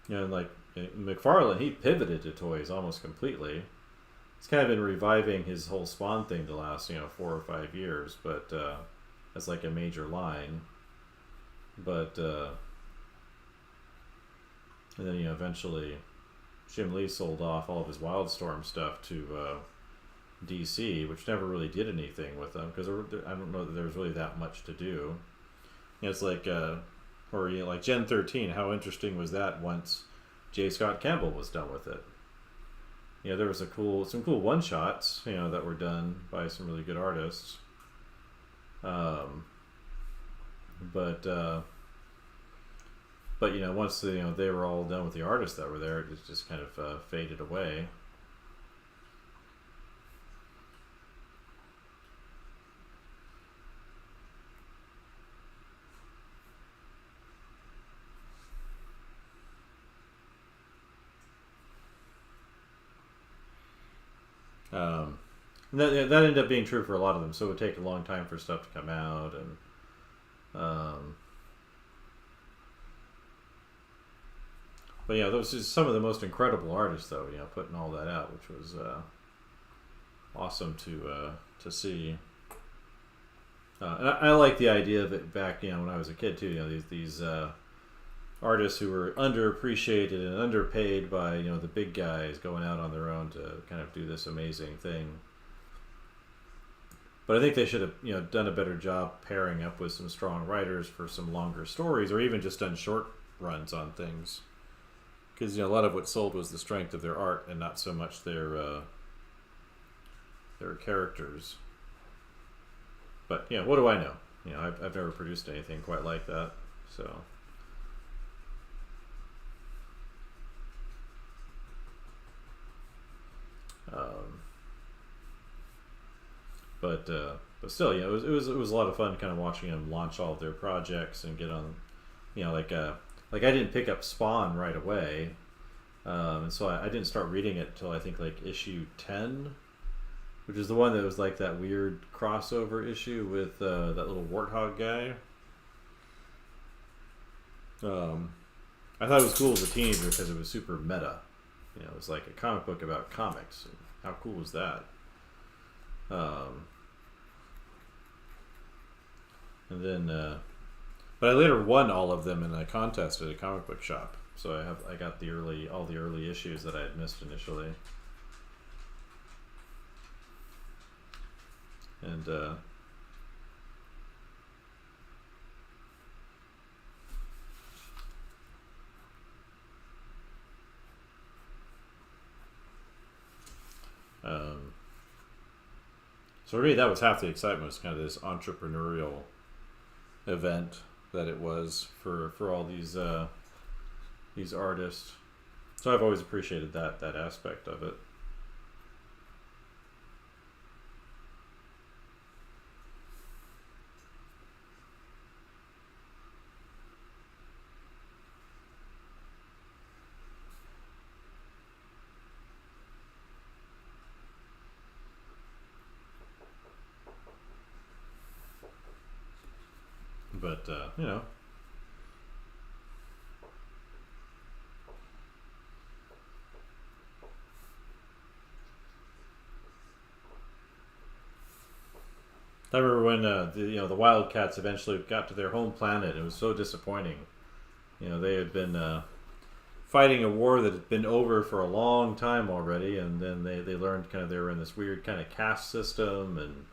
like McFarlane, he pivoted to toys almost completely. He's kind of been reviving his whole Spawn thing the last 4 or 5 years, but as like a major line. But and then eventually Jim Lee sold off all of his Wildstorm stuff to DC, which never really did anything with them because I don't know that there was really that much to do. It's like like Gen 13. How interesting was that once J. Scott Campbell was done with it? There was some cool one shots that were done by some really good artists. But once they were all done with the artists that were there, it just kind of faded away. And that ended up being true for a lot of them. So it would take a long time for stuff to come out, and but those are some of the most incredible artists, though. Putting all that out, which was awesome to see. And I like the idea of it back, when I was a kid too. These artists who were underappreciated and underpaid by the big guys going out on their own to kind of do this amazing thing. But I think they should have done a better job pairing up with some strong writers for some longer stories, or even just done short runs on things. Because a lot of what sold was the strength of their art and not so much their characters. But what do I know? I've never produced anything quite like that. So. But still, it was a lot of fun kind of watching them launch all of their projects and get on, like I didn't pick up Spawn right away, and so I didn't start reading it till I think like issue 10, which is the one that was like that weird crossover issue with that little warthog guy. I thought it was cool as a teenager because it was super meta. It was like a comic book about comics. How cool was that? And then, but I later won all of them in a contest at a comic book shop. So I got all the early issues that I had missed initially. And so for me, that was half the excitement, was kind of this entrepreneurial event that it was for all these artists. So I've always appreciated that aspect of it. But I remember when the Wildcats eventually got to their home planet. It was so disappointing. They had been fighting a war that had been over for a long time already, and then they learned kind of they were in this weird kind of caste system, and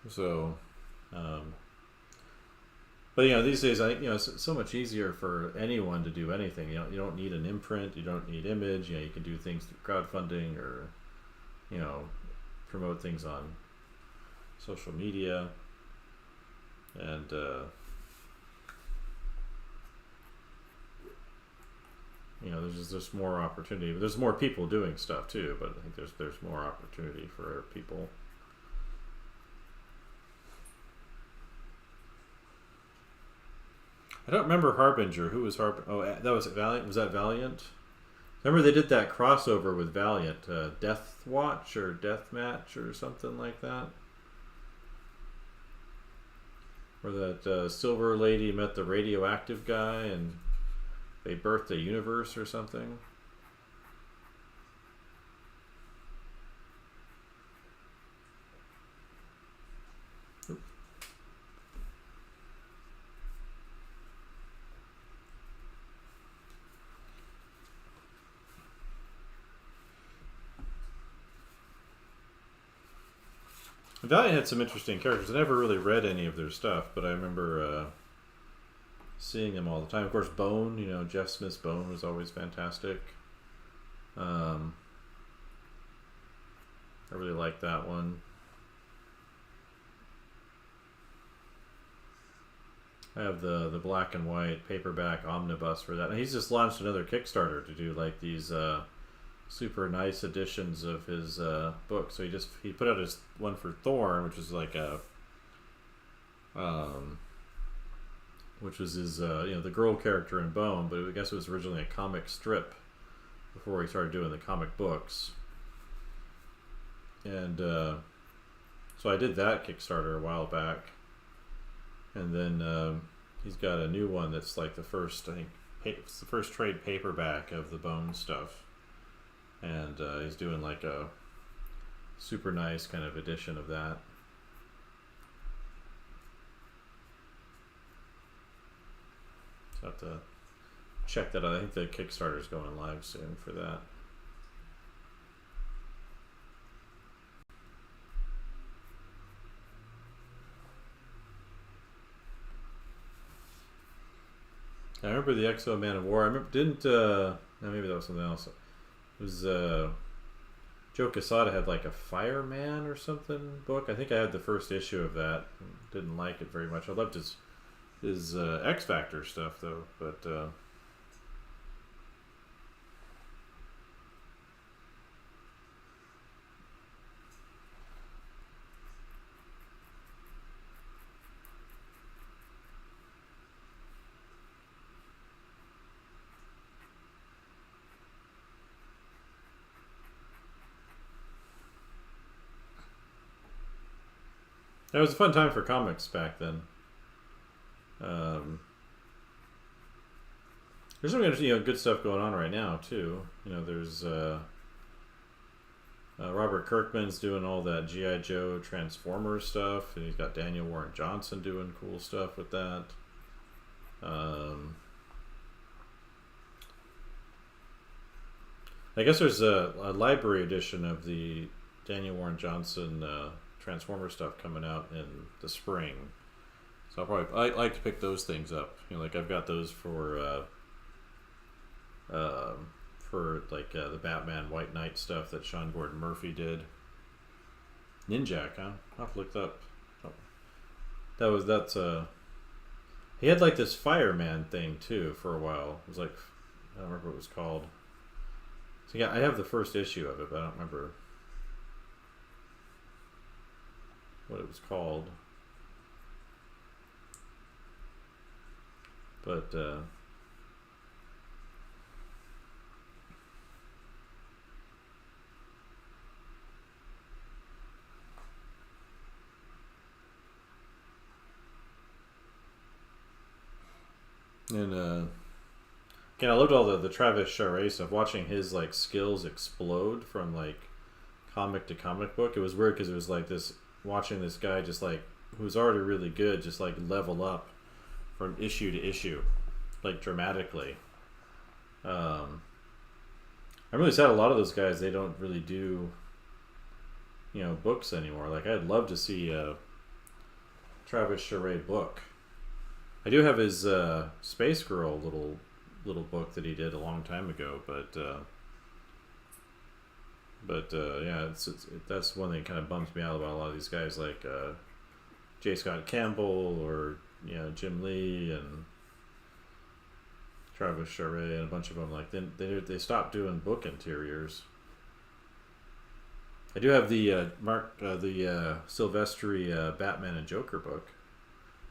so. But these days, it's so much easier for anyone to do anything. You don't need an imprint, you don't need image. You can do things through crowdfunding, or promote things on social media, and you know, there's just more opportunity. There's more people doing stuff too, but I think there's more opportunity for people. I don't remember Harbinger. Who was Harbinger? Oh, that was Valiant. Was that Valiant? Remember they did that crossover with Valiant, Death Watch or Death Match or something like that, where that silver lady met the radioactive guy and they birthed a universe or something. Valiant had some interesting characters. I never really read any of their stuff, but I remember seeing them all the time. Of course, Bone, you know, Jeff Smith's Bone was always fantastic. I really liked that one. I have the black and white paperback omnibus for that. And he's just launched another Kickstarter to do like these super nice editions of his book. So he put out his one for Thorn, which was like a which was his you know, the girl character in Bone, but I guess it was originally a comic strip before he started doing the comic books. And so I did that Kickstarter a while back, and then he's got a new one that's like the first, I think it's the first trade paperback of the Bone stuff, and he's doing like a super nice kind of edition of that. So I have to check that out. I think the Kickstarter's going live soon for that. I remember the X-O Man of War. I remember, no, maybe that was something else. It was Joe Quesada had like a Fireman or something book. I think I had the first issue of that. Didn't like it very much. I loved his X Factor stuff though, but it was a fun time for comics back then. There's some, you know, good stuff going on right now too. You know, there's Robert Kirkman's doing all that G.I. Joe Transformers stuff, and he's got Daniel Warren Johnson doing cool stuff with that. I guess there's a library edition of the Daniel Warren Johnson Transformer stuff coming out in the spring, so I like to pick those things up. You know, like I've got those for like the Batman White Knight stuff that Sean Gordon Murphy did. Ninjak, huh? I'll have to look that up. Oh. That's he had like this Fireman thing too for a while. It was like, I don't remember what it was called. So yeah, I have the first issue of it, but I don't remember what it was called. But and again, I loved all the Travis Charest stuff. Watching his like skills explode from like comic to comic book. It was weird because it was like this, watching this guy just like, who's already really good, just like level up from issue to issue, like dramatically. I'm really sad a lot of those guys, they don't really do, you know, books anymore. Like I'd love to see a Travis Charest book. I do have his Space Girl little book that he did a long time ago, but But yeah, that's one thing that kind of bums me out about a lot of these guys, like J. Scott Campbell or Jim Lee and Travis Charest and a bunch of them. Like they stopped doing book interiors. I do have the Silvestri Batman and Joker book.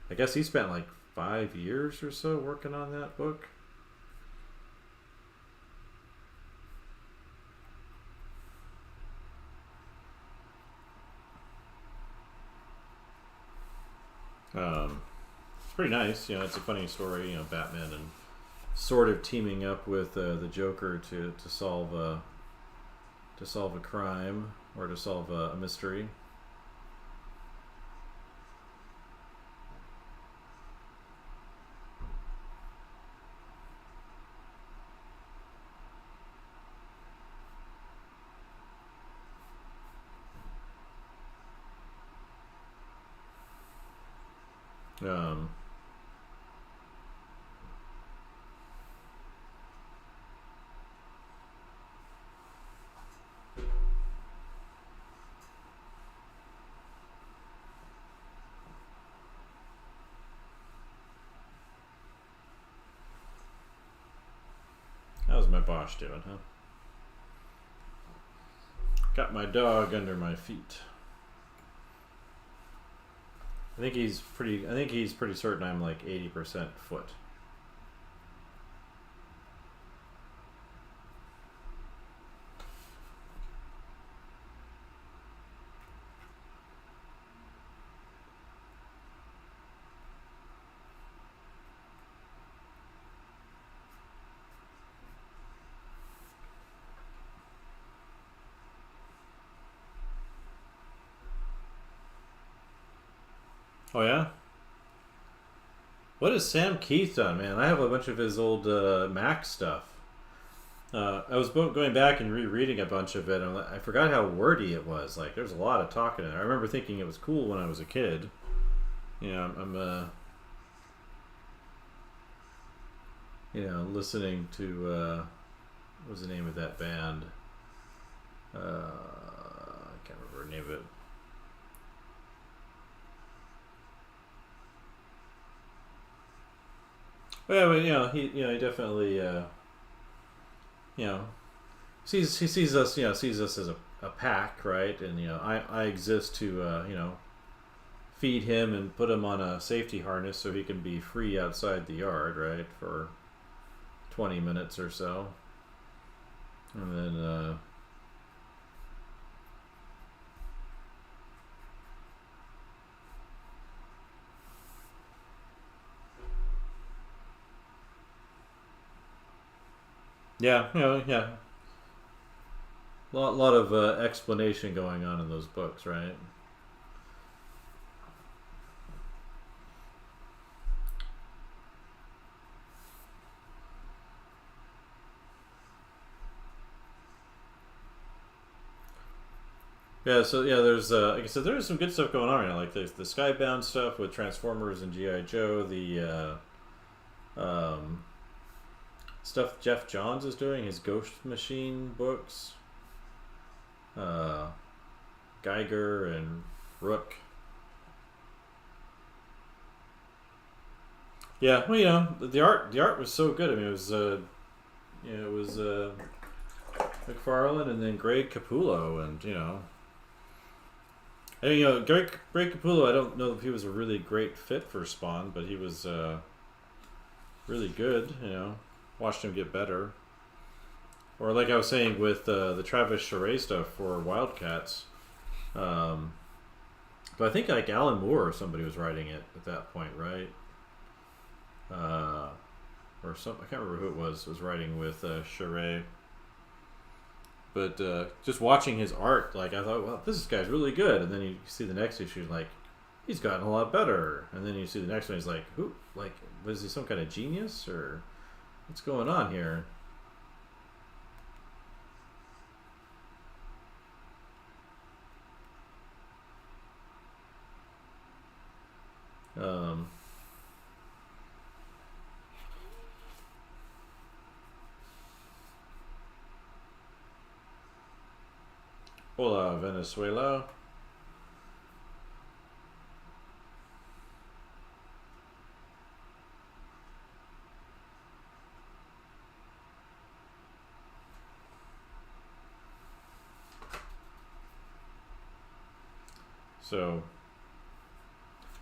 I guess he spent like 5 years or so working on that book. It's pretty nice. It's a funny story. Batman and sort of teaming up with the Joker to solve a crime or to solve a mystery. Um, How's my Bosch doing, huh? Got my dog under my feet. I think he's pretty certain I'm like 80% foot. Oh yeah? What has Sam Keith done, man? I have a bunch of his old Mac stuff. I was going back and rereading a bunch of it, and I forgot how wordy it was. Like, there's a lot of talking in there. I remember thinking it was cool when I was a kid. Listening to what was the name of that band? I can't remember the name of it. Well, he definitely, he sees us as a pack, right? And I exist to feed him and put him on a safety harness so he can be free outside the yard, right, for 20 minutes or so, and then yeah, yeah, lot of explanation going on in those books, right? Yeah, so there's like I said, there's some good stuff going on right now. Like there's the Skybound stuff with Transformers and GI Joe, the stuff Jeff Johns is doing, his Ghost Machine books, uh, Geiger and Rook. Yeah, well, the art was so good. I mean, it was McFarlane and then Greg Capullo, and Greg Capullo. I don't know if he was a really great fit for Spawn, but he was really good. Watched him get better. Or like I was saying with the Travis Charest stuff for Wildcats. But I think like Alan Moore or somebody was writing it at that point, right? Or some I can't remember who it was writing with Charest. But just watching his art, like I thought, well, this guy's really good. And then you see the next issue, like he's gotten a lot better. And then you see the next one, he's like, who? Like, was he some kind of genius or what's going on here? Um, Hola, Venezuela. So,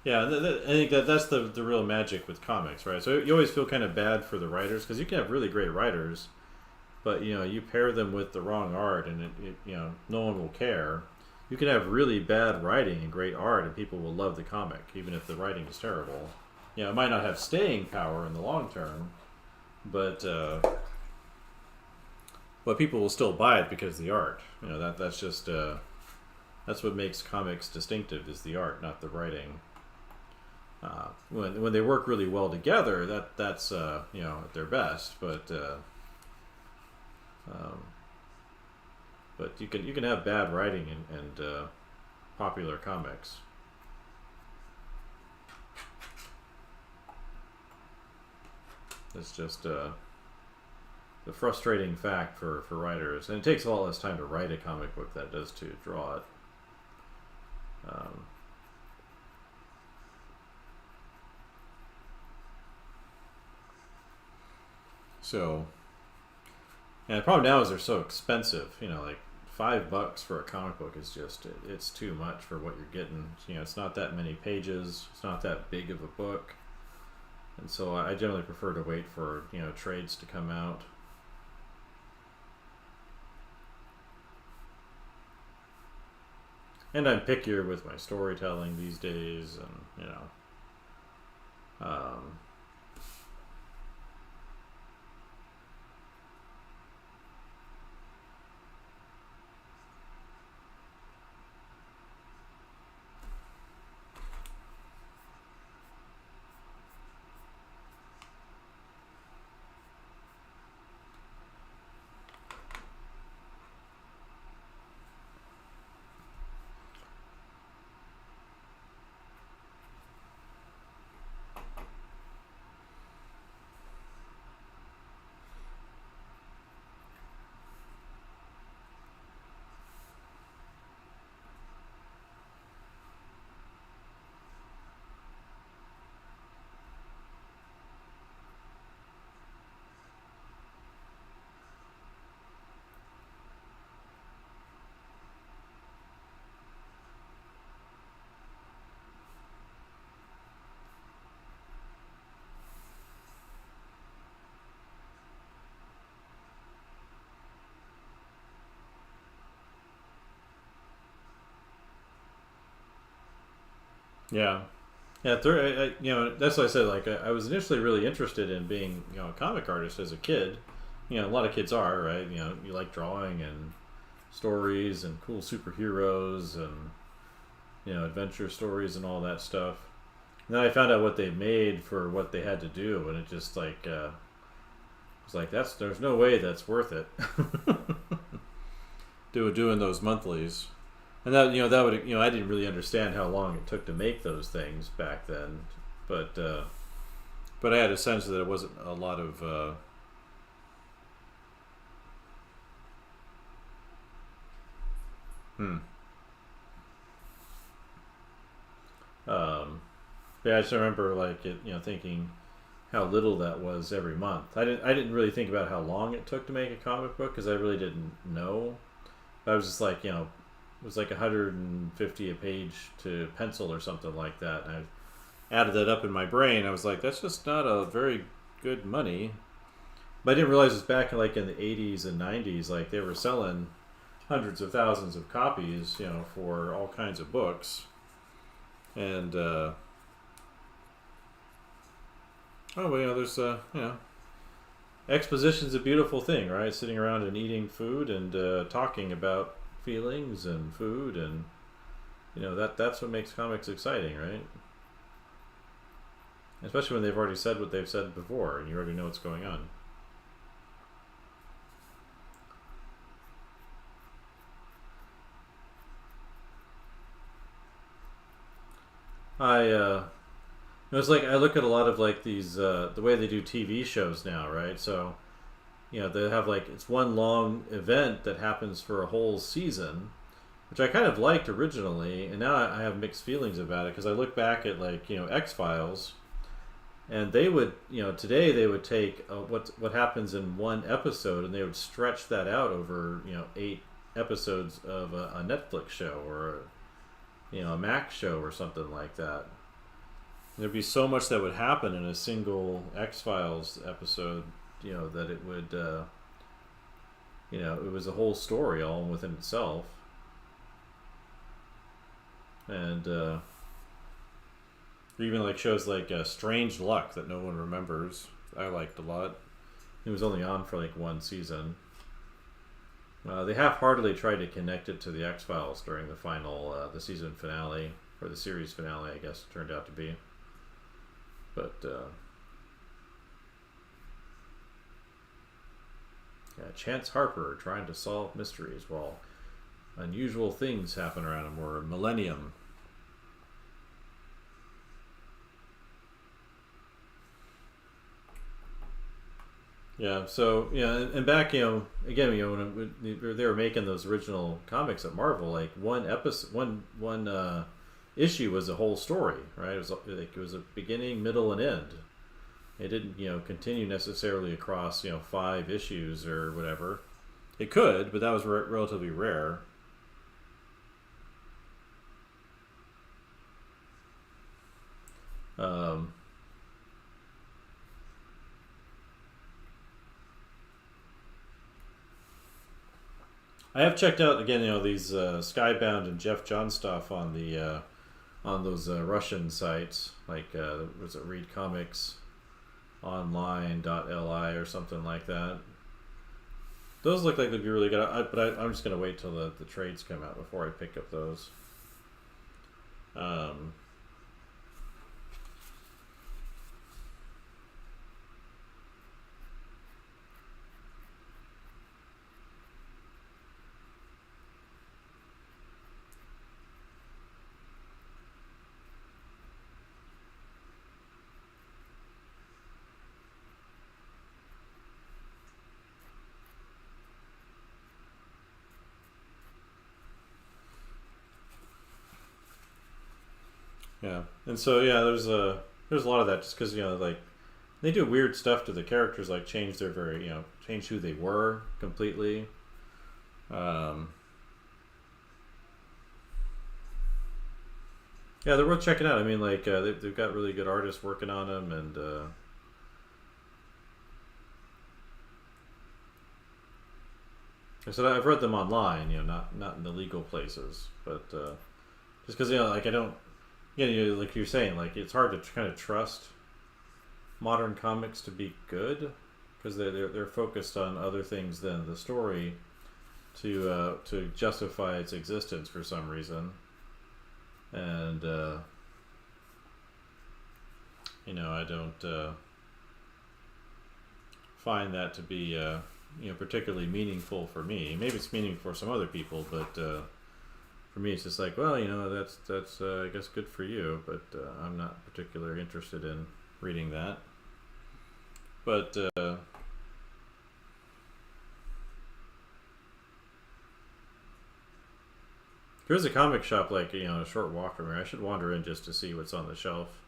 yeah, I think that's the real magic with comics, right? So you always feel kind of bad for the writers because you can have really great writers, but you pair them with the wrong art, and no one will care. You can have really bad writing and great art, and people will love the comic, even if the writing is terrible. It might not have staying power in the long term, but people will still buy it because of the art. That's just that's what makes comics distinctive is the art, not the writing. When they work really well together, that's at their best. But you can have bad writing and popular comics. It's just the frustrating fact for writers, and it takes a lot less time to write a comic book than it does to draw it. And the problem now is they're so expensive. Like $5 for a comic book is it's too much for what you're getting. It's not that many pages. It's not that big of a book, and so I generally prefer to wait for trades to come out. And I'm pickier with my storytelling these days, and yeah. Yeah, that's what I said. Like, I was initially really interested in being, a comic artist as a kid. A lot of kids are, right? You like drawing and stories and cool superheroes and adventure stories and all that stuff. And then I found out what they made for what they had to do, and it just was like there's no way that's worth it. Doing those monthlies. And that would I didn't really understand how long it took to make those things back then, but I had a sense that it wasn't a lot of yeah, I just remember thinking how little that was every month. I didn't really think about how long it took to make a comic book because I really didn't know. But I was just like it was like 150 a page to pencil or something like that. And I added that up in my brain. I was like, that's just not a very good money. But I didn't realize it was back in the 80s and 90s. Like they were selling hundreds of thousands of copies, for all kinds of books. And there's exposition's a beautiful thing, right? Sitting around and eating food and talking about feelings and food, and that's what makes comics exciting, right? Especially when they've already said what they've said before and you already know what's going on. It's like I look at a lot of these the way they do TV shows now, right? So they have it's one long event that happens for a whole season, which I kind of liked originally, and now I have mixed feelings about it because I look back at like X-Files, and they would today they would take what happens in one episode and they would stretch that out over 8 episodes of a Netflix show or a Max show or something like that. There'd be so much that would happen in a single X-Files episode, that it would, it was a whole story all within itself. And even like shows like Strange Luck that no one remembers, I liked a lot. It was only on for like one season. They half-heartedly tried to connect it to the X-Files during the final, the season finale, or the series finale, I guess it turned out to be. But, Chance Harper trying to solve mysteries while unusual things happen around him, or Millennium. Yeah, so and back again, when they were making those original comics at Marvel, like one episode, one issue was a whole story, right? It was a beginning, middle, and end. It didn't continue necessarily across 5 issues or whatever. It could, but that was relatively rare. I have checked out again, these Skybound and Jeff John stuff on the on those Russian sites, like was it Read Comics Online.li or something like that. Those look like they'd be really good, I'm just gonna wait till the trades come out before I pick up those. Yeah, and so there's a lot of that just because like they do weird stuff to the characters, like change their change who they were completely. Yeah, they're worth checking out. I mean, like they've got really good artists working on them, and so I've read them online, not in the legal places, but just because like I don't. Like you're saying, like it's hard to kind of trust modern comics to be good because they're focused on other things than the story to justify its existence for some reason, and I don't find that to be particularly meaningful for me. Maybe it's meaningful for some other people, but. For me, it's just like, well, that's I guess good for you, but I'm not particularly interested in reading that. But here's a comic shop, like a short walk from here. I should wander in just to see what's on the shelf.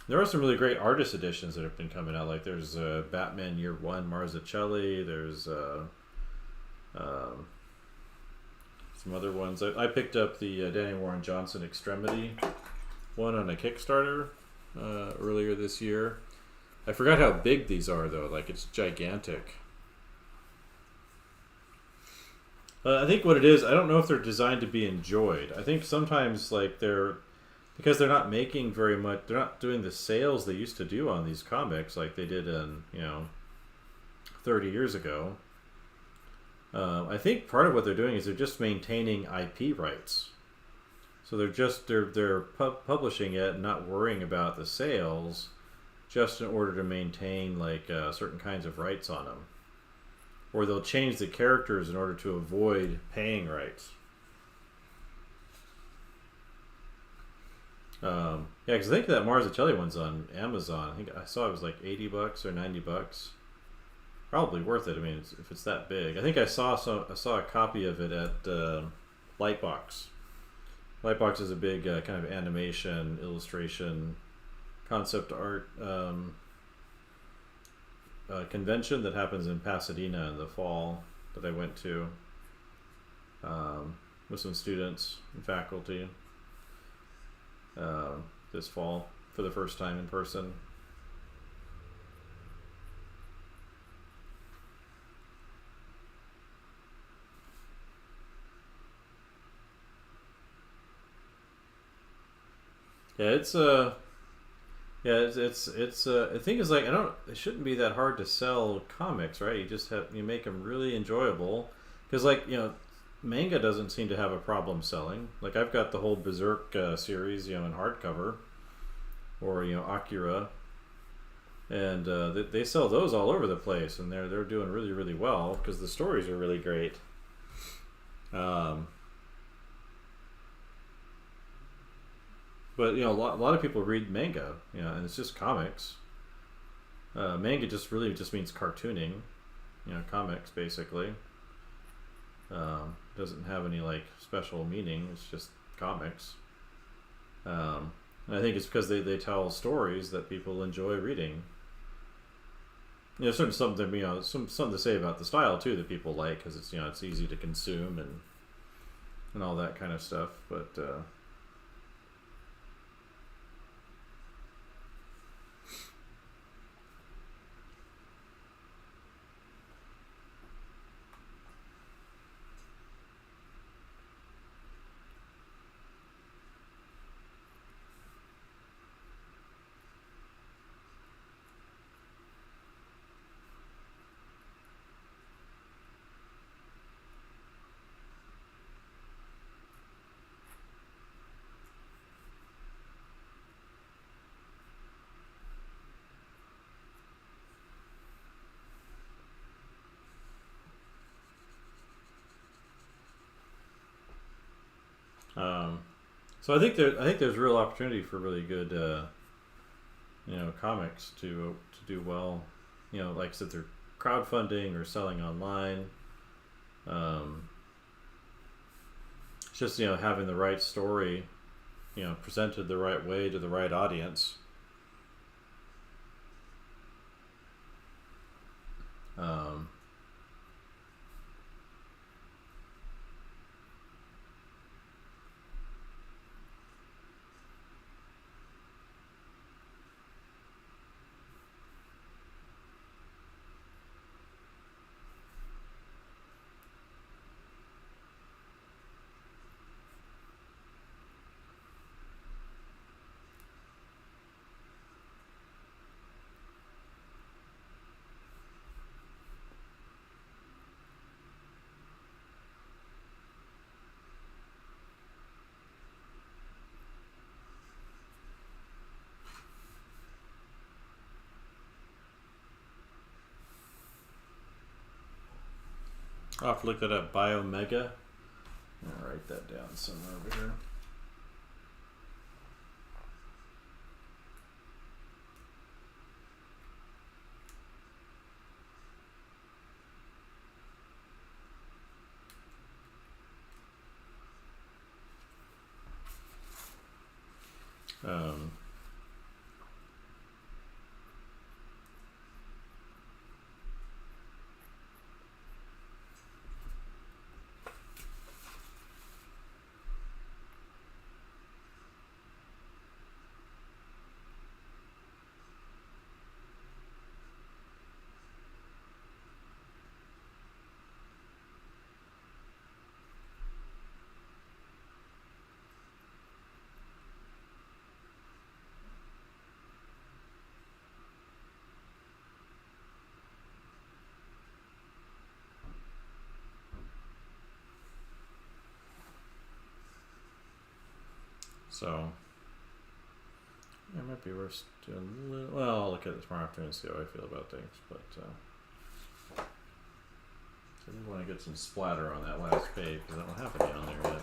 There are some really great artist editions that have been coming out. Like there's Batman Year One, Marzichelli. There's some other ones. I picked up the Danny Warren Johnson Extremity one on a Kickstarter earlier this year. I forgot how big these are though. Like it's gigantic. I think what it is, I don't know if they're designed to be enjoyed. I think sometimes like because they're not making very much. They're not doing the sales they used to do on these comics like they did in 30 years ago. I think part of what they're doing is they're just maintaining IP rights. So they're publishing it and not worrying about the sales, just in order to maintain like certain kinds of rights on them. Or they'll change the characters in order to avoid paying rights. Because I think that Marzichelli one's on Amazon. I think I saw it was like $80 or $90. probably worth it. I mean, if it's that big, I think I saw a copy of it at Lightbox. Lightbox is a big kind of animation, illustration, concept art convention that happens in Pasadena in the fall that I went to with some students and faculty this fall for the first time in person. Yeah, I think it's like, it shouldn't be that hard to sell comics, right? You make them really enjoyable, because like, manga doesn't seem to have a problem selling. Like I've got the whole Berserk series, in hardcover, or Akira, and they sell those all over the place, and they're doing really really well because the stories are really great. But a lot of people read manga, and it's just comics. Manga just means cartooning, comics basically. Doesn't have any like special meaning. It's just comics. And I think it's because they tell stories that people enjoy reading. Certainly something to say about the style too that people like, because it's easy to consume and all that kind of stuff. But so I think there's real opportunity for really good comics to do well. Like I said, they're crowdfunding or selling online. It's just having the right story, presented the right way to the right audience. I'll have to look that up. Biomega. I'll write that down somewhere over here. Um, So it might be worth doing a little. Well, I'll look at it tomorrow afternoon and see how I feel about things. But so we want to get some splatter on that last page because I don't have any on there yet.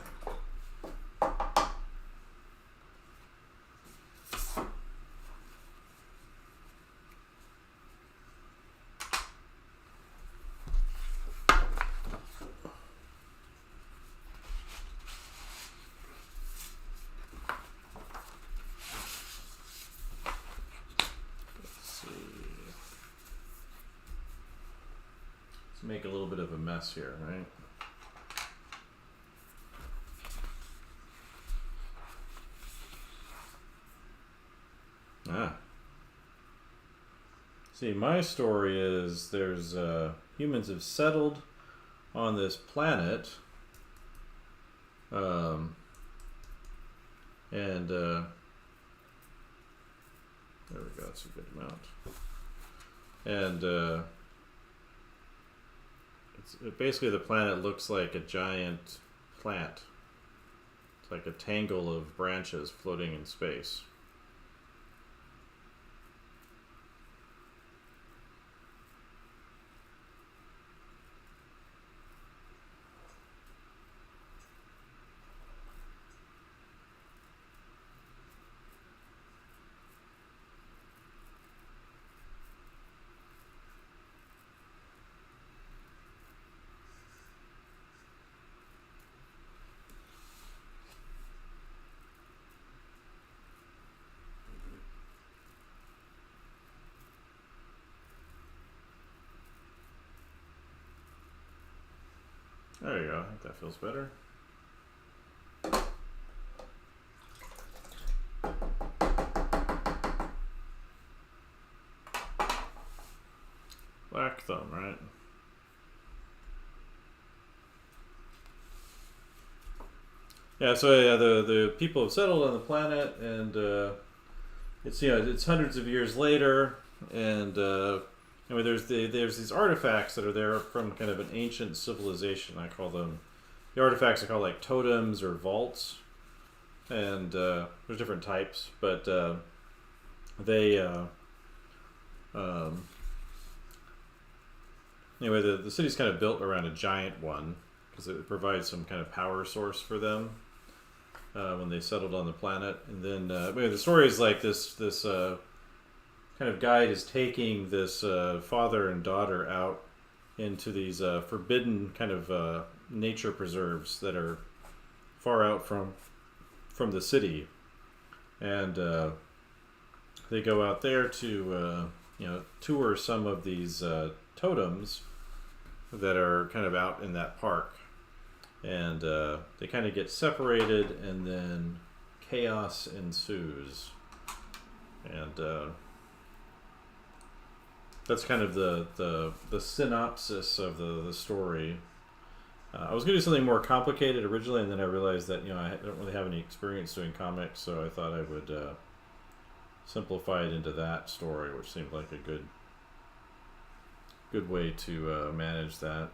make a little bit of a mess here, right? Ah. See, my story is there's humans have settled on this planet, and there we go. That's a good amount. And basically the planet looks like a giant plant. It's like a tangle of branches floating in space. There you go. I think that feels better. Black thumb, right? Yeah, so yeah, the people have settled on the planet, and it's it's hundreds of years later, and there's these artifacts that are there from kind of an ancient civilization. I call them the artifacts. I call like totems or vaults, and there's different types, but they anyway, the city's kind of built around a giant one because it provides some kind of power source for them when they settled on the planet. And then the story is like this kind of guide is taking this father and daughter out into these forbidden kind of nature preserves that are far out from the city, and they go out there to tour some of these totems that are kind of out in that park, and they kind of get separated, and then chaos ensues, and that's kind of the synopsis of the story. I was going to do something more complicated originally, and then I realized that I don't really have any experience doing comics, so I thought I would simplify it into that story, which seemed like a good way to manage that.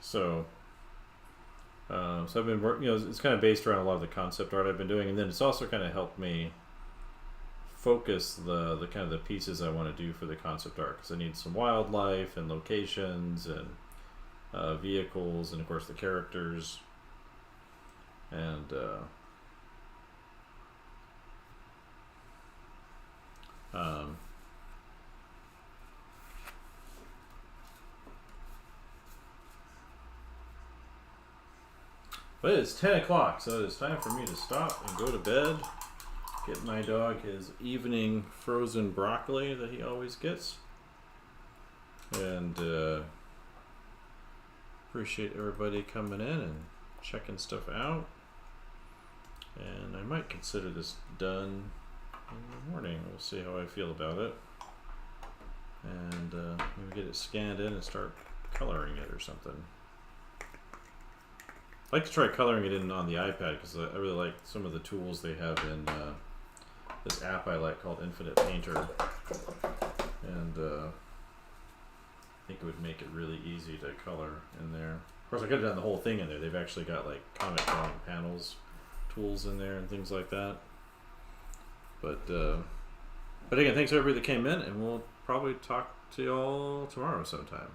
So I've been working, it's kind of based around a lot of the concept art I've been doing, and then it's also kind of helped me focus the kind of the pieces I want to do for the concept art, because I need some wildlife and locations and vehicles, and of course the characters, and but it's 10 o'clock, so it's time for me to stop and go to bed. Get my dog his evening frozen broccoli that he always gets. And appreciate everybody coming in and checking stuff out. And I might consider this done in the morning. We'll see how I feel about it. And maybe get it scanned in and start coloring it or something. I'd like to try coloring it in on the iPad, because I really like some of the tools they have in this app I like called Infinite Painter, and I think it would make it really easy to color in there. Of course, I could have done the whole thing in there. They've actually got like comic drawing panels tools in there and things like that. But again, thanks to everybody that came in, and we'll probably talk to y'all tomorrow sometime.